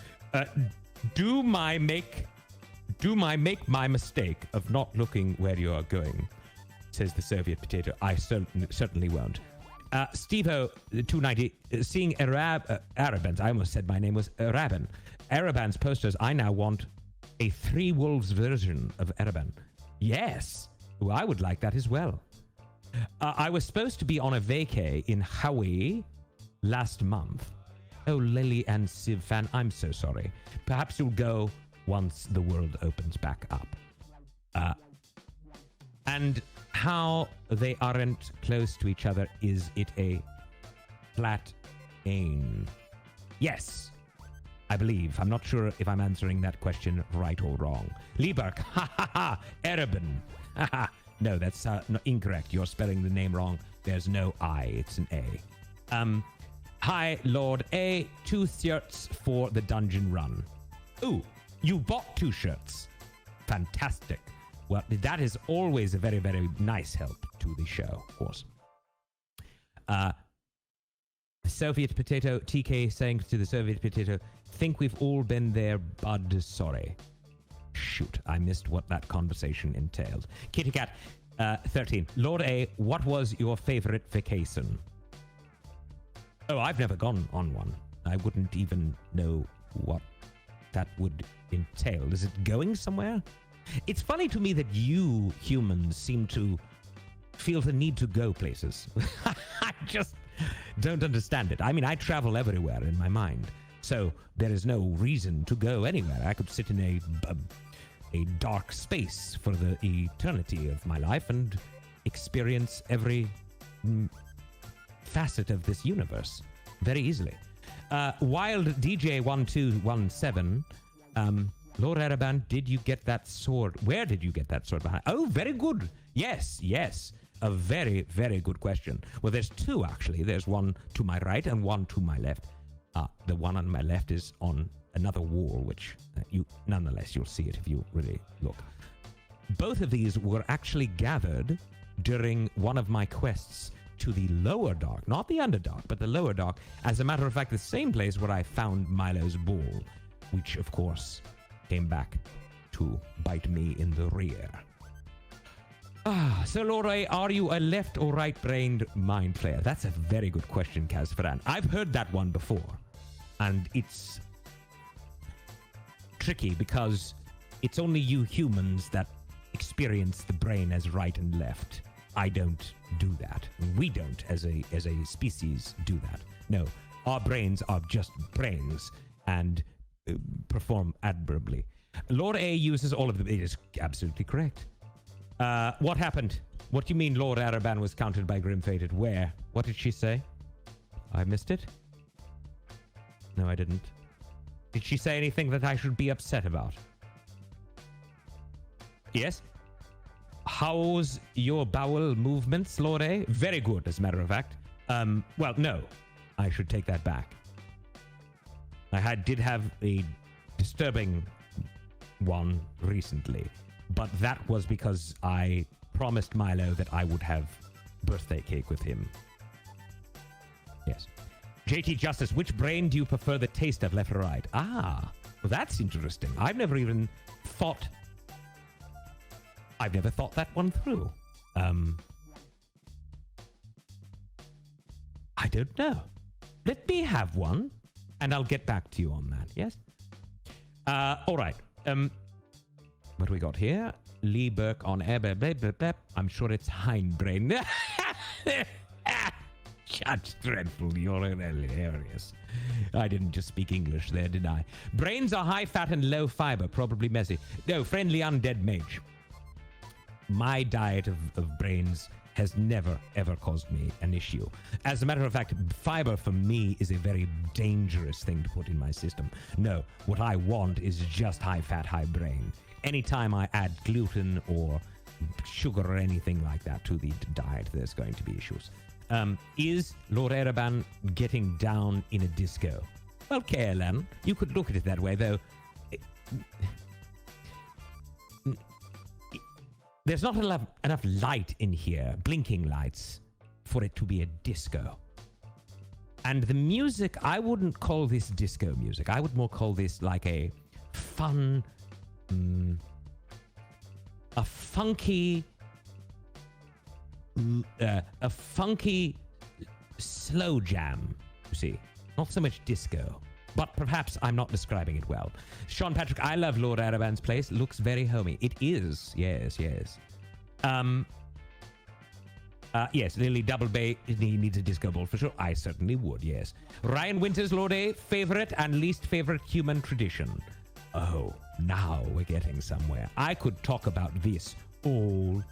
Do my make my mistake of not looking where you are going, says the Soviet potato. I certainly won't. Steve-O 290, seeing Arabans, I almost said my name was Araban. Araban's posters, I now want a 3 Wolves version of Araban. Yes, well, I would like that as well. I was supposed to be on a vacay in Hawaii last month. Oh, Lily and Civ fan, I'm so sorry. Perhaps you'll go once the world opens back up. And how they aren't close to each other, is it a flat aim? Yes, I believe. I'm not sure if I'm answering that question right or wrong. Lieberg, ha ha ha, Erebin. Ha ha. No, that's incorrect. You're spelling the name wrong. There's no I, it's an A. Hi, Lord A. 2 shirts for the dungeon run. Ooh, you bought 2 shirts. Fantastic. Well, that is always a very, very nice help to the show, of course. Soviet Potato, TK saying to the Soviet Potato, think we've all been there, bud, sorry. Shoot, I missed what that conversation entailed. Kitty Cat, 13. Lord A, what was your favorite vacation? Oh, I've never gone on one. I wouldn't even know what that would entail. Is it going somewhere? It's funny to me that you humans seem to feel the need to go places. I just don't understand it. I mean, I travel everywhere in my mind, so there is no reason to go anywhere. I could sit in a dark space for the eternity of my life and experience every facet of this universe very easily. Wild DJ 1217, Lord Araban, did you get that sword? Where did you get that sword behind? Oh, very good. Yes, yes. A very, very good question. Well, there's 2 actually. There's one to my right and one to my left. The one on my left is on another wall, which nonetheless you'll see it if you really look. Both of these were actually gathered during one of my quests to the lower dark, not the underdark, but the lower dark. As a matter of fact, the same place where I found Milo's ball, which of course came back to bite me in the rear. So Lord A, are you a left or right-brained mind player? That's a very good question, Kazfaran. I've heard that one before, and it's tricky because it's only you humans that experience the brain as right and left. I don't do that. We don't, as a species, do that. No, our brains are just brains and perform admirably. Lord A uses all of them. It is absolutely correct. What happened? What do you mean Lord Araban was counted by Grim Fated? Where? What did she say? I missed it? No, I didn't. Did she say anything that I should be upset about? Yes? How's your bowel movements, Lord A? Very good, as a matter of fact. Well, no. I should take that back. I did have a disturbing one recently, but that was because I promised Milo that I would have birthday cake with him. Yes. JT Justice, which brain do you prefer the taste of, left or right? Ah, well, that's interesting. I've never thought that one through. I don't know. Let me have one, and I'll get back to you on that, yes? All right. What do we got here? Lee Burke on air. Blah, blah, blah, blah. I'm sure it's hindbrain. Such dreadful. You're hilarious. I didn't just speak English there, did I? Brains are high fat and low fiber, probably messy. No, friendly undead mage. My diet of brains has never, ever caused me an issue. As a matter of fact, fiber for me is a very dangerous thing to put in my system. No, what I want is just high fat, high brain. Anytime I add gluten or sugar or anything like that to the diet, there's going to be issues. Is Lord Ereban getting down in a disco? Well, KLM, you could look at it that way, though. There's not enough light in here, blinking lights, for it to be a disco. And the music, I wouldn't call this disco music. I would more call this like a fun, a funky slow jam, you see. Not so much disco. But perhaps I'm not describing it well. Sean Patrick, I love Lord Araban's place. Looks very homey. It is. Yes, yes. Yes, Lily Double Bay, he needs a disco ball for sure. I certainly would, yes. Ryan Winters, Lord A, favorite and least favorite human tradition. Oh, now we're getting somewhere. I could talk about this all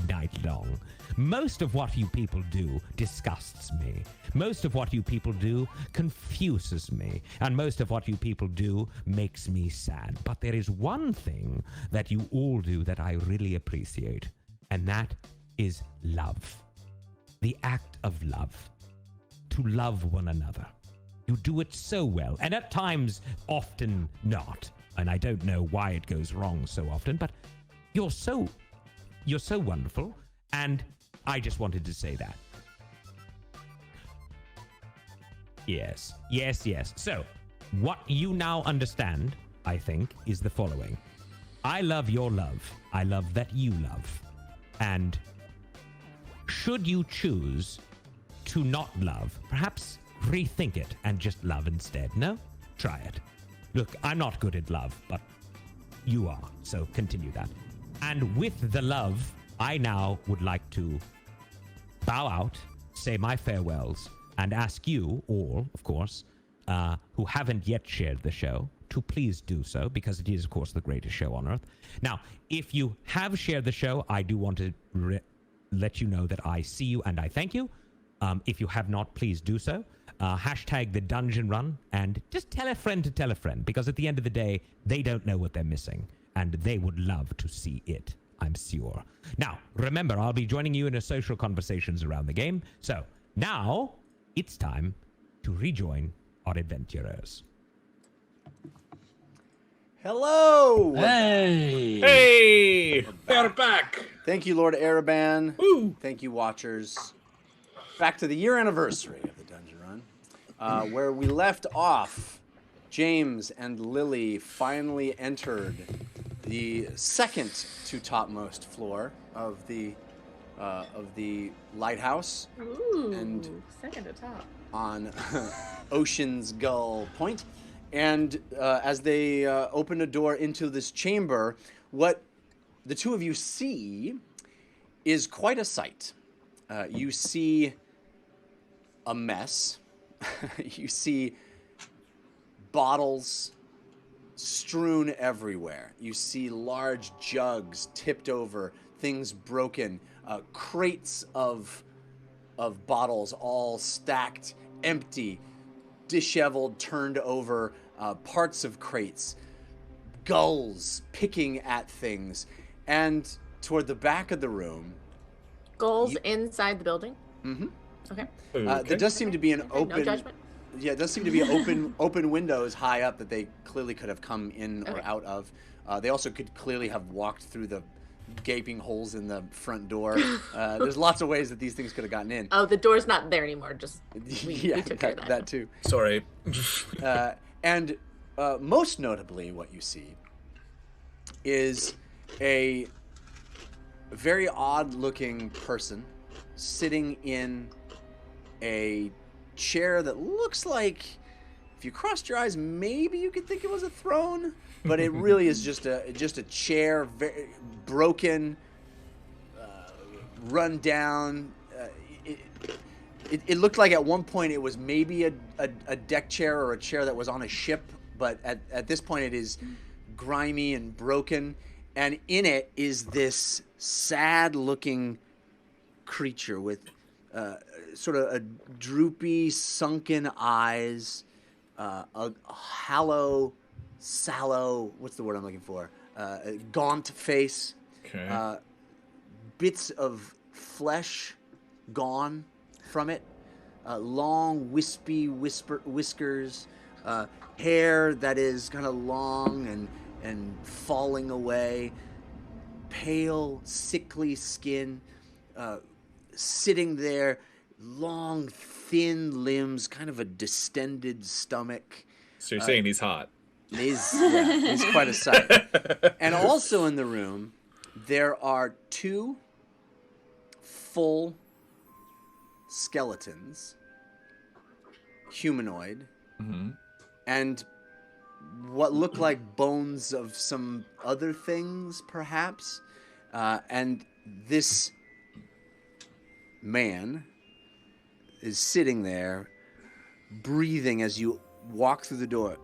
night long. Most of what you people do disgusts me. Most of what you people do confuses me. And most of what you people do makes me sad. But there is one thing that you all do that I really appreciate, and that is love. The act of love. To love one another. You do it so well, and at times often not. And I don't know why it goes wrong so often, but you're so wonderful, and I just wanted to say that. Yes, yes, yes. So, what you now understand, I think, is the following. I love your love. I love that you love. And should you choose to not love, perhaps rethink it and just love instead. No? Try it. Look, I'm not good at love, but you are, so continue that. And with the love, I now would like to bow out, say my farewells, and ask you all, of course, who haven't yet shared the show, to please do so, because it is, of course, the greatest show on earth. Now, if you have shared the show, I do want to let you know that I see you and I thank you. If you have not, please do so. Hashtag the dungeon run, and just tell a friend to tell a friend, because at the end of the day, they don't know what they're missing, and they would love to see it, I'm sure. Now, remember, I'll be joining you in a social conversations around the game. So now it's time to rejoin our adventurers. Hello! Hey! Hey! We're back. Thank you, Lord Ereban. Woo! Thank you, watchers. Back to the year anniversary of the Dungeon Run, where we left off. James and Lily finally entered the second to topmost floor of the lighthouse. Ooh, and second to top. On Ocean's Gull Point. And as they open a door into this chamber, what the two of you see is quite a sight. You see a mess. You see bottles strewn everywhere. You see large jugs tipped over, things broken, crates of bottles all stacked, empty, disheveled, turned over, parts of crates, gulls picking at things, and toward the back of the room, Gulls inside the building. Mm-hmm. Okay. There does seem to be an open. No judgment. Yeah, it does seem to be open windows high up that they clearly could have come in or out of. They also could clearly have walked through the gaping holes in the front door. There's lots of ways that these things could have gotten in. Oh, the door's not there anymore. Just we took care of that too. Sorry. And most notably, what you see is a very odd-looking person sitting in a chair that looks like, if you crossed your eyes, maybe you could think it was a throne, but it really is just a chair, very broken, run down. It looked like at one point it was maybe a deck chair or a chair that was on a ship, but at this point it is grimy and broken, and in it is this sad-looking creature with sort of a droopy, sunken eyes, a sallow, what's the word I'm looking for? A gaunt face, Okay. bits of flesh gone from it, long, wispy whiskers, hair that is kind of long and falling away, pale, sickly skin, sitting there, long, thin limbs, kind of a distended stomach. So you're saying he's hot? He's quite a sight. And also in the room, there are 2 full skeletons, humanoid, and what look like bones of some other things, perhaps. And this man is sitting there, breathing as you walk through the door.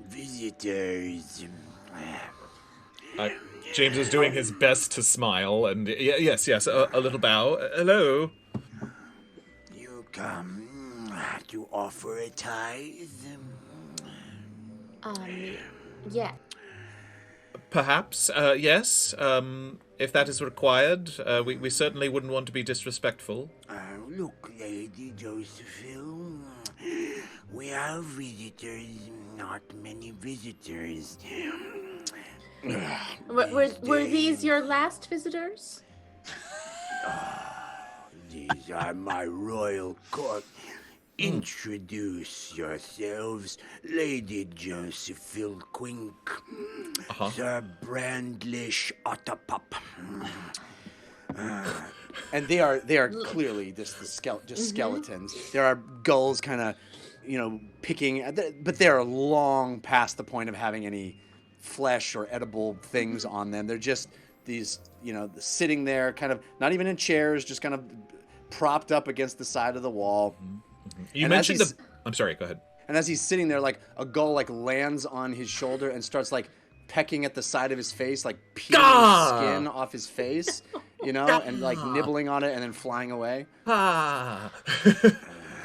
Visitors. James is doing his best to smile, and yes, a little bow. Hello. You come to offer a tithe? Yeah. Perhaps, yes. If that is required, we certainly wouldn't want to be disrespectful. Look, Lady Josephine, we have visitors, not many visitors. Were these your last visitors? These are my royal court. Introduce yourselves, Lady Josephine Quink, Sir Brandlish Otterpop. And they are clearly just skeletons. There are gulls kind of, picking, but they are long past the point of having any flesh or edible things on them. They're just these, sitting there, kind of not even in chairs, just kind of propped up against the side of the wall. You And mentioned as the. I'm sorry. Go ahead. And as he's sitting there, like a gull, lands on his shoulder and starts pecking at the side of his face, peeling skin off his face, and nibbling on it and then flying away.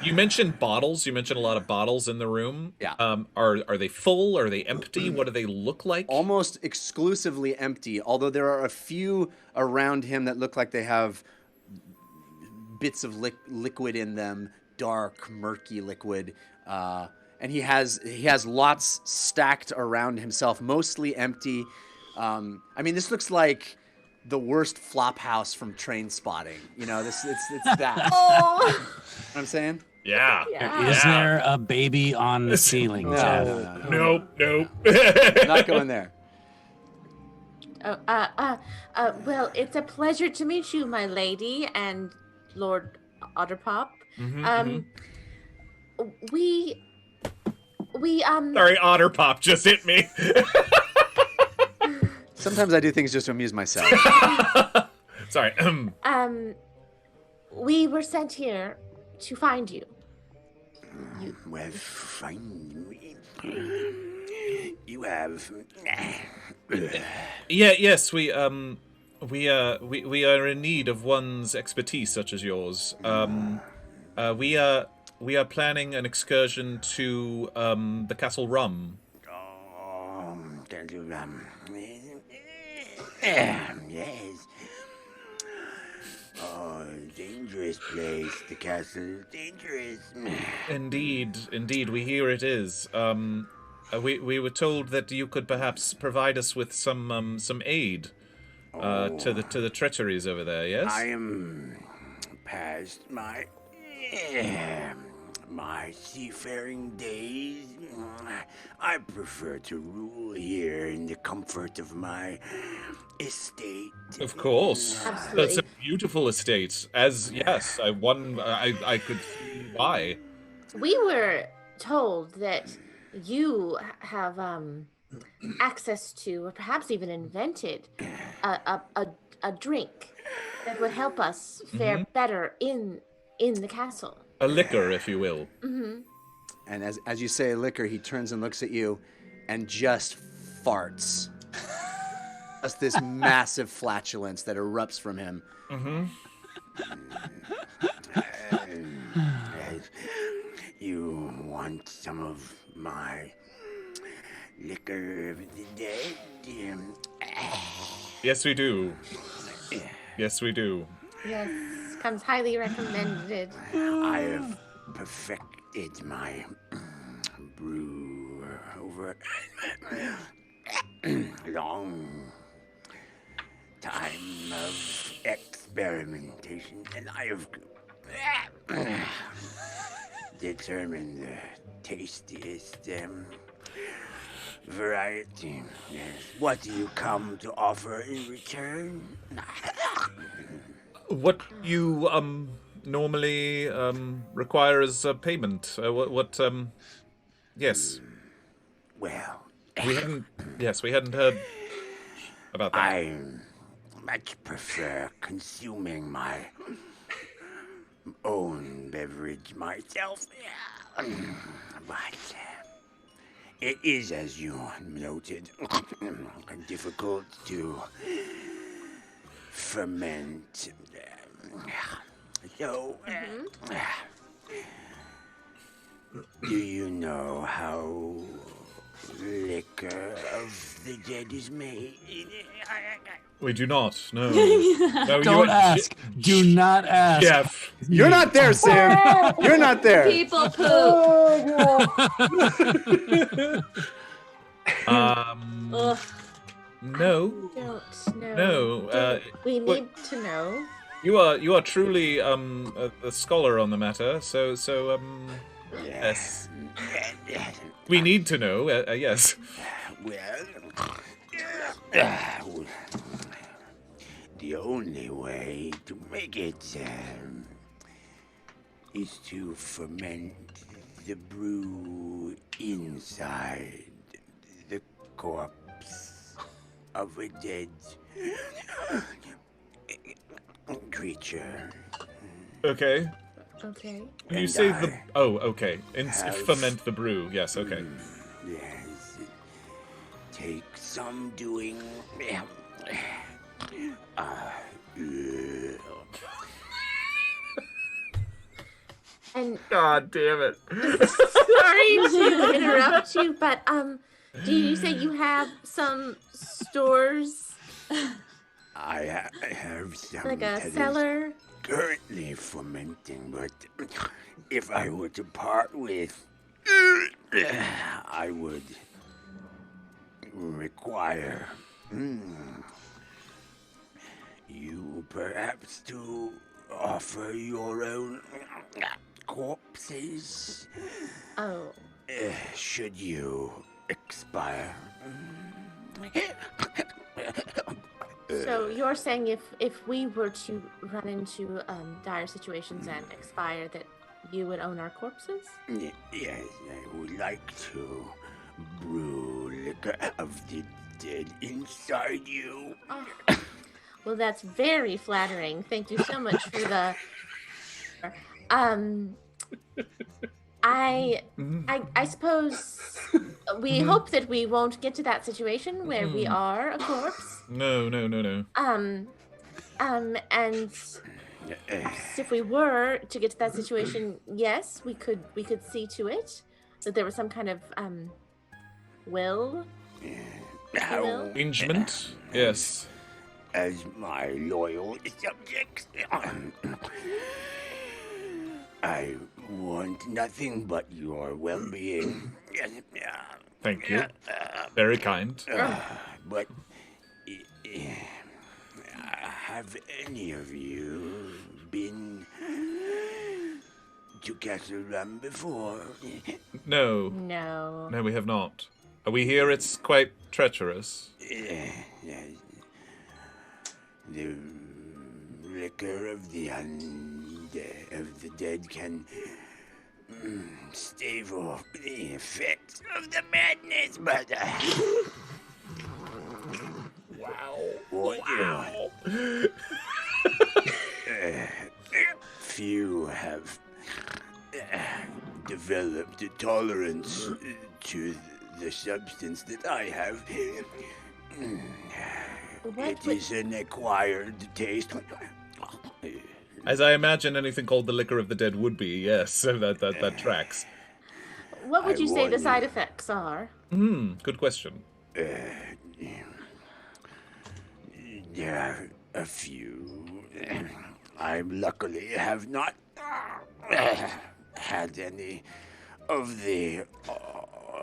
You mentioned bottles. You mentioned a lot of bottles in the room. Yeah. Are they full? Are they empty? What do they look like? Almost exclusively empty, although there are a few around him that look like they have bits of liquid in them, dark, murky liquid. And he has lots stacked around himself, mostly empty. This looks like the worst flop house from Train Spotting. It's that. Oh. You know what I'm saying? Yeah. Is there a baby on the ceiling, Jeff? No. Nope. Not going there. Well, it's a pleasure to meet you, my lady, and Lord Otterpop. We Sorry, Otterpop just hit me. Sometimes I do things just to amuse myself. Sorry. We were sent here to find you. Well, find me. You have. Yes, we are in need of one's expertise such as yours. We are planning an excursion to the Castle Rum. Castle Rum. Yes. Oh, dangerous place. The castle is dangerous. Indeed, we hear it is. We were told that you could perhaps provide us with some aid to the treacheries over there. Yes. I am past my seafaring days. I prefer to rule here in the comfort of my estate. Of course. Absolutely. That's a beautiful estate. Yes, I could see why. We were told that you have access to, or perhaps even invented, a drink that would help us fare better in the castle. A liquor, if you will. Mm-hmm. And as you say liquor, he turns and looks at you and just farts. Just this massive flatulence that erupts from him. Mm-hmm. You want some of my liquor of the dead? Yes, we do. Yes, we do. Yes, comes highly recommended. I have perfected my brew over long time of experimentation, and I have determined the tastiest variety. Yes. What do you come to offer in return? What you normally require as a payment? Yes. Well, We hadn't heard about that. I much prefer consuming my own beverage myself. But it is, as you noted, difficult to ferment. So, do you know how liquor of the dead is made? We do not. No. No, Don't ask. Do not ask. Jeff. You're not there, Sam. You're not there. People poop. Ugh. No. Don't know. No. We need to know. You are truly a scholar on the matter. So yes. We need to know. Yes. Well, the only way to make it is to ferment the brew inside the corpse of a dead creature. Okay. Okay. You And say I okay. have- Ferment the brew. Yes. Okay. Yes. Take some doing. And God damn it. sorry to interrupt you, but do you say you have some stores, I have some like that a is cellar? currently fermenting, but if I were to part with, I would require you perhaps to offer your own corpses Oh, should you expire. so you're saying if we were to run into dire situations and expire, that you would own our corpses? Yes, I would like to brew liquor of the dead inside you. Oh. Well, that's very flattering. Thank you so much for the. I suppose we hope that we won't get to that situation where we are a corpse. No. And if we were to get to that situation, yes, we could see to it that there was some kind of will. Arrangement. Yes. As my loyal subjects, I want nothing but your well-being. Thank you. Very kind. But have any of you been to Castle Rum before? No. No. No, we have not. We hear it's quite treacherous. Yes. the liquor of the dead can stave off the effects of the madness, but wow. Few have developed a tolerance to the substance that I have. It is an acquired taste. As I imagine anything called the liquor of the dead would be, yes, so that tracks. What would you say the side effects are? Good question. There are a few. I luckily have not had any of the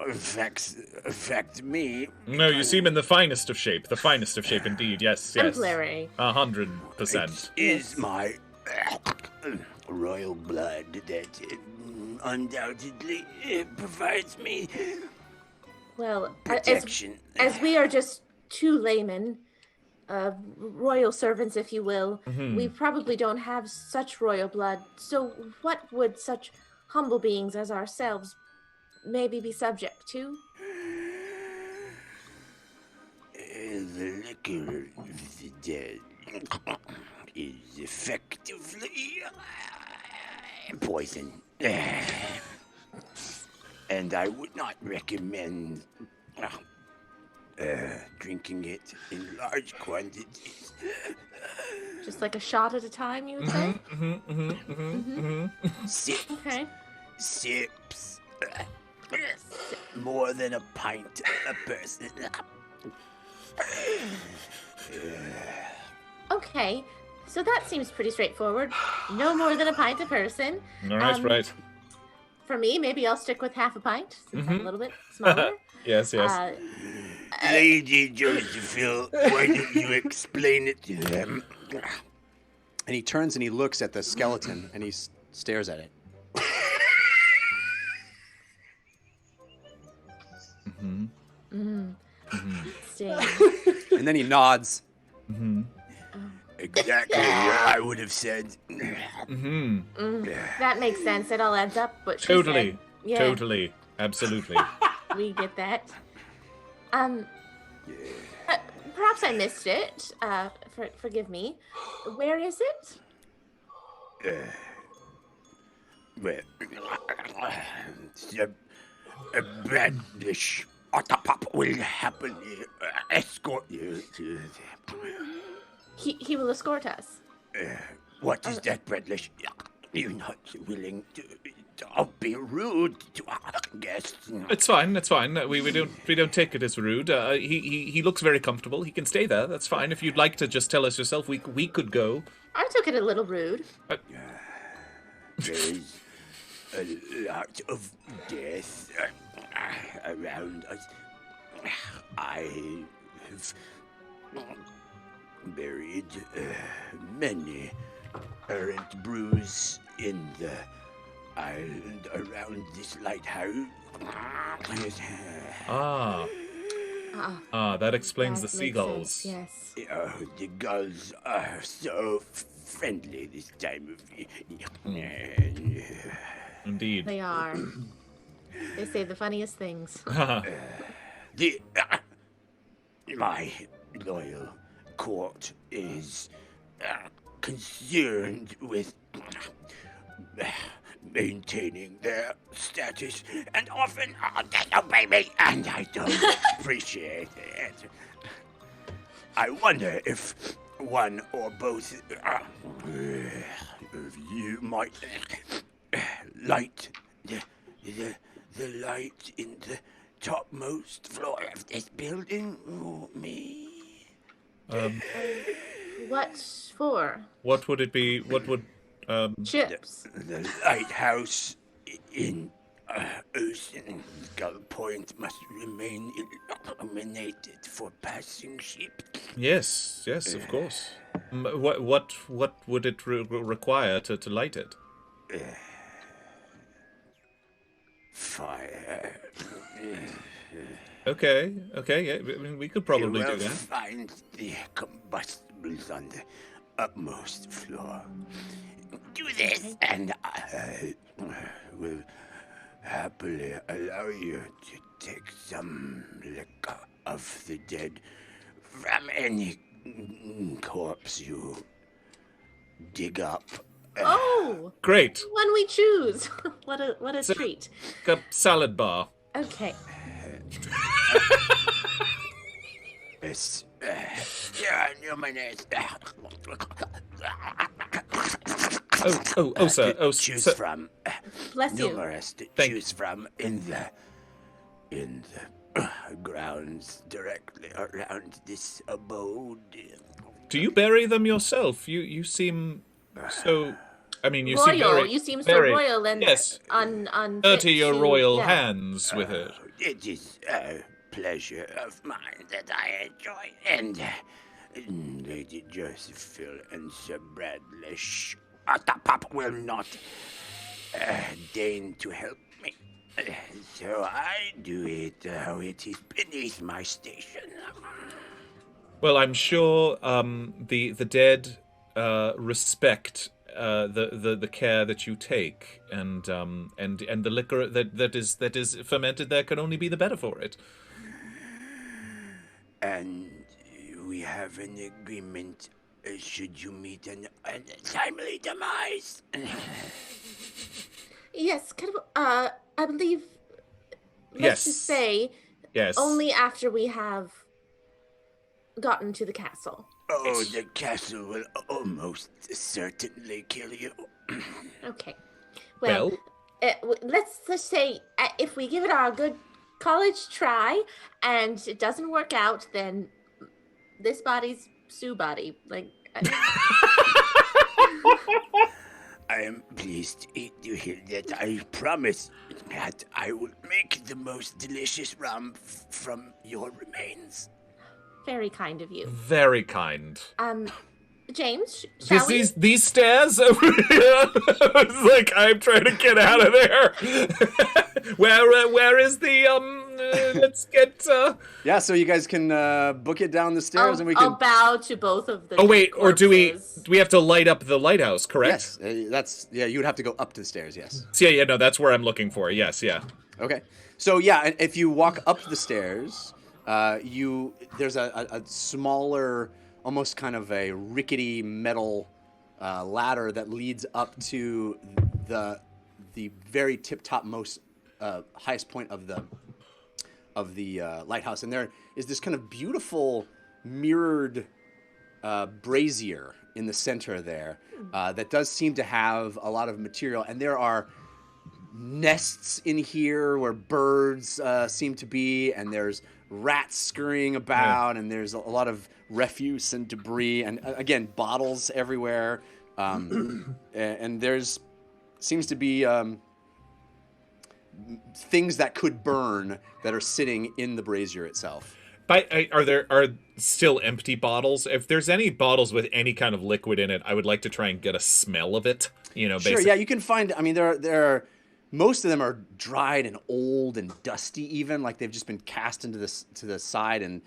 effects affect me. No, you seem in the finest of shape. The finest of shape indeed, yes. Exemplary. 100%. It is my royal blood that undoubtedly provides me Well, protection. as we are just two laymen, royal servants, if you will, we probably don't have such royal blood. So what would such humble beings as ourselves maybe be subject to? The liquor of the dead is effectively poison. And I would not recommend drinking it in large quantities. Just like a shot at a time, you would say? Sips. Okay. Sips. More than a pint a person. Okay, so that seems pretty straightforward. No more than a pint a person. All right, right. For me, maybe I'll stick with half a pint, since I'm a little bit smaller. Yes. Lady Josephine, why don't you explain it to them? And he turns and he looks at the skeleton and he stares at it. And then he nods. Exactly what I would have said. That makes sense. It all adds up. But Totally. Yeah, Totally. Absolutely. we get that. Perhaps I missed it. Forgive me. Where is it? Well, a Bradlish Otterpop will happily escort you to He will escort us. what is that, Bradlish? You're not willing to be rude to our guests. It's fine. We don't take it as rude. He looks very comfortable. He can stay there. That's fine. If you'd like to just tell us yourself, we could go. I took it a little rude. There's a lot of death around us. I have buried many errant brews in the island around this lighthouse. That explains the That makes seagulls. sense, yes. The gulls are so friendly this time of year. Indeed. They are. They say the funniest things. My loyal court is concerned with maintaining their status and often disobey me, and I don't appreciate it. I wonder if one or both of you might light the light in the topmost floor of this building for me. What for? What would it be? What would Chips. The lighthouse in Ocean Gull Point must remain illuminated for passing ships. Yes, of course. What would it require to light it? Fire. Okay, yeah. I mean, we could probably do that. Find the combustible tables on the upmost floor. Do this, and I will happily allow you to take some liquor of the dead from any corpse you dig up. Oh! Great. One we choose. What a So- treat. A salad bar. Okay. It's yeah, numinous. Oh, sir. Oh, choose sir. from Bless you. numerous to Thank- choose from in the grounds directly around this abode. Do you bury them yourself? You seem so. I mean, you royal. seem very. You seem so very- royal and yes. Dirty Your royal hands with it. It is a pleasure of mine that I enjoy, and Lady Josephine and Sir Bradley Pop will not deign to help me. So I do it how it is beneath my station. Well, I'm sure the dead respect the care that you take, and the liquor that is fermented there can only be the better for it. And we have an agreement. Should you meet a timely demise? Yes, kind of. I believe. Let's Yes. just say Yes. only after we have gotten to the castle. Oh, the castle will almost certainly kill you. Okay. Well, let's just say if we give it our good college try and it doesn't work out, then this body's Sue body. Like. I am pleased to hear that. I promise that I will make the most delicious rum from your remains. Very kind of you. Very kind. James, shall we? These stairs over here. It's like I'm trying to get out of there. Where is the let's get. Yeah, so you guys can book it down the stairs, and we I'll can. bow to both of the. Oh wait, or do we corpses. have to light up the lighthouse? Correct. Yes, you would have to go up to the stairs. Yes. Yeah, no, that's where I'm looking for. Yes, yeah. Okay. So yeah, and if you walk up the stairs, there's a smaller, almost kind of a rickety metal ladder that leads up to the very tip-top most highest point of the lighthouse, and there is this kind of beautiful mirrored brazier in the center there that does seem to have a lot of material, and there are nests in here where birds seem to be, and there's rats scurrying about, and there's a lot of refuse and debris, and again, bottles everywhere, and there's seems to be things that could burn that are sitting in the brazier itself. Are still empty bottles? If there's any bottles with any kind of liquid in it, I would like to try and get a smell of it. You know, Sure, yeah, you can find. I mean, there are most of them are dried and old and dusty, even like they've just been cast into to the side and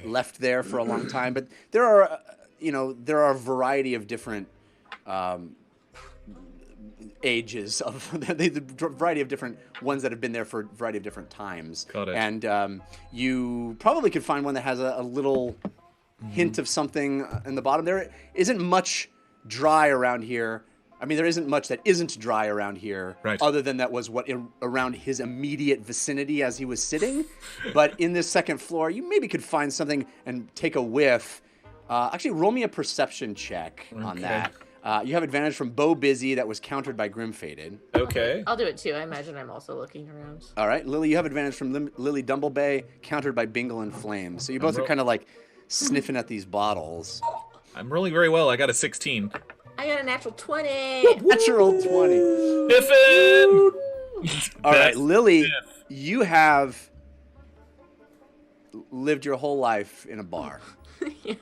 left there for a long time. But there are, there are a variety of different ages of the variety of different ones that have been there for a variety of different times. Got it. And you probably could find one that has a little hint of something in the bottom. There isn't much dry around here. I mean, there isn't much that isn't dry around here, right, other than that was around his immediate vicinity as he was sitting. But in this second floor, you maybe could find something and take a whiff. Actually, roll me a perception check on that. You have advantage from Bo Busy, that was countered by Grim Faded. Okay. I'll do it too. I imagine I'm also looking around. All right, Lily, you have advantage from Lily Dumblebay, countered by Bingle and Flame. So you both are kind of like sniffing at these bottles. I'm rolling very well. I got a 16. I got a natural 20. Natural 20. Biffin! All right, Lily, you have lived your whole life in a bar. Yeah.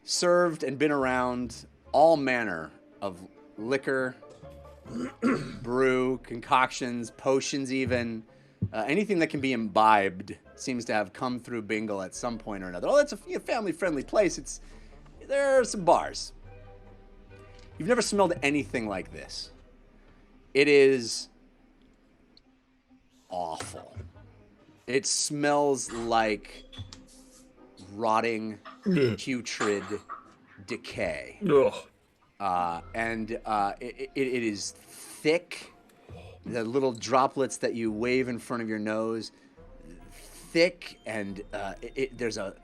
Served and been around all manner of liquor, brew, concoctions, potions even. Anything that can be imbibed seems to have come through Bingle at some point or another. Oh, that's a family-friendly place. there are some bars. You've never smelled anything like this. It is awful. It smells like rotting, putrid decay. And it is thick. The little droplets that you wave in front of your nose, thick, and there's a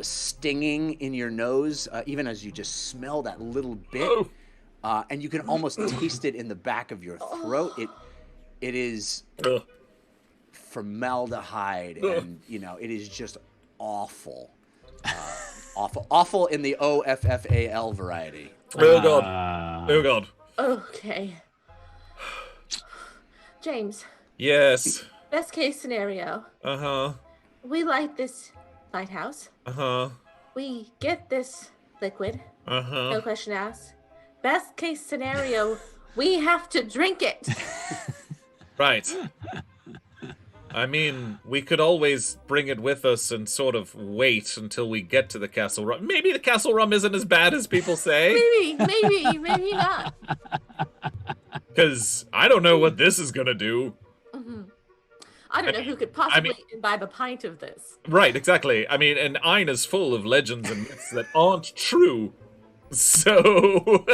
stinging in your nose, even as you just smell that little bit. And you can almost taste it in the back of your throat. It is formaldehyde, and it is just awful. Awful in the OFFAL variety. Oh God. Oh God. Okay. James. Yes. Best case scenario. Uh-huh. We light this lighthouse. Uh-huh. We get this liquid. Uh-huh. No question asked. Best case scenario, we have to drink it. Right. I mean, we could always bring it with us and sort of wait until we get to the castle rum. Maybe the castle rum isn't as bad as people say. Maybe not. Because I don't know what this is going to do. Mm-hmm. I don't know who could possibly imbibe a pint of this. Right, exactly. I mean, and Ain is full of legends and myths that aren't true. So,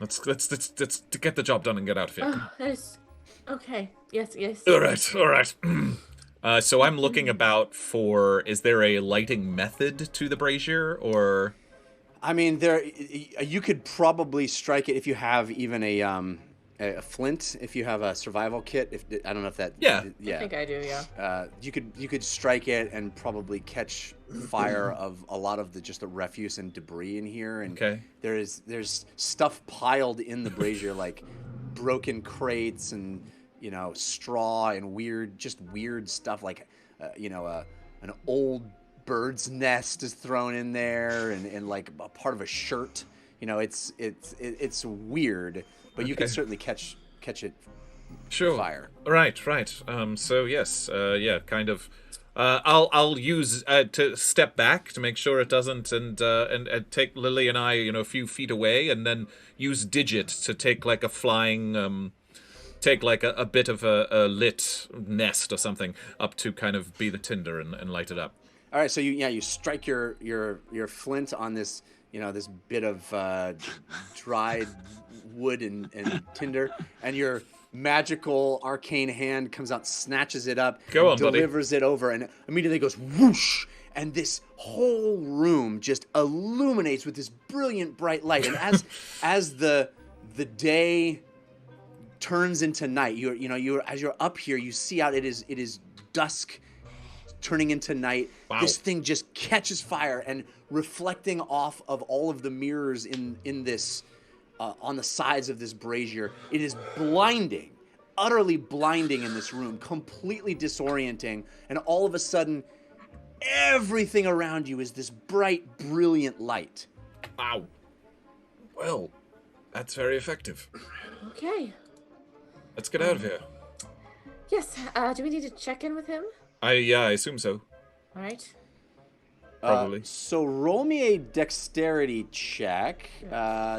let's get the job done and get out of here. Okay. Yes. All right. So I'm looking about for, is there a lighting method to the brazier, or? I mean, you could probably strike it if you have even a flint, if you have a survival kit. I don't know if that. Yeah. I think I do. Yeah. You could strike it and probably catch fire of a lot of the refuse and debris in here. And okay. There's stuff piled in the brazier, like broken crates and straw and weird stuff, like an old bird's nest is thrown in there, and like a part of a shirt. It's weird, but you can certainly catch it. Sure. Fire. Right. So yes. Kind of. I'll use to step back to make sure it doesn't, and take Lily and I, a few feet away, and then use Digit to take like a flying, take like a bit of a lit nest or something up to kind of be the tinder and light it up. All right, so you strike your flint on this this bit of dried wood and tinder, and your magical arcane hand comes out, snatches it up, delivers it over, and immediately goes whoosh, and this whole room just illuminates with this brilliant bright light. And as the day turns into night, as you're up here, you see out it is dusk turning into night. Wow. This thing just catches fire, and reflecting off of all of the mirrors in this on the sides of this brazier, it is blinding, utterly blinding in this room, completely disorienting, and all of a sudden everything around you is this bright, brilliant light. Wow. Well, that's very effective. Okay. Let's get out of here. Yes. Do we need to check in with him? I assume so. All right. Probably. So roll me a dexterity check.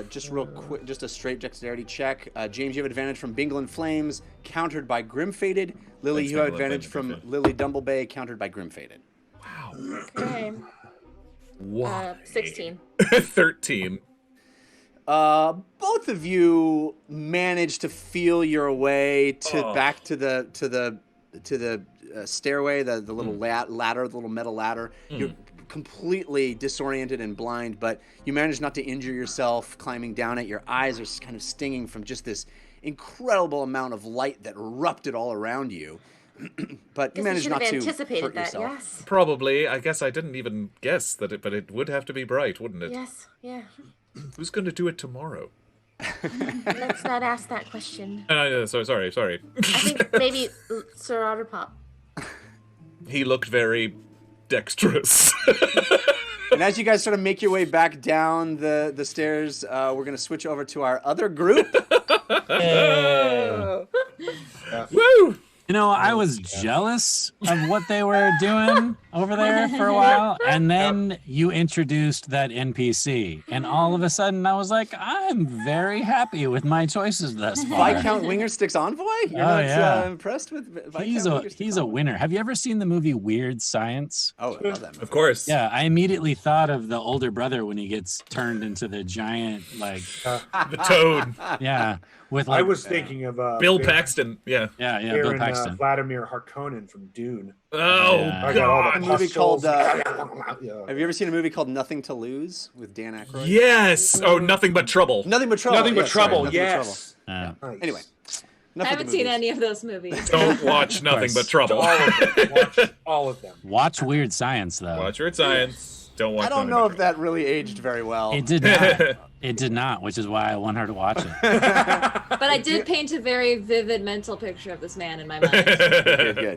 Just real quick, just a straight dexterity check. James, you have advantage from Bingle and Flames, countered by Grim-Fated. Lily, you have advantage from Lily Dumblebay, countered by Grim-Fated. Wow. Okay. Why? 16. 13. Both of you manage to feel your way back to the stairway, the little ladder, the little metal ladder. You're completely disoriented and blind, but you manage not to injure yourself climbing down it. Your eyes are kind of stinging from just this incredible amount of light that erupted all around you. But you managed not to hurt yourself. Yes. Probably. I guess I didn't even guess that but it would have to be bright, wouldn't it? Yes. Yeah. Who's going to do it tomorrow? Let's not ask that question. Sorry. I think maybe Sir Otterpop. He looked very dexterous. And as you guys sort of make your way back down the stairs, we're going to switch over to our other group. Woo! I was jealous of what they were doing. over there for a while, and then you introduced that NPC, and all of a sudden I was like, I'm very happy with my choices thus far. Viscount Wingerstick's envoy? You're not impressed with Viscount He's a winner. Have you ever seen the movie Weird Science? Oh, I love that movie. Of course. Yeah, I immediately thought of the older brother when he gets turned into the giant, like the toad. Yeah, with like, I was thinking of Bill Paxton. Yeah. Bill Paxton. Vladimir Harkonnen from Dune. Oh, I got all God. the A movie pustules. called. Have you ever seen a movie called Nothing to Lose with Dan Aykroyd? Yes. Oh, Nothing But Trouble. Nothing but trouble. Nothing but Yes, sorry, trouble. Nothing but Yes. Trouble. Nice. Anyway, I enough haven't with the seen movies. any of those movies. Don't watch Nothing But Trouble. All of them. Watch all of them. Watch Weird Science though. Watch Weird Science. Don't watch I don't Nothing know But if that really aged very well. It did not. It did not, which is why I want her to watch it. But I did paint a very vivid mental picture of this man in my mind.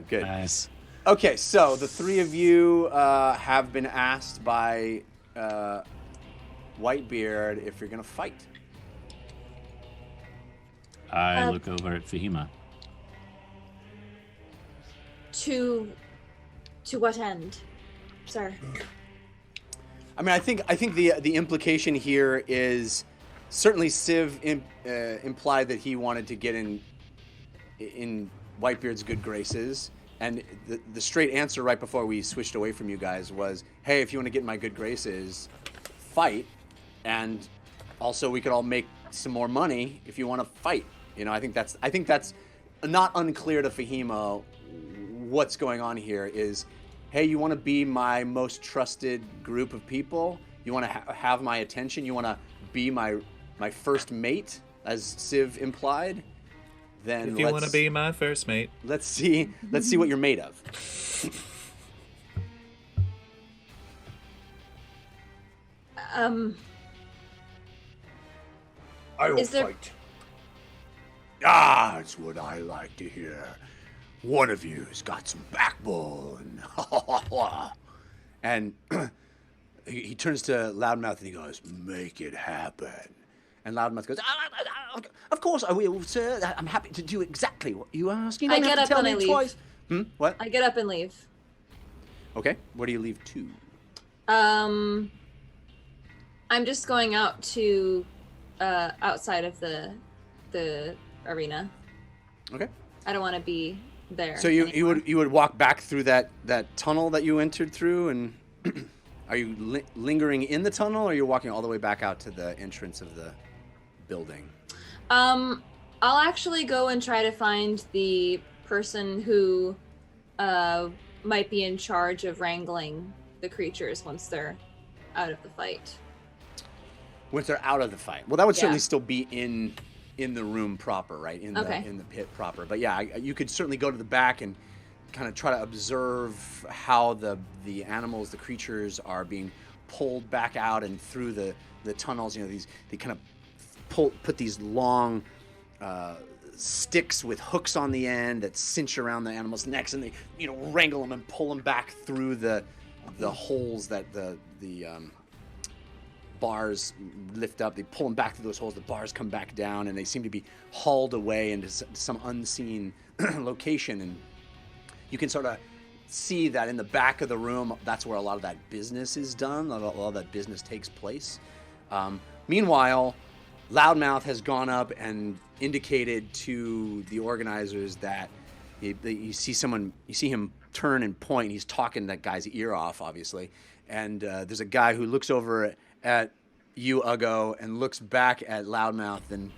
Good. Nice. Okay, so the three of you have been asked by Whitebeard if you're gonna fight. I look over at Fahima. To what end, sir? I mean, I think the implication here is certainly Civ implied that he wanted to get in Whitebeard's good graces, and the straight answer right before we switched away from you guys was, hey, if you want to get in my good graces, fight, and also we could all make some more money if you want to fight. You know, I think that's not unclear to Fahima. What's going on here is, hey, you want to be my most trusted group of people? You want to have my attention? You want to be my first mate, as Civ implied? Then If you want to be my first mate. Let's see what you're made of. I will Is there- fight. That's what I like to hear. One of you's got some backbone. And he turns to Loudmouth and he goes, make it happen. And Loudmouth goes, of course I will, sir. I'm happy to do exactly what you ask. You don't I have get to up tell and me I leave. twice. What? I get up and leave. Okay. Where do you leave to? I'm just going out to outside of the arena. Okay. I don't want to be there. So you anymore. would walk back through that tunnel that you entered through, and are you lingering in the tunnel, or are you walking all the way back out to the entrance of the building? I'll actually go and try to find the person who might be in charge of wrangling the creatures once they're out of the fight. Once they're out of the fight. Well, that would certainly Yeah. still be in the room proper, right? In the pit proper. But yeah, you could certainly go to the back and kind of try to observe how the animals, the creatures are being pulled back out and through the tunnels. You know, they kind of put these long sticks with hooks on the end that cinch around the animals' necks, and they wrangle them and pull them back through the holes that the bars lift up. They pull them back through those holes. The bars come back down, and they seem to be hauled away into some unseen location. And you can sort of see that in the back of the room, that's where a lot of that business is done. A lot of that business takes place. Meanwhile, Loudmouth has gone up and indicated to the organizers that you see him turn and point. He's talking that guy's ear off, obviously. And there's a guy who looks over at you, Uggo, and looks back at Loudmouth and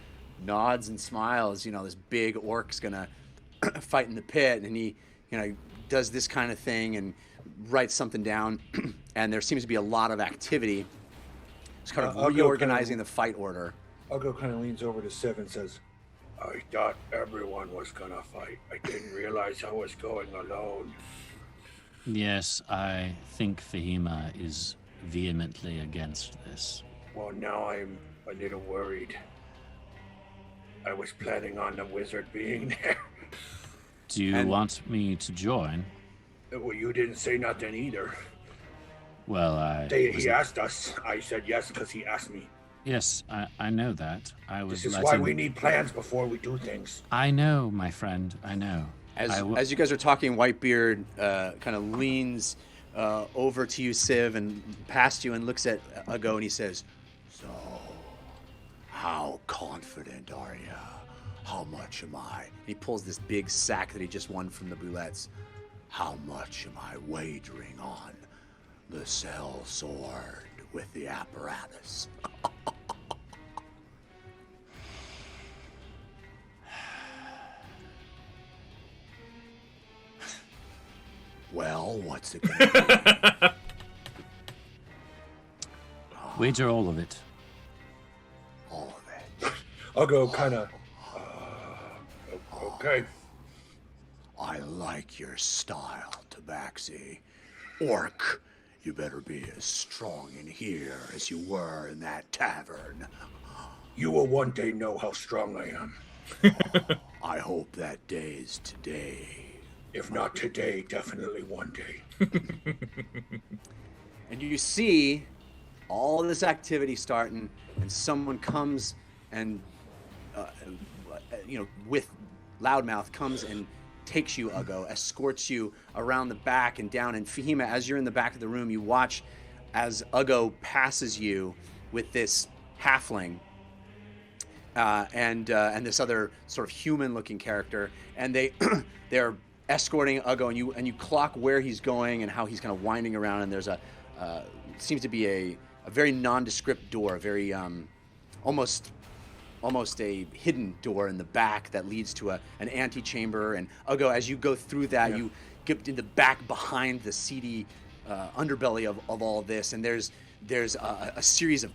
nods and smiles. You know, this big orc's gonna fight in the pit, and he, does this kind of thing and writes something down. And there seems to be a lot of activity. It's kind of reorganizing the fight order. Uggo kind of leans over to Civ and says, I thought everyone was gonna fight. I didn't realize I was going alone. Yes, I think Fahima is vehemently against this. Well, now I'm a little worried. I was planning on the wizard being there. Do you want me to join? Well, you didn't say nothing either. Well, He asked us. I said yes because he asked me. Yes, I know that. This is why we need plans before we do things. I know, my friend. I know. As you guys are talking, Whitebeard kind of leans over to you, Civ, and past you, and looks at Ugo, and he says, So, how confident are you? How much am I? he pulls this big sack that he just won from the Boulettes. How much am I wagering on the cell sword with the apparatus? Well, what's it gonna be? Wager all of it. All of it. I'll go kind of. Okay. I like your style, Tabaxi. Orc, you better be as strong in here as you were in that tavern. You will one day know how strong I am. I hope that day's today. If not today, definitely one day. And you see all this activity starting, and someone comes and, with loudmouth comes and takes you, Ugo, escorts you around the back and down. And Fahima, as you're in the back of the room, you watch as Ugo passes you with this halfling and this other sort of human-looking character, and they're escorting Ugo, and you clock where he's going and how he's kind of winding around. And there's seems to be a very nondescript door, a very almost a hidden door in the back that leads to an antechamber. And Ugo, as you go through that, you get in the back behind the seedy underbelly of all this, and there's a series of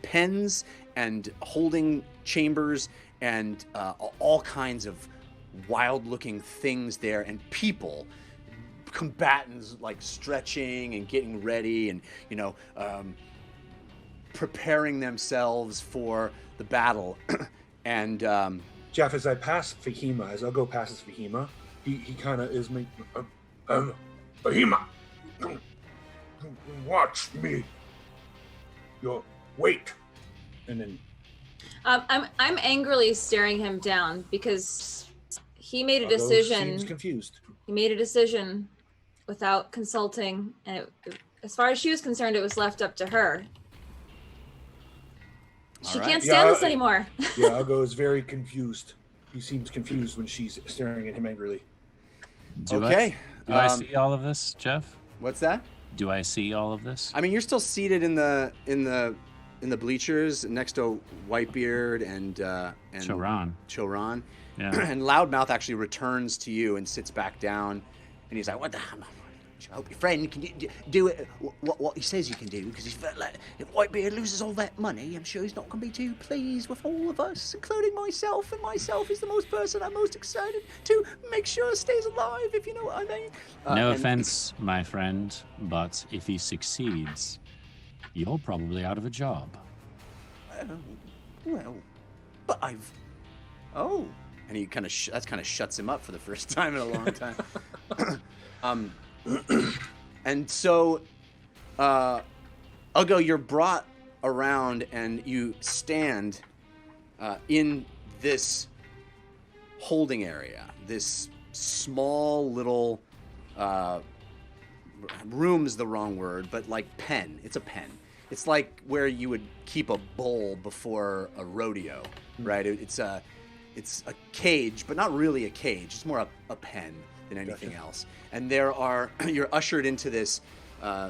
pens and holding chambers and all kinds of wild-looking things there, and people, combatants, like stretching and getting ready and preparing themselves for the battle. And Jeff, as I pass Fahima, as Ugo passes Fahima, he kind of is me. Fahima, watch me. Wait, and then I'm angrily staring him down because he made a Ugo decision. Seems confused. He made a decision without consulting, and as far as she was concerned, it was left up to her. She can't stand this anymore. Yeah, Ugo is very confused. He seems confused when she's staring at him angrily. Do I see all of this, Jeff? What's that? Do I see all of this? I mean, you're still seated in the bleachers next to Whitebeard and Choran. Yeah. And Loudmouth actually returns to you and sits back down, and he's like, "What the? I hope your friend can do it. What he says you can do, because if Whitebeard loses all that money, I'm sure he's not going to be too pleased with all of us, including myself. And myself is the person I'm most excited to make sure stays alive, if you know what I mean." No offense, my friend, but if he succeeds, you're probably out of a job. Well, but I've. Oh. And he kind of shuts him up for the first time in a long time. And so, Ugo, you're brought around and you stand in this holding area, this small little room's the wrong word, but like pen. It's a pen. It's like where you would keep a bull before a rodeo, right? It's a cage, but not really a cage. It's more a pen than anything else. And you're ushered into this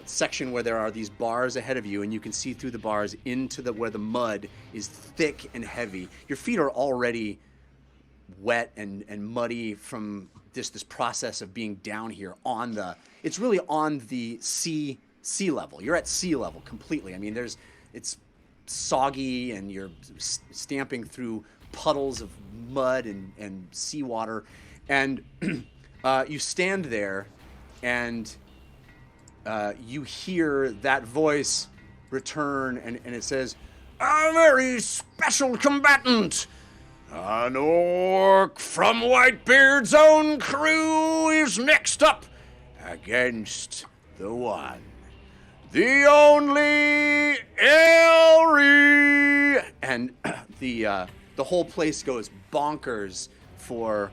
section where there are these bars ahead of you, and you can see through the bars into where the mud is thick and heavy. Your feet are already wet and muddy from this process of being down here it's really on the sea level. You're at sea level completely. I mean, it's soggy, and you're stamping through puddles of mud and seawater, and you stand there, and you hear that voice return, and it says, "A very special combatant, an orc from Whitebeard's own crew is next up against the one, the only Elry." And the whole place goes bonkers for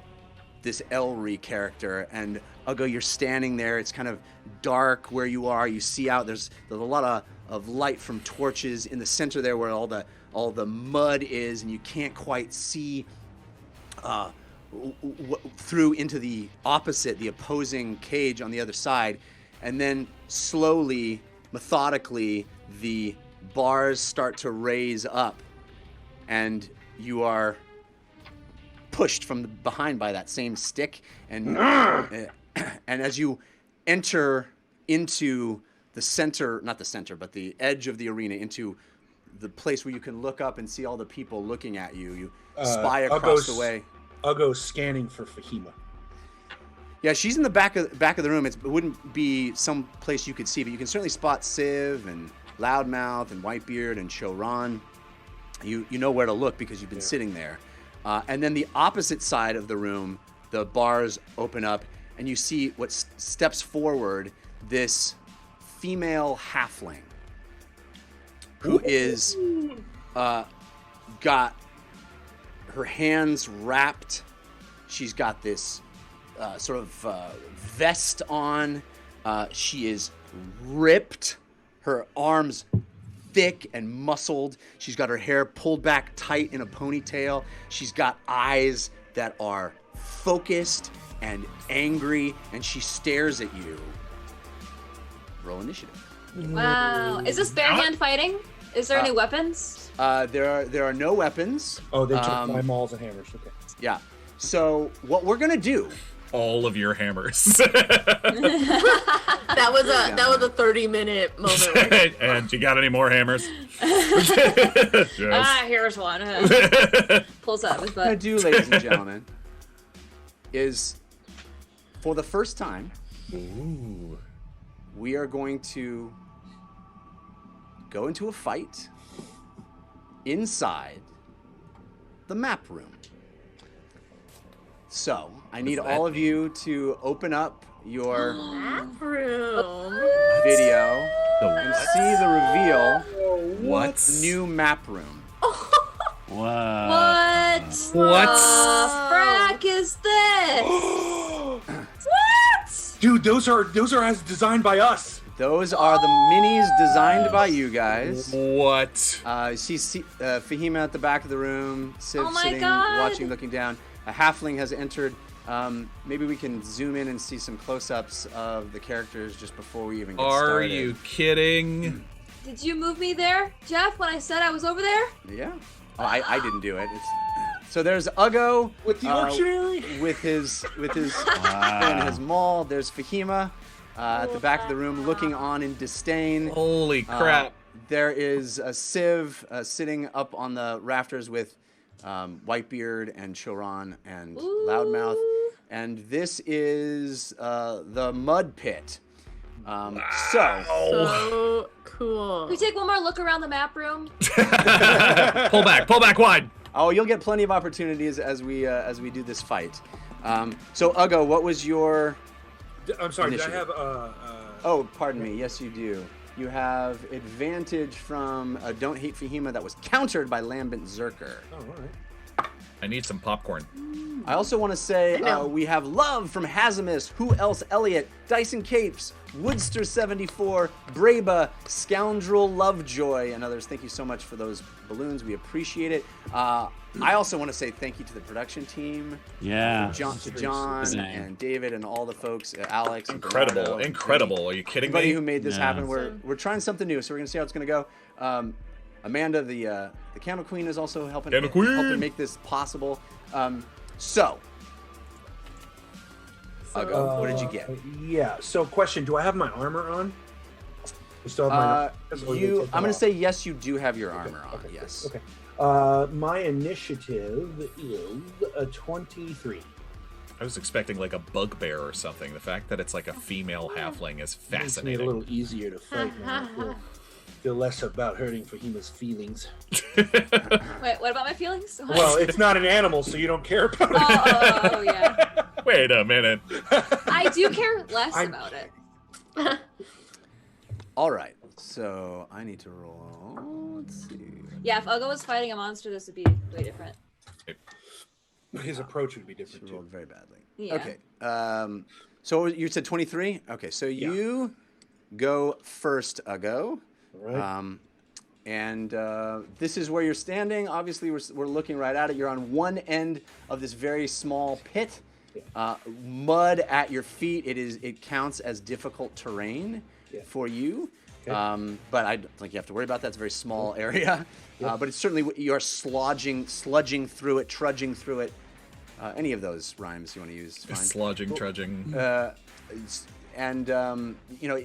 this Elry character, and Ugo, you're standing there. It's kind of dark where you are. You see out. There's a lot of light from torches in the center there, where all the mud is, and you can't quite see through into the opposing cage on the other side. And then slowly, methodically, the bars start to raise up, and you are pushed from behind by that same stick, and as you enter into the center, not the center, but the edge of the arena, into the place where you can look up and see all the people looking at you, you spy across the way. Ugo's scanning for Fahima. Yeah, she's in the back of the room. It wouldn't be some place you could see, but you can certainly spot Civ and Loudmouth and Whitebeard and Choran. You know where to look because you've been sitting there. And then the opposite side of the room, the bars open up, and you see what steps forward this female halfling who is got her hands wrapped. She's got this sort of vest on. She is ripped. Her arms thick and muscled. She's got her hair pulled back tight in a ponytail. She's got eyes that are focused and angry, and she stares at you. Roll initiative. Wow. Is this bare hand fighting? Is there any weapons? There are no weapons. Oh, they took my mauls and hammers. Okay. Yeah. So what we're gonna do? All of your hammers. That was a 30-minute moment. And you got any more hammers? Here's one. Pulls out his What I'm gonna butt. do, ladies and gentlemen, is for the first time, we are going to go into a fight inside the map room. So, I need all of you to open up your video and see the reveal What? new map room. What? What? the frack is this? What? Dude, those are as designed by us. Those are the minis designed by you guys. What? See Fahima at the back of the room, Civ Oh my sitting, God. watching, looking down. A halfling has entered. Maybe we can zoom in and see some close-ups of the characters just before we even get started. Are you kidding? Did you move me there, Jeff, when I said I was over there? Yeah. Oh, I didn't do it. So there's Ugo With the archery? with his and his maul. There's Fahima at the back of the room, looking on in disdain. Holy crap. There is a Civ sitting up on the rafters with Whitebeard and Choran and Loudmouth. And this is the Mud Pit. So cool. Can we take one more look around the map room? Pull back wide. Oh, you'll get plenty of opportunities as we do this fight. So Ugo, what was your? I'm sorry, Initiative. did I have Oh, pardon me. Yes, you do. You have advantage from Don't Hate Fahima that was countered by Lambent Zerker. Oh, all right. I need some popcorn. I also want to say we have love from Hazimus, Who Else Elliot, Dyson Capes, Woodster74, Braba, Scoundrel Lovejoy, and others. Thank you so much for those balloons. We appreciate it. I also want to say thank you to the production team. Yeah. John Same. and David and all the folks, Alex. And Incredible. Bernardo, and Incredible. Are you kidding everybody me? who made this Yeah. happen. We're trying something new, so we're gonna see how it's gonna go. Amanda, the Camel Queen, is also helping make this possible. So, Ugo, what did you get? Yeah. So, question: do I have my armor on? I still have my. I'm gonna say yes. You do have your armor on. Okay, Yes. Okay. My initiative is a 23. I was expecting like a bugbear or something. The fact that it's like a female halfling is Makes me a fascinating. little easier to fight now. I feel less about hurting Fahima's feelings. Wait, what about my feelings? Well, it's not an animal, so you don't care about it. Oh, yeah. Wait a minute. I do care less about it. All right. So I need to roll. Let's see. Yeah, if Ugo was fighting a monster, this would be way different. His approach would be different She too. rolled very badly. Yeah. Okay. So you said 23? Okay, so you go first, Ugo. All right. And this is where you're standing. Obviously, we're looking right at it. You're on one end of this very small pit. Mud at your feet. It counts as difficult terrain for you. Okay. But I don't think you have to worry about that. It's a very small area. But it's certainly, you're sludging through it, trudging through it. Any of those rhymes you want to use is fine. Sludging, trudging. And you know,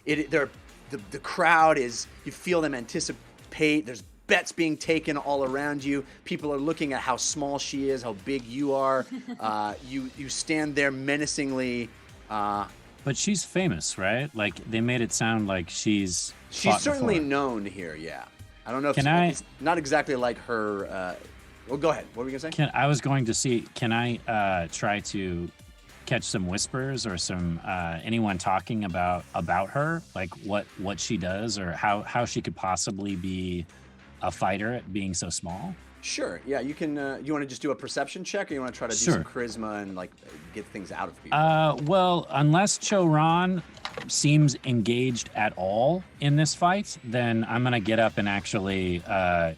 the crowd is, you feel them anticipate. There's bets being taken all around you. People are looking at how small she is, how big you are. You stand there menacingly. But she's famous, right? Like, they made it sound like she's certainly before. known here, yeah. I don't know if it's not exactly like her. Well, go ahead. What were you going to say? I was going to see, can I try to catch some whispers or some anyone talking about her, like what she does or how she could possibly be a fighter at being so small? Sure. Yeah, you can. You want to just do a perception check, or you want to try to do some charisma and like get things out of people? Well, unless Choran seems engaged at all in this fight, then I'm gonna get up and actually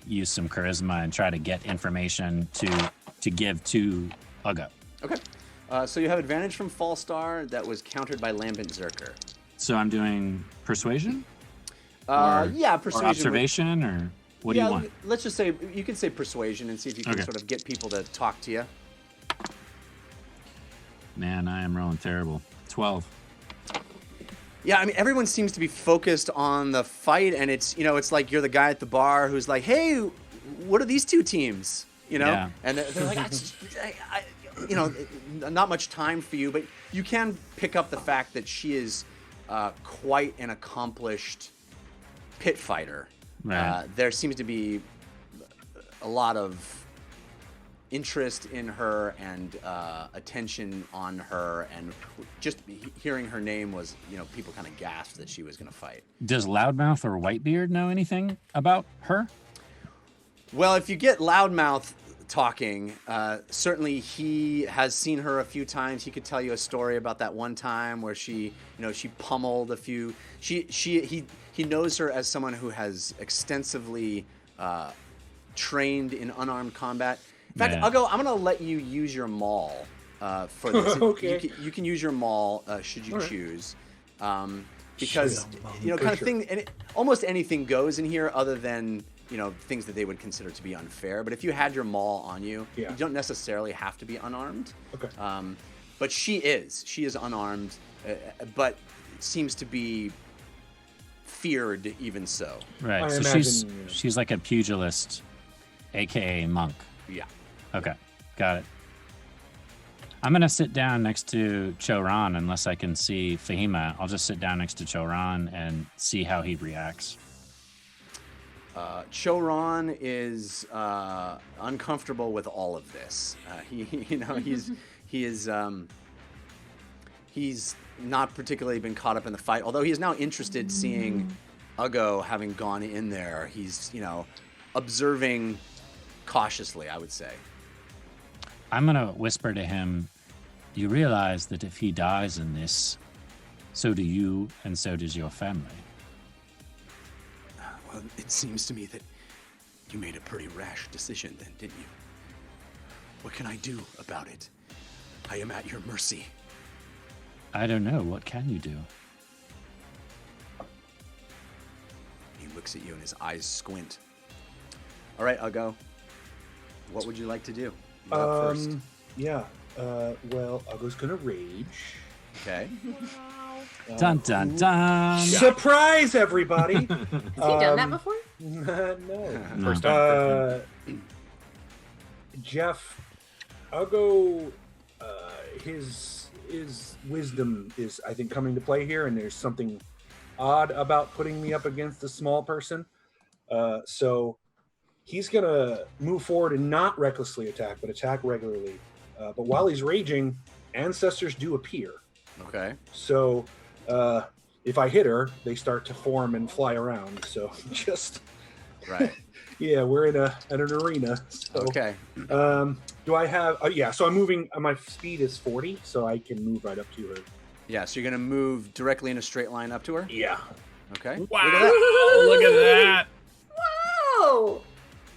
use some charisma and try to get information to give to Ugo. Okay. So you have advantage from Falstar that was countered by Lambent Zerker. So I'm doing persuasion? Yeah, persuasion. Or observation, or what do you want? Let's just say, you can say persuasion and see if you can sort of get people to talk to you. Man, I am rolling terrible. 12. Yeah, I mean, everyone seems to be focused on the fight, and it's, you know, it's like you're the guy at the bar who's like, hey, what are these two teams? You know? Yeah. And they're like, you know, not much time for you, but you can pick up the fact that she is quite an accomplished pit fighter. Right. There seems to be a lot of interest in her and attention on her, and just hearing her name was, you know, people kind of gasped that she was going to fight. Does Loudmouth or Whitebeard know anything about her? Well, if you get Loudmouth talking, certainly he has seen her a few times. He could tell you a story about that one time where she, you know, she pummeled a few. He knows her as someone who has extensively trained in unarmed combat. In fact, Ugo, I'm going to let you use your maul for this. Okay. You can use your maul should you choose. Because, you know, kind of thing, and almost anything goes in here other than, you know, things that they would consider to be unfair. But if you had your maul on you, you don't necessarily have to be unarmed. Okay. But she is unarmed, but seems to be feared even so. Right. So she's like a pugilist, aka monk. Yeah. Okay. Got it. I'm gonna sit down next to Choran unless I can see Fahima. I'll just sit down next to Choran and see how he reacts. Choran is uncomfortable with all of this. He's not particularly been caught up in the fight, although he is now interested seeing Ugo having gone in there. He's, you know, observing cautiously, I would say. I'm gonna whisper to him, you realize that if he dies in this, so do you and so does your family. Well, it seems to me that you made a pretty rash decision then, didn't you? What can I do about it? I am at your mercy. I don't know. What can you do? He looks at you and his eyes squint. All right, Ugo. What would you like to do? You're up first. Yeah. Well, Ugo's gonna rage. Okay. Dun dun dun. Surprise, everybody! Has he done that before? No. First time. Jeff, Ugo, his wisdom is, I think, coming to play here, and there's something odd about putting me up against a small person. So he's gonna move forward and not recklessly attack, but attack regularly. But while he's raging, ancestors do appear. Okay. So if I hit her, they start to form and fly around. So just right. Yeah, we're in at an arena. So, Okay. Do I have? Yeah. So I'm moving. My speed is 40, so I can move right up to her. Yeah, so you're going to move directly in a straight line up to her? Yeah. Okay. Wow! Look at that. Whoa!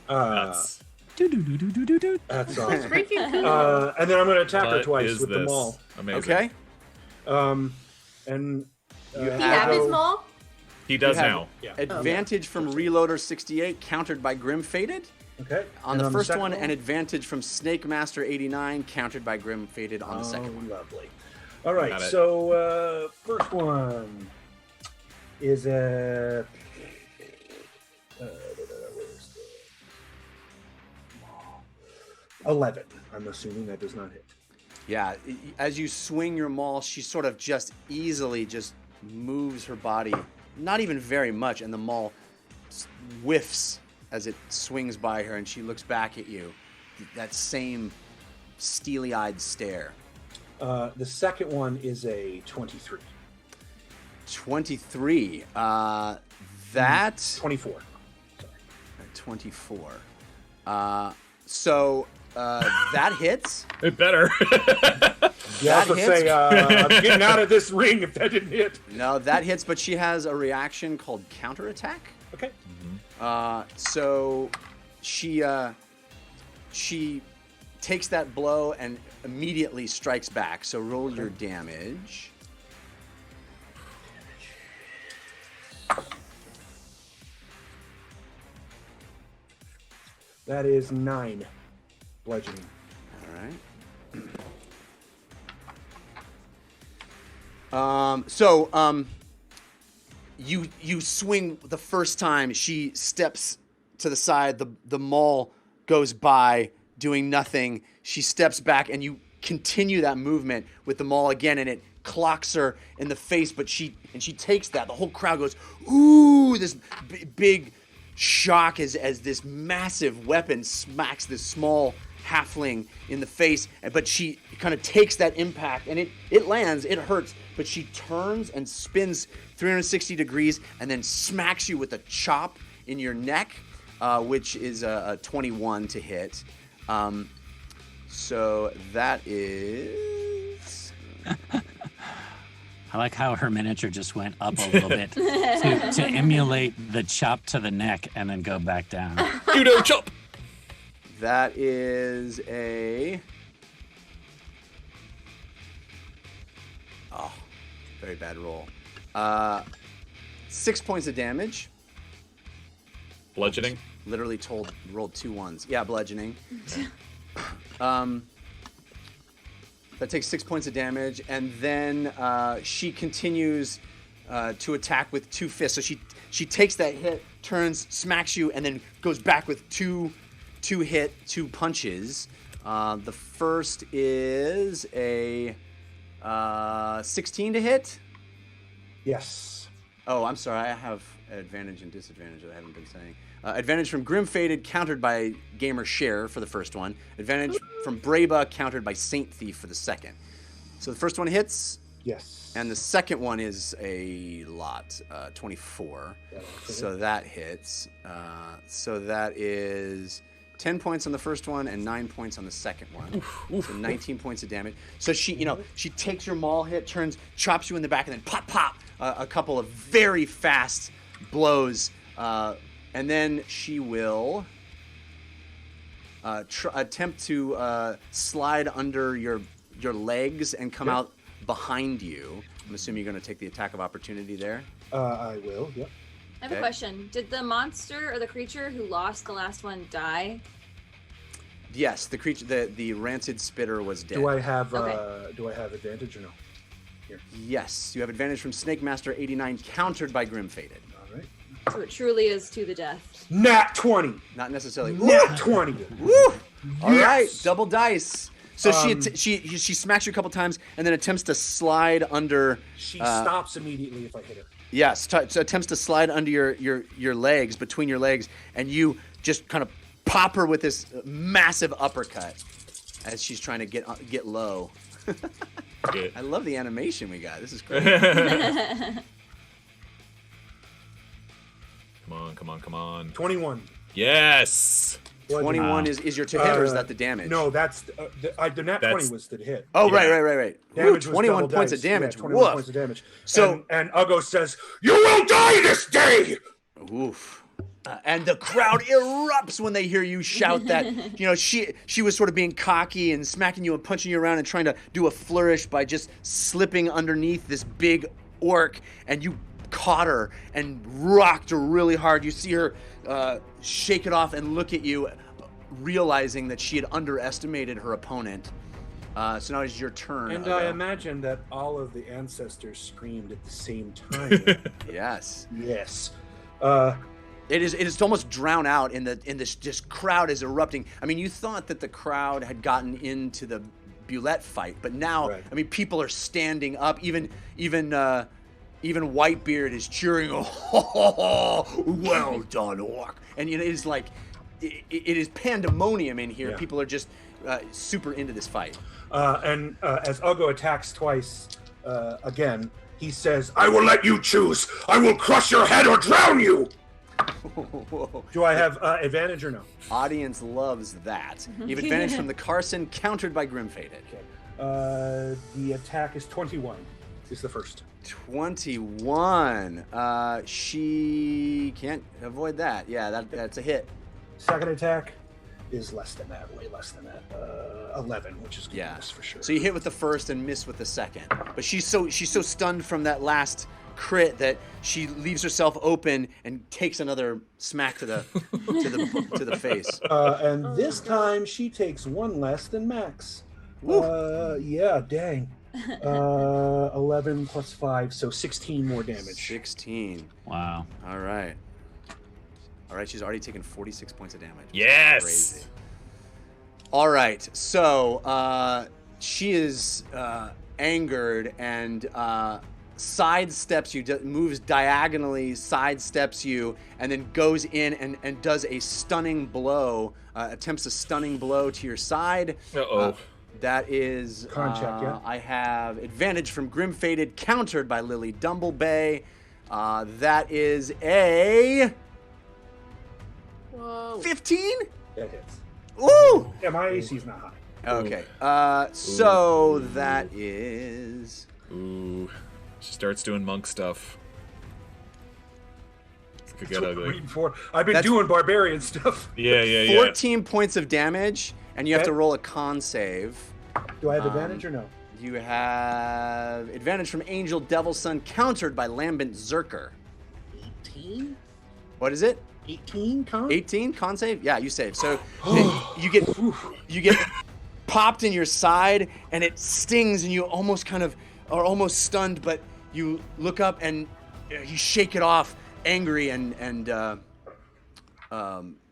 That's That's awesome. Freaking cool. And then I'm going to attack her what twice is with the this? maul. Amazing. Okay. And You He have his maul? He does You have now. Yeah. Advantage from Reloader 68, countered by Grim Faded. Okay. On And the first second one, and advantage from Snake Master 89, countered by Grim Faded on the second one. Lovely. All right. Got it. So first one is a. Where's the 11. I'm assuming that does not hit. Yeah, as you swing your maul, she sort of just easily just moves her body, not even very much, and the maul whiffs as it swings by her, and she looks back at you. That same steely-eyed stare. The second one is a 23. 23. That 24. 24. So that hits. It better. Yeah, I That was hits. gonna say I'm getting out of this ring if that didn't hit. No, that hits, but she has a reaction called counterattack. Okay. So she takes that blow and immediately strikes back. So roll your damage. That is 9 bludgeoning. All right. You swing the first time. She steps to the side. The maul goes by, doing nothing. She steps back, and you continue that movement with the maul again, and it clocks her in the face. But she takes that. The whole crowd goes, ooh! This big shock as this massive weapon smacks this small halfling in the face, but she kind of takes that impact, and it lands, it hurts, but she turns and spins 360 degrees and then smacks you with a chop in your neck, which is a 21 to hit. So that is... I like how her miniature just went up a little bit to emulate the chop to the neck and then go back down. Judo chop. That is a... Oh, very bad roll. 6 points of damage. Bludgeoning. Literally rolled 2 ones. Yeah, bludgeoning. That takes 6 points of damage, and then she continues to attack with 2 fists. So she takes that hit, turns, smacks you, and then goes back with two punches. The first is a 16 to hit. Yes. Oh, I'm sorry. I have advantage and disadvantage that I haven't been saying. Advantage from Grim Faded, countered by Gamer Share for the first one. Advantage from Breba, countered by Saint Thief for the second. So the first one hits. Yes. And the second one is a lot, 24. So that hits. So that is 10 points on the first one and 9 points on the second one. So 19 points of damage. So she takes your maul hit, turns, chops you in the back, and then pop, pop, a couple of very fast blows. And then she will attempt to slide under your legs and come out behind you. I'm assuming you're going to take the attack of opportunity there. I will, yep. I have a question. Did the monster or the creature who lost the last one die? Yes, the creature, the rancid spitter was dead. Do I have Okay. do I have advantage or no? Here. Yes, you have advantage from Snake Master 89, countered by Grim Faded. All right. So it truly is to the death. Nat 20. Not necessarily. Nat 20. Woo! All right, Yes! double dice. So she smacks you a couple times and then attempts to slide under. She stops immediately if I hit her. Yes, so attempts to slide under your legs, between your legs, and you just kind of pop her with this massive uppercut as she's trying to get low. I love the animation we got. This is great. Come on. 21. Yes. 21 is your to hit, or is that the damage? No, that's the nat 20 was the hit. Oh, right. Damage Ooh, was 21 double points dice. of damage. Yeah, 21 Woof. points of damage. So and Ugo says, "You will die this day." Oof. And the crowd erupts when they hear you shout that. You know, she was sort of being cocky and smacking you and punching you around and trying to do a flourish by just slipping underneath this big orc, and you caught her and rocked her really hard. You see her shake it off and look at you, realizing that she had underestimated her opponent. So now it's your turn. And Ugo. I imagine that all of the ancestors screamed at the same time. Yes. Yes. It is almost drowned out in this just crowd is erupting. I mean, you thought that the crowd had gotten into the Bulette fight, but now I mean, people are standing up. Even Whitebeard is cheering. Oh, well done, orc! And you know, it's like it is pandemonium in here. Yeah. People are just super into this fight. And as Ugo attacks twice again, he says, "I will let you choose. I will crush your head or drown you." Do I have advantage or no? Audience loves that. You have advantage from the Carson, countered by Grimfaded. Okay. The attack is 21. Is the first. 21. She can't avoid that. Yeah, that's a hit. Second attack is less than that, way less than that. 11, which is good for sure. So you hit with the first and miss with the second. But she's so stunned from that last crit that she leaves herself open and takes another smack to the face. And this time she takes one less than Max. Yeah, dang. 11 plus 5, so 16 more damage. 16. Wow. All right, she's already taken 46 points of damage. Yes. Crazy. All right, so she is angered and sidesteps you, moves diagonally, sidesteps you, and then goes in and does a stunning blow, attempts a stunning blow to your side. That is Con check, yeah. I have advantage from Grimfaded, countered by Lily Dumblebay. That is a 15. That hits. Ooh! Yeah, my AC is not high. Okay. So that is. Ooh. She starts doing monk stuff. This could get ugly. I've been doing barbarian stuff. Yeah. 14 points of damage, and you have to roll a con save. Do I have advantage or no? You have advantage from Angel Devil Son, countered by Lambent Zerker. 18? What is it? 18 con? 18 con save? Yeah, you save. So you get popped in your side, and it stings, and you almost kind of are almost stunned, but you look up and you shake it off, angry and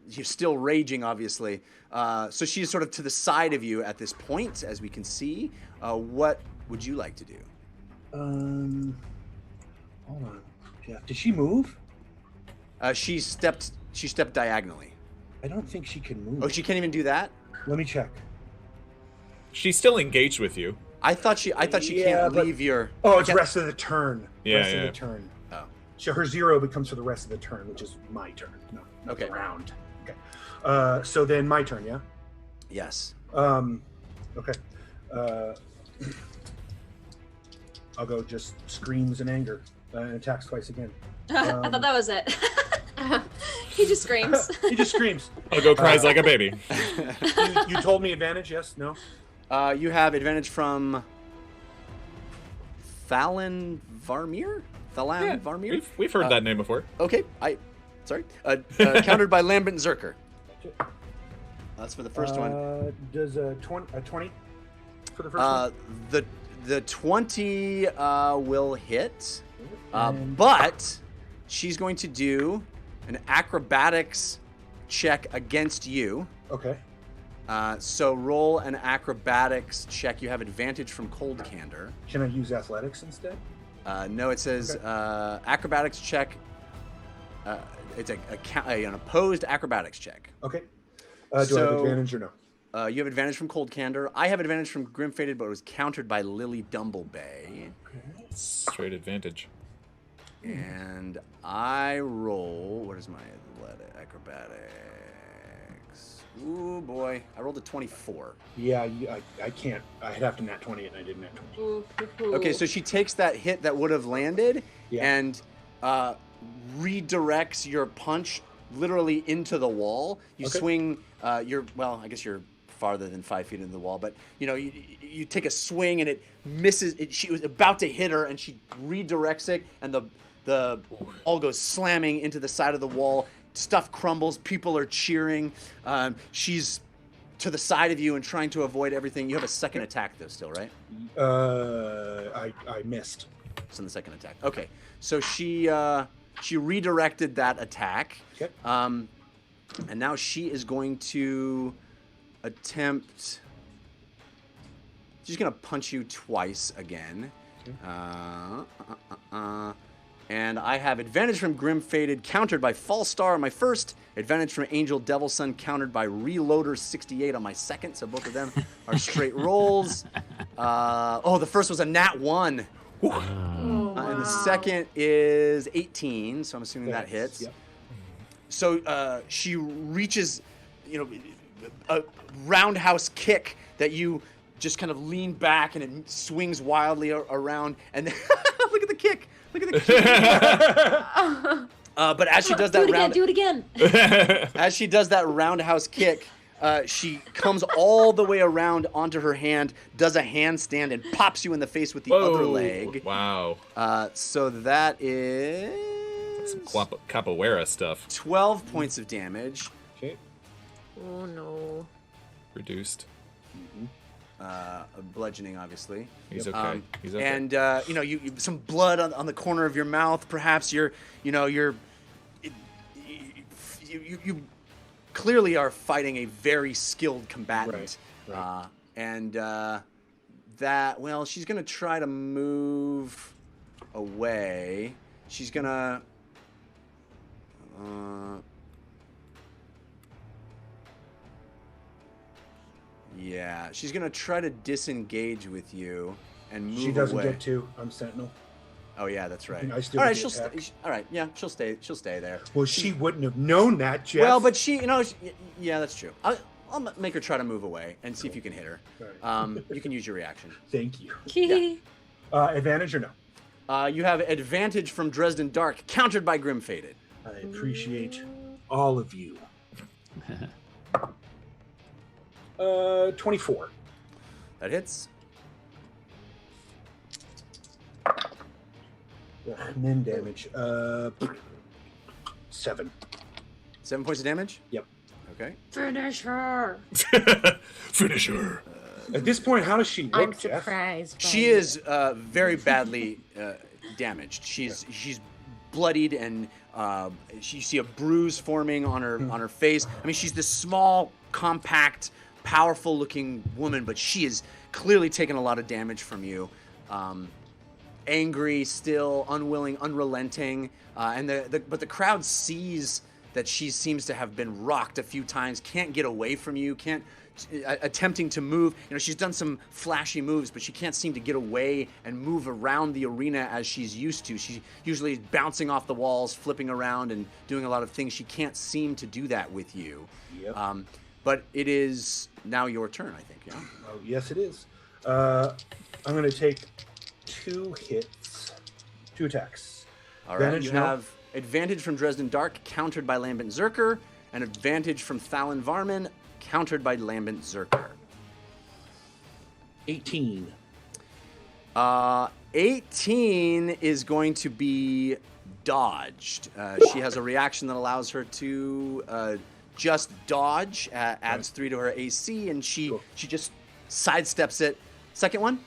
you're still raging, obviously. So she is sort of to the side of you at this point, as we can see. What would you like to do? Hold on, Jeff. Did she move? She stepped diagonally. I don't think she can move. Oh, she can't even do that? Let me check. She's still engaged with you. I thought she can't leave your. Oh, it's rest of the turn. Yeah, rest of the turn. Oh. So her 0 becomes for the rest of the turn, which is my turn. No. Okay. Round. Okay. So then my turn, yeah? Yes. Okay. I'll go just screams in anger and attacks twice again. I thought that was it. He just screams. He just screams. I'll go cries like a baby. You told me advantage, yes? No? You have advantage from Fallon Varmir? Varmir? We've heard that name before. Okay, sorry. Countered by Lambent Zerker. That's for the first one. Does a 20 for the first one? The 20 will hit, but she's going to do an acrobatics check against you. Okay. So roll an acrobatics check. You have advantage from Cold Candor. Can I use athletics instead? No, it says acrobatics check. It's an opposed acrobatics check. Okay. Do I have advantage or no? You have advantage from Cold Candor. I have advantage from Grimfaded, but it was countered by Lily Dumblebay. Straight advantage. And I roll. What is my acrobatics? Ooh, boy. I rolled a 24. Yeah, I can't. I'd have to nat 20 it, and I didn't nat 20. Okay, so she takes that hit that would have landed and redirects your punch literally into the wall. You swing I guess you're farther than 5 feet into the wall, but you take a swing and it misses. She was about to hit her and she redirects it, and the ball goes slamming into the side of the wall. Stuff crumbles. People are cheering. She's to the side of you and trying to avoid everything. You have a second attack though still, right? I missed. It's in the second attack. Okay, so she redirected that attack. Okay. And now she is going to attempt. She's gonna punch you twice again. Okay. And I have advantage from Grim Fated, countered by False Star on my first. Advantage from Angel Devil Sun, countered by Reloader 68 on my second. So both of them are straight rolls. The first was a nat 1. And the second is 18, so I'm assuming that hits. Yep. So she reaches, a roundhouse kick that you just kind of lean back and it swings wildly around. And then look at the kick. Look at the kick. But as she does that do it again. As she does that roundhouse kick, she comes all the way around onto her hand, does a handstand, and pops you in the face with the other leg. Wow. So that is Some capoeira stuff. 12 points of damage. Okay. Oh no. Reduced. Bludgeoning, obviously. He's okay. He's okay. And you some blood on the corner of your mouth. Perhaps you clearly are fighting a very skilled combatant. Right. She's gonna try to move away. She's gonna. Yeah, she's gonna try to disengage with you and move away. She doesn't get to. I'm Sentinel. Oh yeah, that's right. I still all right, get the attack. all right, yeah, she'll stay there. Well, she wouldn't have known that, Jeff. Well, but yeah, that's true. I'll make her try to move away and see if you can hit her. Right. You can use your reaction. Thank you. Yeah. Advantage or no? You have advantage from Dresden Dark, countered by Grim Fated. I appreciate all of you. 24. That hits. Min damage. 7. 7 points of damage? Yep. Okay. Finish her. Finish her. At this point, how does she look, I'm Jeff? surprised. She is very badly damaged. She's bloodied and you see a bruise forming on her face. I mean, she's this small, compact, powerful-looking woman, but she is clearly taken a lot of damage from you. Angry, still unwilling, unrelenting, but the crowd sees that she seems to have been rocked a few times, can't get away from you, attempting to move. She's done some flashy moves, but she can't seem to get away and move around the arena as she's used to. She usually is bouncing off the walls, flipping around, and doing a lot of things. She can't seem to do that with you. Yep. But it is now your turn, I think. Yeah. Oh, yes, it is. I'm going to take 2 hits, 2 attacks. All right. Advantage You now? have advantage from Dresden Dark, countered by Lambent Zerker, and advantage from Thalon Varman, countered by Lambent Zerker. 18. 18 is going to be dodged. She has a reaction that allows her to just dodge, adds 3 to her AC, and she just sidesteps it. Second one?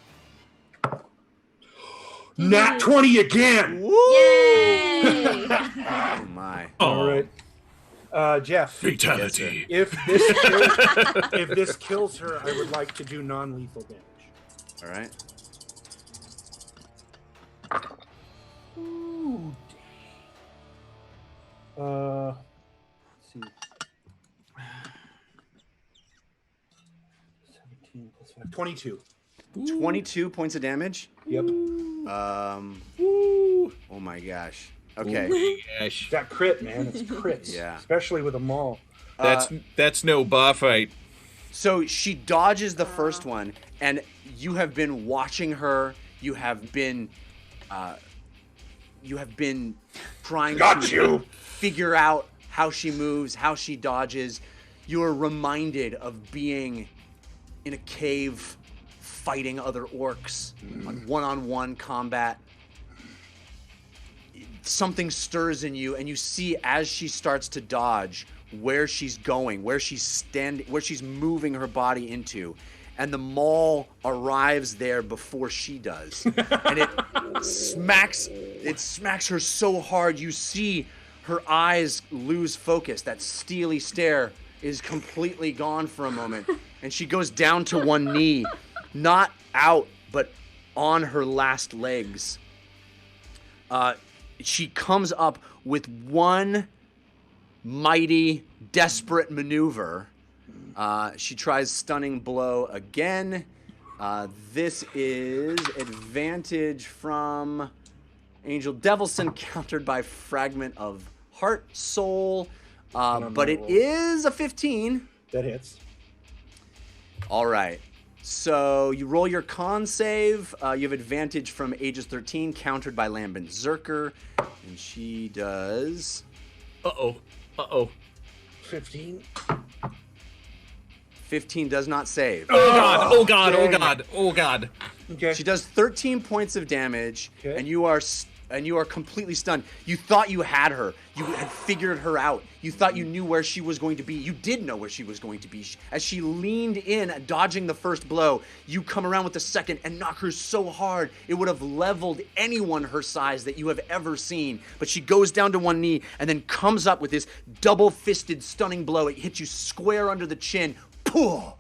Nat 20 again! Woo! Yay! Oh my. All right. Jeff, Fatality. if this kills her, I would like to do non-lethal damage. All right. Ooh, dang. Let's see. 17 plus 5. 22. 22 points of damage. Yep. Oh my gosh. Okay. Gosh. That crit, man. It's crits. Yeah. Especially with a maul. That's no bar fight. So she dodges the first one, and you have been watching her. You have been trying to figure out how she moves, how she dodges. You are reminded of being in a cave fighting other orcs, like one-on-one combat. Something stirs in you, and you see as she starts to dodge where she's going, where she's moving her body into, and the maul arrives there before she does, and it smacks her so hard you see her eyes lose focus. That steely stare is completely gone for a moment, and she goes down to one knee, not out but on her last legs. She comes up with one mighty, desperate maneuver. She tries stunning blow again. This is advantage from Angel Devilson, countered by fragment of heart soul. But it is a 15. That hits. All right. So you roll your con save. You have advantage from Aegis 13, countered by Lambent Zerker. And she does... Uh-oh. 15. 15 does not save. Oh God. Okay. She does 13 points of damage, and you are completely stunned. You thought you had her. You had figured her out. You thought you knew where she was going to be. You did know where she was going to be. As she leaned in, dodging the first blow, you come around with the second and knock her so hard it would have leveled anyone her size that you have ever seen. But she goes down to one knee and then comes up with this double-fisted stunning blow. It hits you square under the chin.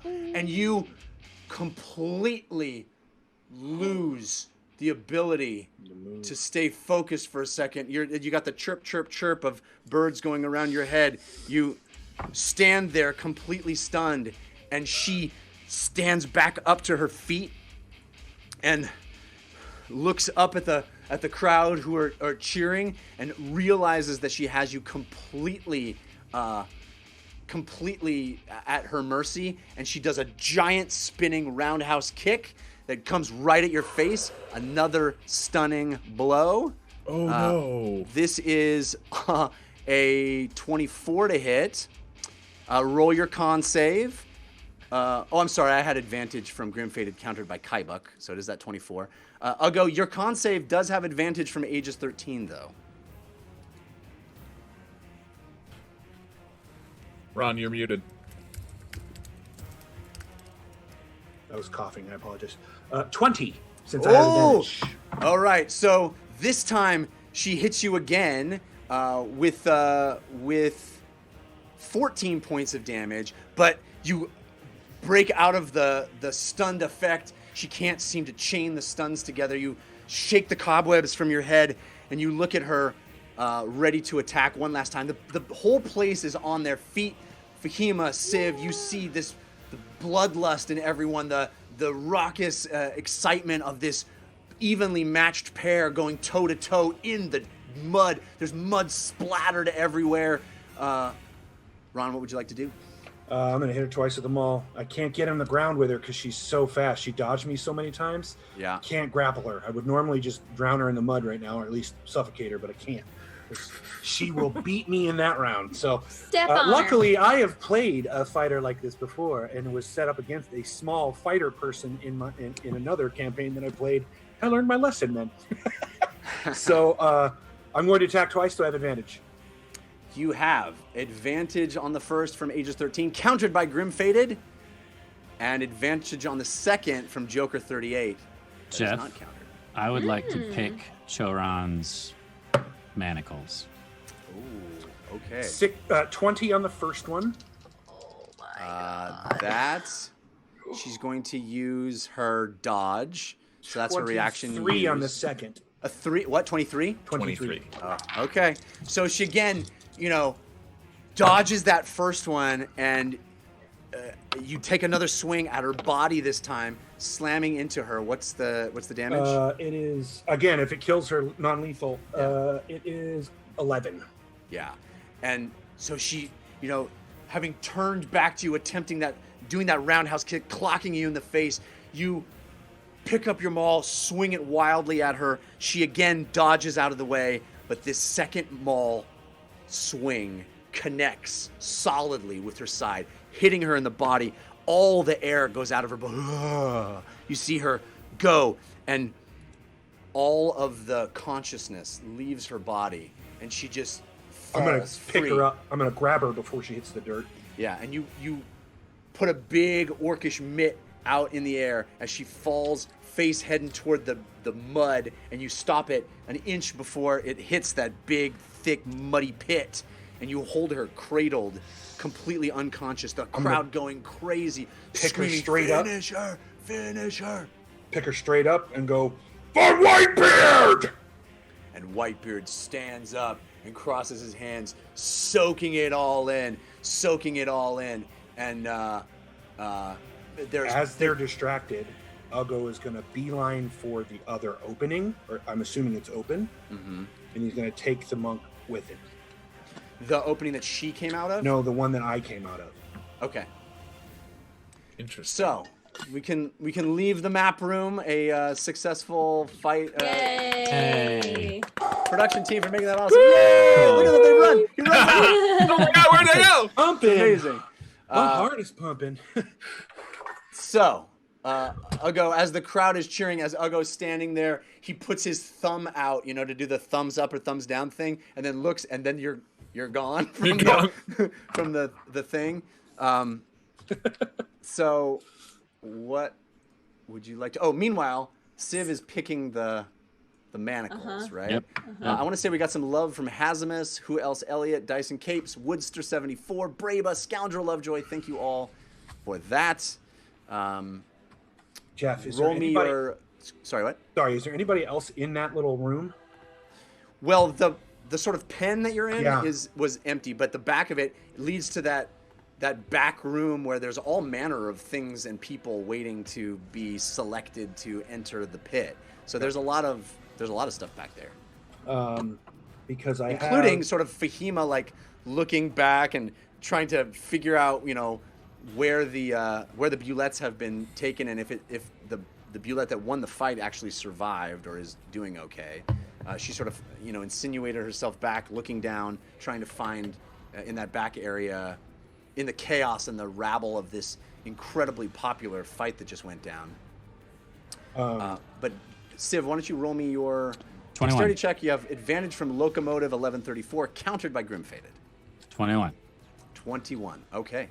And you completely lose the ability to stay focused for a second. You got the chirp, chirp, chirp of birds going around your head. You stand there completely stunned, and she stands back up to her feet and looks up at the crowd who are cheering and realizes that she has you completely at her mercy, and she does a giant spinning roundhouse kick that comes right at your face. Another stunning blow. Oh no. This is a 24 to hit. Roll your con save. I'm sorry, I had advantage from Grim Fated, countered by Kaibuk, so it is that 24. I'll go, your con save does have advantage from Aegis 13, though. Ron, you're muted. I was coughing. I apologize. 20, since I have advantage. All right. So this time she hits you again with 14 points of damage, but you break out of the stunned effect. She can't seem to chain the stuns together. You shake the cobwebs from your head, and you look at her ready to attack one last time. The whole place is on their feet. Fahima, Civ, you see the bloodlust in everyone, the raucous excitement of this evenly matched pair going toe-to-toe in the mud. There's mud splattered everywhere. Ron, what would you like to do? I'm going to hit her twice with the maul. I can't get on the ground with her because she's so fast. She dodged me so many times. Yeah. Can't grapple her. I would normally just drown her in the mud right now, or at least suffocate her, but I can't. She will beat me in that round. So Step on her. luckily, I have played a fighter like this before, and was set up against a small fighter person in another campaign that I played. I learned my lesson then. So I'm going to attack twice, so I have advantage. You have advantage on the first from Aegis 13, countered by Grim Fated, and advantage on the second from Joker 38. That is Jeff, not countered. I would like to pick Choron's manacles. Ooh, okay. 20 on the first one. That's... She's going to use her dodge. So that's her reaction. 3 on the second. A 3... What, 23? 23. Okay. So she again, dodges that first one, and you take another swing at her body this time, slamming into her. What's the damage? It is, again, if it kills her non-lethal, it is 11. Yeah. And so she, having turned back to you, doing that roundhouse kick, clocking you in the face, you pick up your maul, swing it wildly at her. She again dodges out of the way, but this second maul swing connects solidly with her side, hitting her in the body. All the air goes out of her body. You see her go, and all of the consciousness leaves her body, and she just falls I'm gonna pick free. her up. I'm gonna grab her before she hits the dirt. Yeah, and you put a big orcish mitt out in the air as she falls face heading toward the mud, and you stop it an inch before it hits that big, thick, muddy pit, and you hold her cradled, completely unconscious, the crowd going crazy, pick her screaming, straight up. Finish her! Finish her! Pick her straight up and go, "For Whitebeard!" And Whitebeard stands up and crosses his hands, soaking it all in. And As they're distracted, Uggo is going to beeline for the other opening, or I'm assuming it's open, and he's going to take the monk with him. The opening that she came out of? No, the one that I came out of. Okay. Interesting. So we can leave the map room. A successful fight. Yay! Production team for making that awesome. Yay! Look at them, they run. He runs out. Oh my God, where'd they go? Pumping. Amazing. My heart is pumping. So, Uggo, as the crowd is cheering, as Uggo's standing there, he puts his thumb out, to do the thumbs up or thumbs down thing, and then looks, and then you're gone from from the thing. So, what would you like to? Oh, meanwhile, Civ is picking the manacles, right? Yep. I want to say we got some love from Hazimus, Who Else Elliot, Dyson Capes, Woodster 74, Braba, Scoundrel Lovejoy. Thank you all for that. Jeff, is Roll there me anybody? Sorry, what? Sorry, is there anybody else in that little room? Well, the sort of pen that you're in Yeah. was empty, but the back of it leads to that back room where there's all manner of things and people waiting to be selected to enter the pit. So there's a lot of stuff back there, Because I including have... sort of Fahima like looking back and trying to figure out where the bulettes have been taken, and if the bulette that won the fight actually survived or is doing okay. She sort of insinuated herself back, looking down, trying to find in that back area, in the chaos and the rabble of this incredibly popular fight that just went down. But Civ, why don't you roll me your 21. dexterity check? You have advantage from Locomotive 1134, countered by Grim Fated. 21. 21. Okay.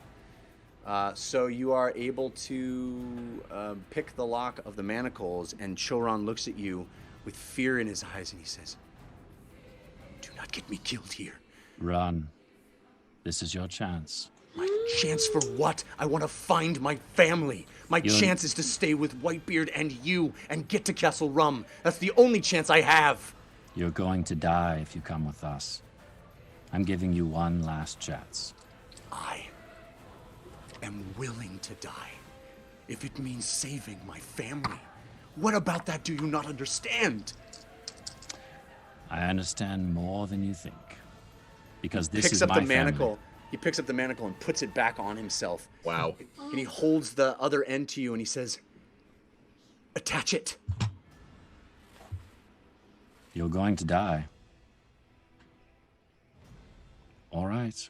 So you are able to pick the lock of the manacles, and Choron looks at you with fear in his eyes, and he says, "Do not get me killed here." Run. This is your chance. My chance for what? I want to find my family. My chance is to stay with Whitebeard and you and get to Castle Rum. That's the only chance I have. You're going to die if you come with us. I'm giving you one last chance. I am willing to die if it means saving my family. What about that do you not understand? I understand more than you think. Because this Picks is up my the manacle. family. He picks up the manacle and puts it back on himself. Wow. And he holds the other end to you and he says, "Attach it." You're going to die. All right.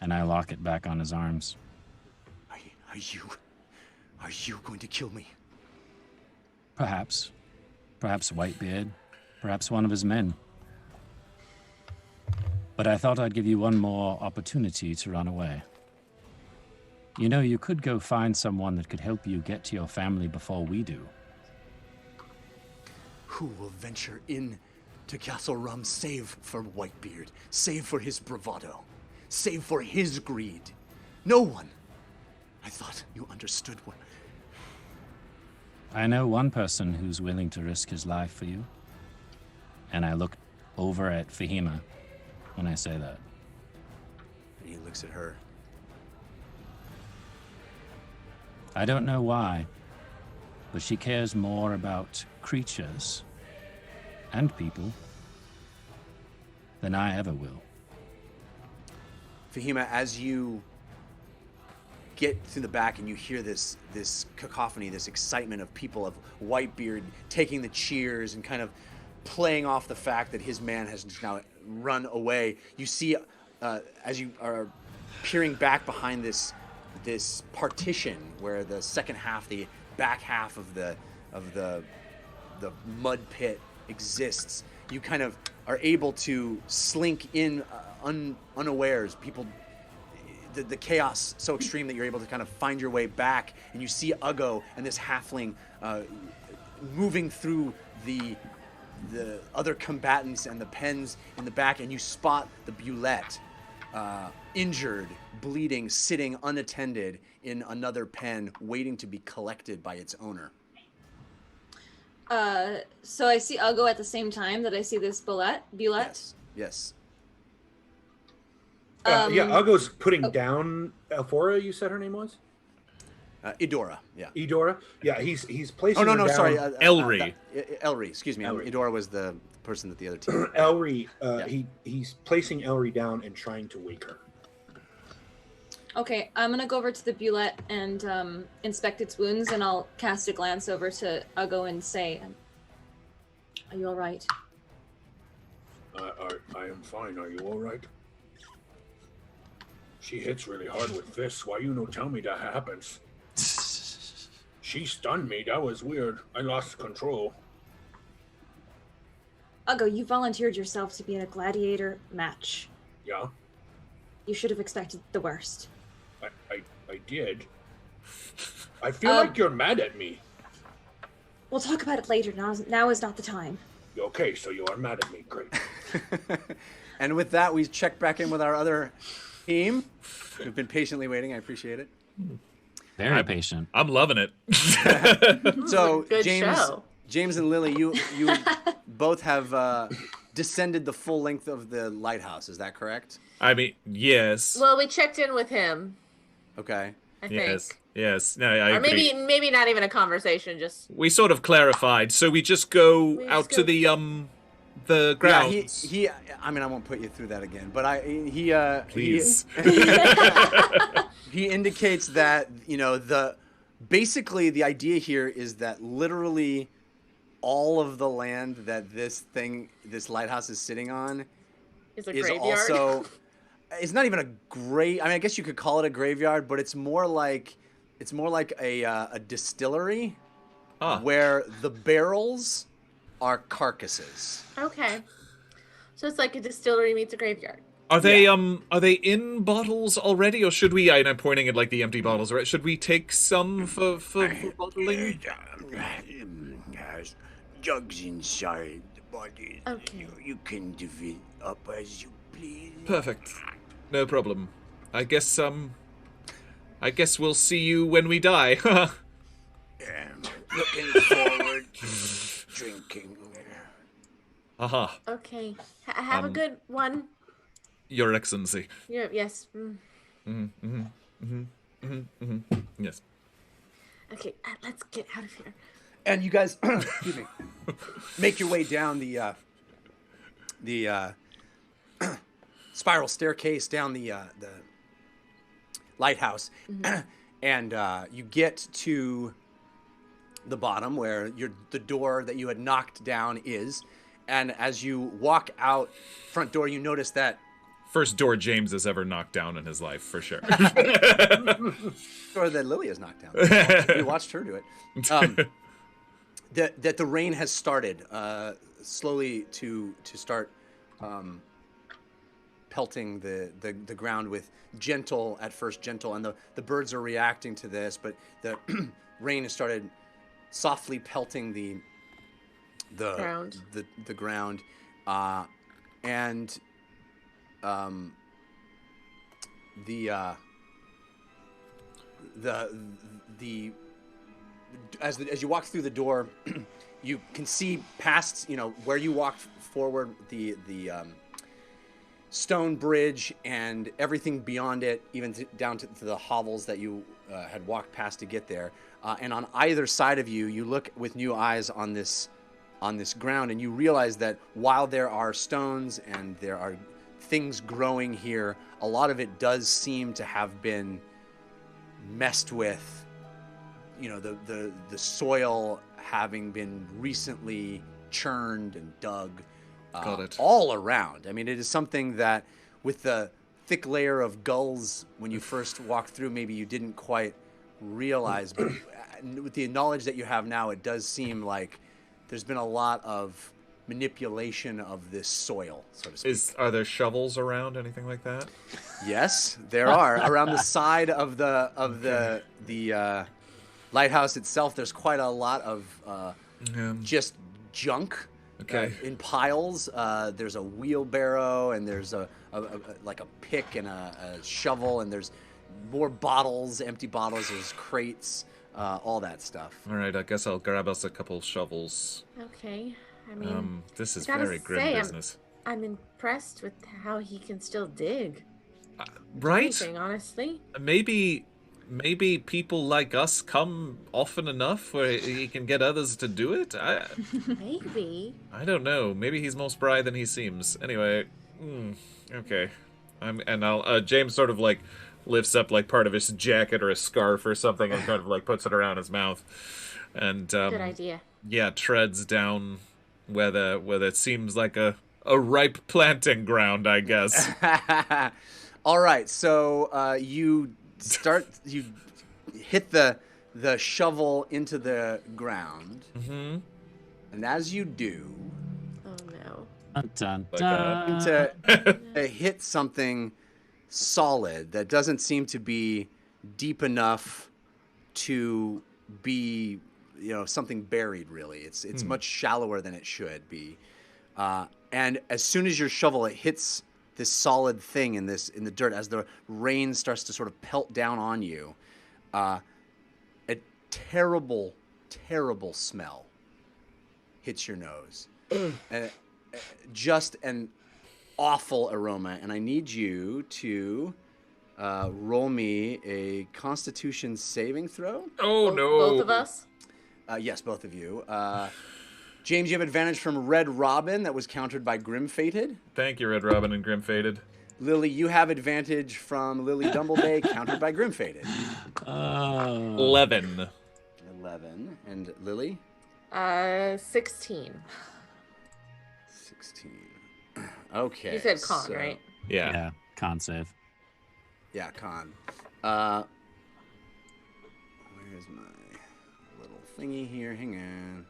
And I lock it back on his arms. Are you going to kill me? Perhaps. Perhaps Whitebeard. Perhaps one of his men. But I thought I'd give you one more opportunity to run away. You could go find someone that could help you get to your family before we do. Who will venture in to Castle Rum save for Whitebeard, save for his bravado, save for his greed? No one. I thought you understood what... I know one person who's willing to risk his life for you. And I look over at Fahima when I say that. And he looks at her. I don't know why, but she cares more about creatures and people than I ever will. Fahima, as you get to the back and you hear this cacophony, this excitement of people, of Whitebeard taking the cheers and kind of playing off the fact that his man has now run away, you see, as you are peering back behind this partition where the second half, the back half of the mud pit exists, you kind of are able to slink in unawares. People, the chaos so extreme that you're able to kind of find your way back, and you see Uggo and this halfling moving through the other combatants and the pens in the back, and you spot the Bulette, injured, bleeding, sitting unattended in another pen, waiting to be collected by its owner. So I see Uggo at the same time that I see this Bulette. Yes. Yeah, Uggo's putting down Elphora, you said her name was? Idora, yeah. Idora? Yeah, he's placing no, her down. sorry. Elri. Elri, excuse me. Elri. Idora was the person that the other team. Elri, he's placing Elri down and trying to wake her. Okay, I'm gonna go over to the Bulette and inspect its wounds, and I'll cast a glance over to Uggo and say, "Are you all right?" I am fine. Are you all right? She hits really hard with fists. Why you no tell me that happens? She stunned me. That was weird. I lost control. Uggo, you volunteered yourself to be in a gladiator match. Yeah, You should have expected the worst. I did. I feel like you're mad at me. We'll talk about it later. Now is not the time. Okay, so you are mad at me. Great. And with that, we check back in with our other team, who've been patiently waiting. I appreciate it. Very patient. I'm loving it. So Good James, show. James and Lily, you both have descended the full length of the lighthouse. Is that correct? I mean, yes. Well, we checked in with him, Okay. I think. Yes. No, I Or agree. maybe not even a conversation, just We sort of clarified, so we just go We out just to go- the grounds. Yeah, he. I mean, I won't put you through that again. But Please. He indicates that basically the idea here is that literally all of the land that this lighthouse is sitting on is a is graveyard. also. It's not even a I mean, I guess you could call it a graveyard, but it's more like a distillery where the barrels are carcasses. Okay. So it's like a distillery meets a graveyard. Are they in bottles already, or should we? And I'm pointing at like the empty bottles, right? Should we take some for bottling? There's jugs inside the body. Okay. You can divvy up as you please. Perfect. No problem. I guess we'll see you when we die. Looking forward to drinking. Aha. Okay. Have a good one. Your Excellency. Yes. Yes. Okay, let's get out of here. And you guys, excuse me, make your way down the spiral staircase down the lighthouse, and you get to the bottom where the door that you had knocked down is. And as you walk out front door, you notice that First door James has ever knocked down in his life, for sure. door that Lily has knocked down. We watched her do it. That the rain has started slowly to start pelting the ground with gentle, and the birds are reacting to this, but the rain has started softly pelting the Ground. the ground, and as you walk through the door, you can see past, where you walked forward, stone bridge and everything beyond it, even down to the hovels that you had walked past to get there. And on either side of you, you look with new eyes on this ground, and you realize that while there are stones and there are things growing here, a lot of it does seem to have been messed with. You know, the soil having been recently churned and dug all around. I mean, it is something that with the thick layer of gulls when you first walked through, maybe you didn't quite realize, but with the knowledge that you have now, it does seem like there's been a lot of manipulation of this soil, so to speak. Are there shovels around, anything like that? Yes, there are. Around the side of the lighthouse itself, there's quite a lot of just junk. Okay. In piles. There's a wheelbarrow, and there's a pick and a shovel, and there's more bottles, empty bottles. There's crates, all that stuff. All right, I guess I'll grab us a couple shovels. Okay. I mean, this is gotta very grim business. I'm impressed with how he can still dig. Right? Anything, honestly. Maybe people like us come often enough where he can get others to do it? Maybe. I don't know. Maybe he's more spry than he seems. Anyway, okay. James sort of like lifts up like part of his jacket or a scarf or something and kind of like puts it around his mouth. And good idea. Yeah, treads down where it seems like a ripe planting ground, I guess. All right, so you hit the shovel into the ground, and as you do, oh no, dun, dun. to hit something solid that doesn't seem to be deep enough to be, something buried. Really, it's much shallower than it should be, and as soon as your shovel hits this solid thing in the dirt, as the rain starts to sort of pelt down on you, a terrible, terrible smell hits your nose. Just an awful aroma, and I need you to roll me a Constitution saving throw. Oh no! Both of us? Yes, both of you. James, you have advantage from Red Robin that was countered by Grim Fated. Thank you, Red Robin and Grim Fated. Lily, you have advantage from Lily Dumblebay, countered by Grim Fated. 11. 11. And Lily? 16. 16. Okay. You said con, right? Yeah. Con save. Yeah, con. Where's my little thingy here? Hang on.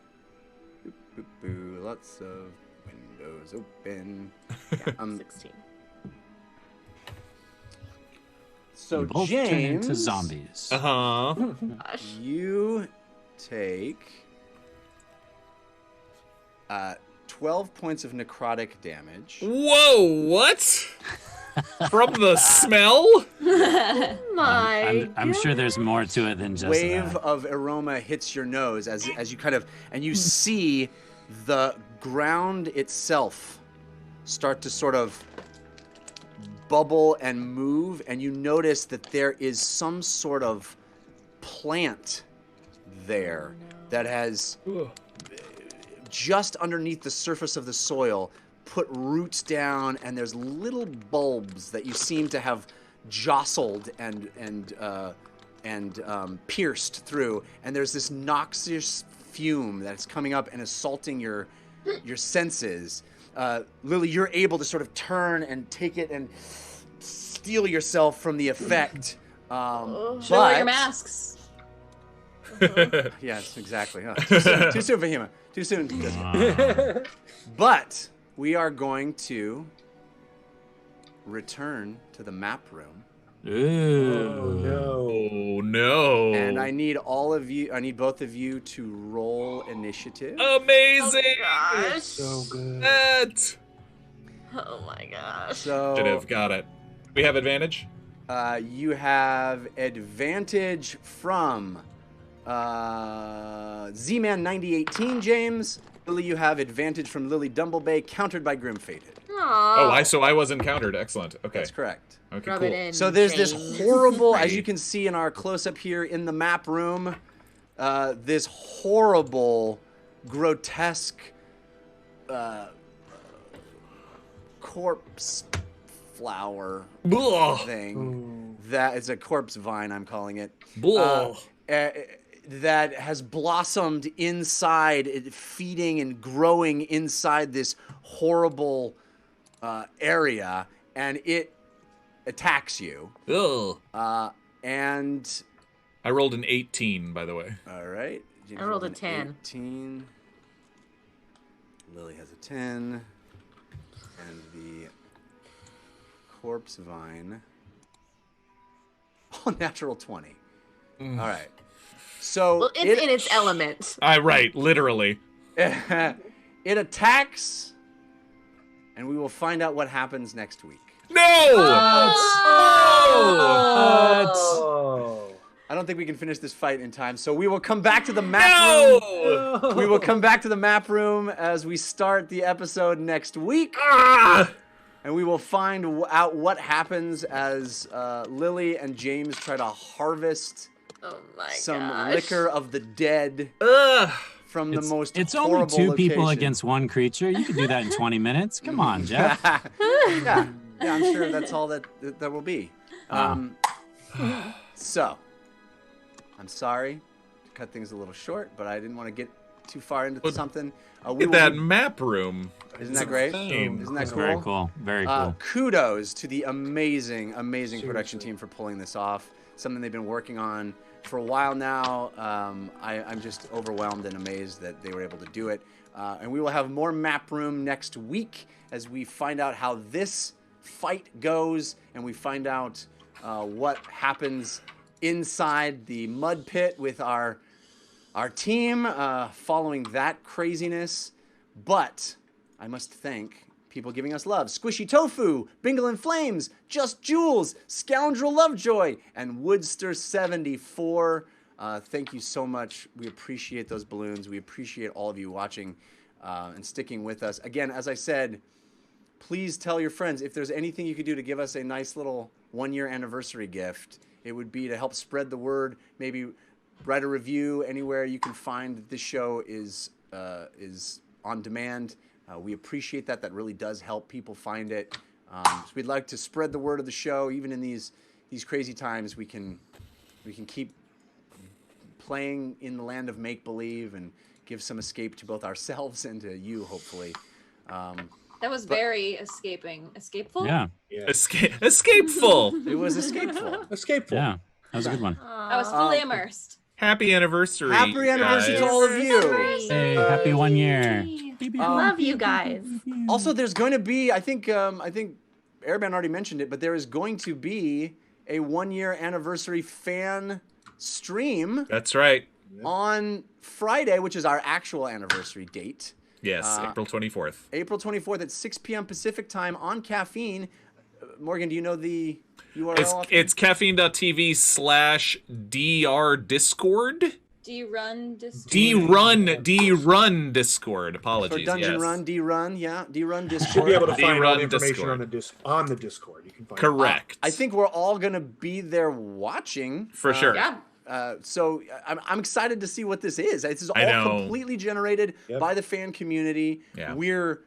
Boop, boop, boo. Lots of windows open. Yeah, 16. So you both James, turn into zombies. You take 12 points of necrotic damage. Whoa! What? From the smell? I'm sure there's more to it than just wave that. of aroma hits your nose as you kind of, and you see the ground itself start to sort of bubble and move, and you notice that there is some sort of plant there that has just underneath the surface of the soil put roots down, and there's little bulbs that you seem to have jostled and pierced through, and there's this noxious fume that's coming up and assaulting your senses. Lily, you're able to sort of turn and take it and steal yourself from the effect. Show all your masks. Yes, exactly. Oh, too soon, Fahima. Too soon. But we are going to return to the map room. Oh no! And I need both of you to roll initiative. Amazing! Oh, gosh. So good. Oh my gosh. So Should have got it. We have advantage? you have advantage from Z-Man 9018, James. Lily, you have advantage from Lily Dumblebay, countered by Grim Fated. Oh, so I was encountered. Excellent. Okay. That's correct. Okay, Rub cool. it in. So there's this James. horrible, as you can see in our close-up here in the map room, this horrible, grotesque corpse flower thing. That is a corpse vine, I'm calling it. That has blossomed inside, feeding and growing inside this horrible area, and it attacks you. And I rolled an 18, by the way. all right, James I rolled a an 10. 18. Lily has a 10, and the corpse vine. Oh, natural 20. All right. So Well, it's in its element. Right, literally. it attacks, and we will find out what happens next week. No! Oh. I don't think we can finish this fight in time, so we will come back to the map room. We will come back to the map room as we start the episode next week. And we will find out what happens as Lily and James try to harvest some liquor of the dead from the most It's horrible only two people location. against one creature. You can do that in 20 minutes. Come on, Jeff. yeah, I'm sure that's all that will be. So, I'm sorry to cut things a little short, but I didn't want to get too far into something. Look at that map room. Isn't that great? Isn't that cool? Very cool. Very cool. Kudos to the amazing production team for pulling this off. Something they've been working on for a while now. I'm just overwhelmed and amazed that they were able to do it. And we will have more map room next week as we find out how this fight goes and we find out what happens inside the mud pit with our team following that craziness. But I must thank people giving us love. Squishy Tofu, Bingle in Flames, Just Jules, Scoundrel Lovejoy, and Woodster74. Thank you so much. We appreciate those balloons. We appreciate all of you watching and sticking with us. Again, as I said, please tell your friends if there's anything you could do to give us a nice little 1-year anniversary gift. It would be to help spread the word. Maybe write a review anywhere you can find that this show is on demand. We appreciate that. That really does help people find it. So we'd like to spread the word of the show. Even in these crazy times, we can keep playing in the land of make-believe and give some escape to both ourselves and to you, hopefully. That was very escapeful. Yeah. Escapeful. It was escapeful. Yeah. That was a good one. I was fully immersed. Happy anniversary. Happy anniversary to all of you. Hey, happy 1 year. Love you guys. Also, there's going to be, I think Airman already mentioned it, but there is going to be a 1-year anniversary fan stream. That's right. On Friday, which is our actual anniversary date. Yes, April 24th. April 24th at 6 p.m. Pacific time on Caffeine. Morgan, do you know the URL? It's caffeine.tv/dr Discord. Do you run Discord? D-run Discord. Apologies. For Dungeon yes. Run, D-Run, yeah. D-Run Discord. You'll be able to find all the D-Run information Discord. on the Discord. You can find Correct. I think we're all going to be there watching. For sure. Yeah. So I'm excited to see what this is. This is I all know. completely generated by the fan community. Yeah. We're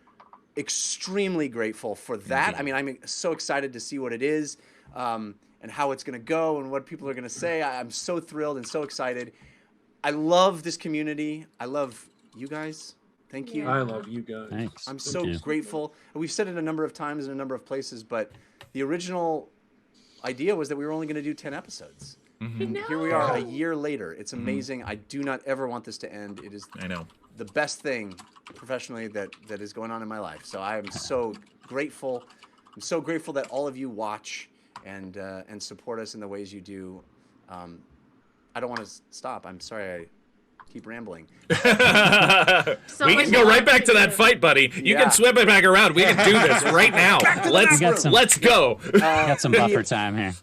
extremely grateful for that. I mean, I'm so excited to see what it is and how it's going to go and what people are going to say. I'm so thrilled and so excited. I love this community. I love you guys. Thank you. I love you guys. Thanks. I'm so grateful. And we've said it a number of times in a number of places, but the original idea was that we were only going to do 10 episodes. Mm-hmm. Here we are a year later. It's amazing. I do not ever want this to end. It is the best thing professionally that is going on in my life. So I am so grateful. I'm so grateful that all of you watch and support us in the ways you do. I don't want to stop. I'm sorry I keep rambling. We can go right back to that fight, buddy. You can swim it back around. We can do this right now. Let's go. We got some buffer time here.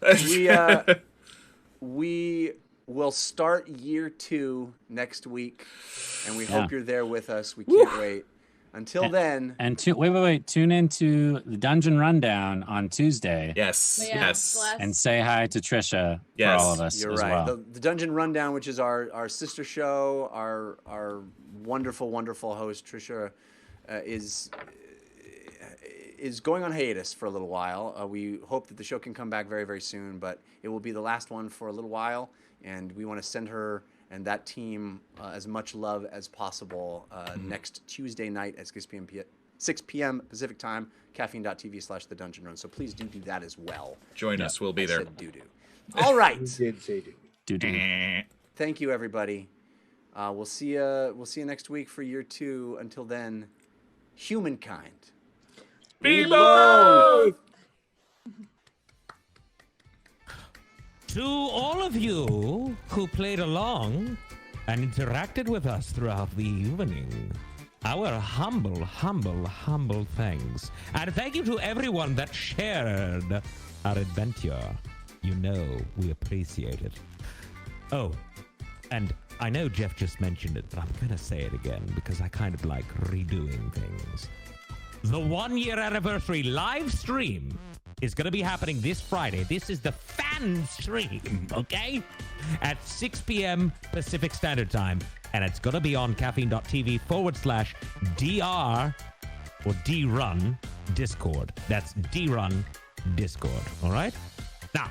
We will start year 2 next week, and we hope you're there with us. We can't wait. Until then. And wait. Tune into the Dungeon Rundown on Tuesday. Yes. Yeah, Yes. bless. And say hi to Trisha Yes. for all of us You're as right. well. The Dungeon Rundown, which is our sister show, our wonderful, wonderful host, Trisha, is going on hiatus for a little while. We hope that the show can come back very, very soon, but it will be the last one for a little while, and we want to send her and that team as much love as possible next Tuesday night at 6 p.m. Pacific time, caffeine.tv/The Dungeon Run. So please do that as well. Join us. We'll be there. Do. All right. You did say do. Thank you, everybody. We'll see you next week for year 2. Until then, humankind. Be bold! To all of you who played along and interacted with us throughout the evening, our humble thanks. And thank you to everyone that shared our adventure. You know we appreciate it. Oh, and I know Jeff just mentioned it, but I'm going to say it again because I kind of like redoing things. The 1-year anniversary live stream is going to be happening this Friday. This is the fan stream, okay? At 6 p.m. Pacific Standard Time. And it's going to be on caffeine.tv/DR or D-Run Discord. That's D-Run Discord, all right? Now,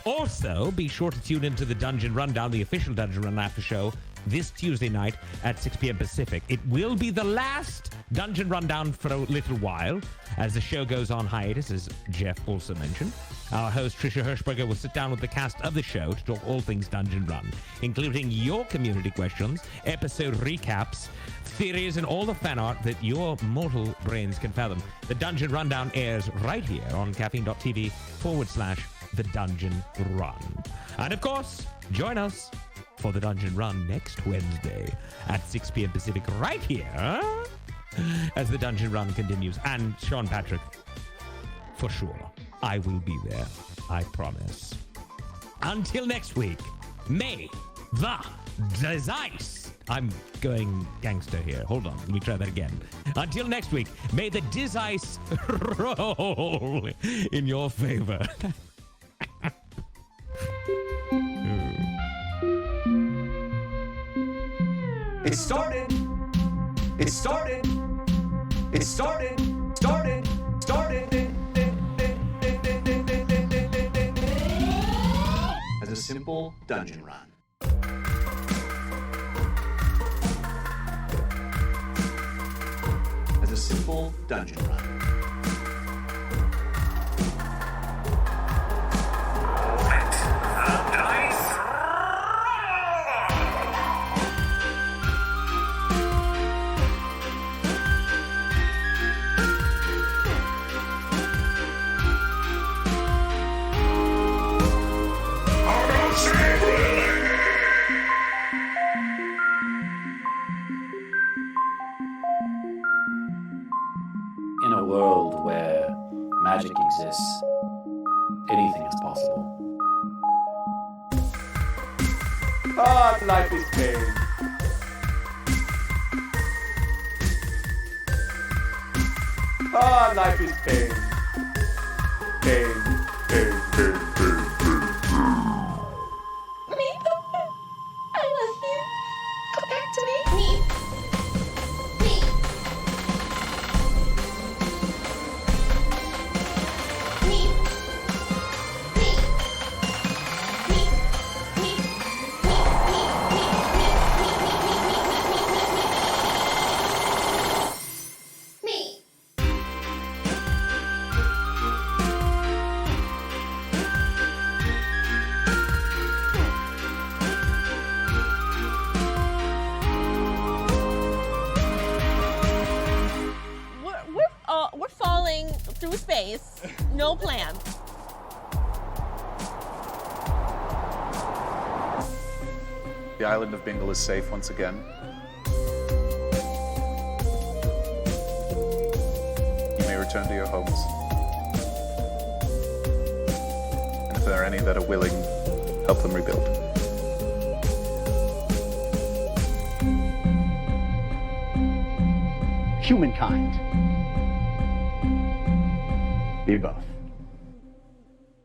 also be sure to tune into the Dungeon Rundown, the official Dungeon Run after show, this Tuesday night at 6 p.m. Pacific. It will be the last Dungeon Rundown for a little while as the show goes on hiatus, as Jeff also mentioned. Our host, Trisha Hirschberger, will sit down with the cast of the show to talk all things Dungeon Run, including your community questions, episode recaps, theories, and all the fan art that your mortal brains can fathom. The Dungeon Rundown airs right here on caffeine.tv/The Dungeon Run. And of course, join us for the Dungeon Run next Wednesday at 6 p.m. Pacific right here as the Dungeon Run continues. And Sean Patrick, for sure, I will be there. I promise. Until next week, may the dice... I'm going gangster here. Hold on. Let me try that again. Until next week, may the dice roll in your favor. It started. As a simple dungeon run. As a simple dungeon run. In a world where magic exists, anything is possible. Ah, life is pain. Ah, life is pain. Pain. Me? I love you. Come back to me. Me. We're falling through space. No plan. The island of Bingle is safe once again. You may return to your homes. And if there are any that are willing, help them rebuild. humankind. Be both.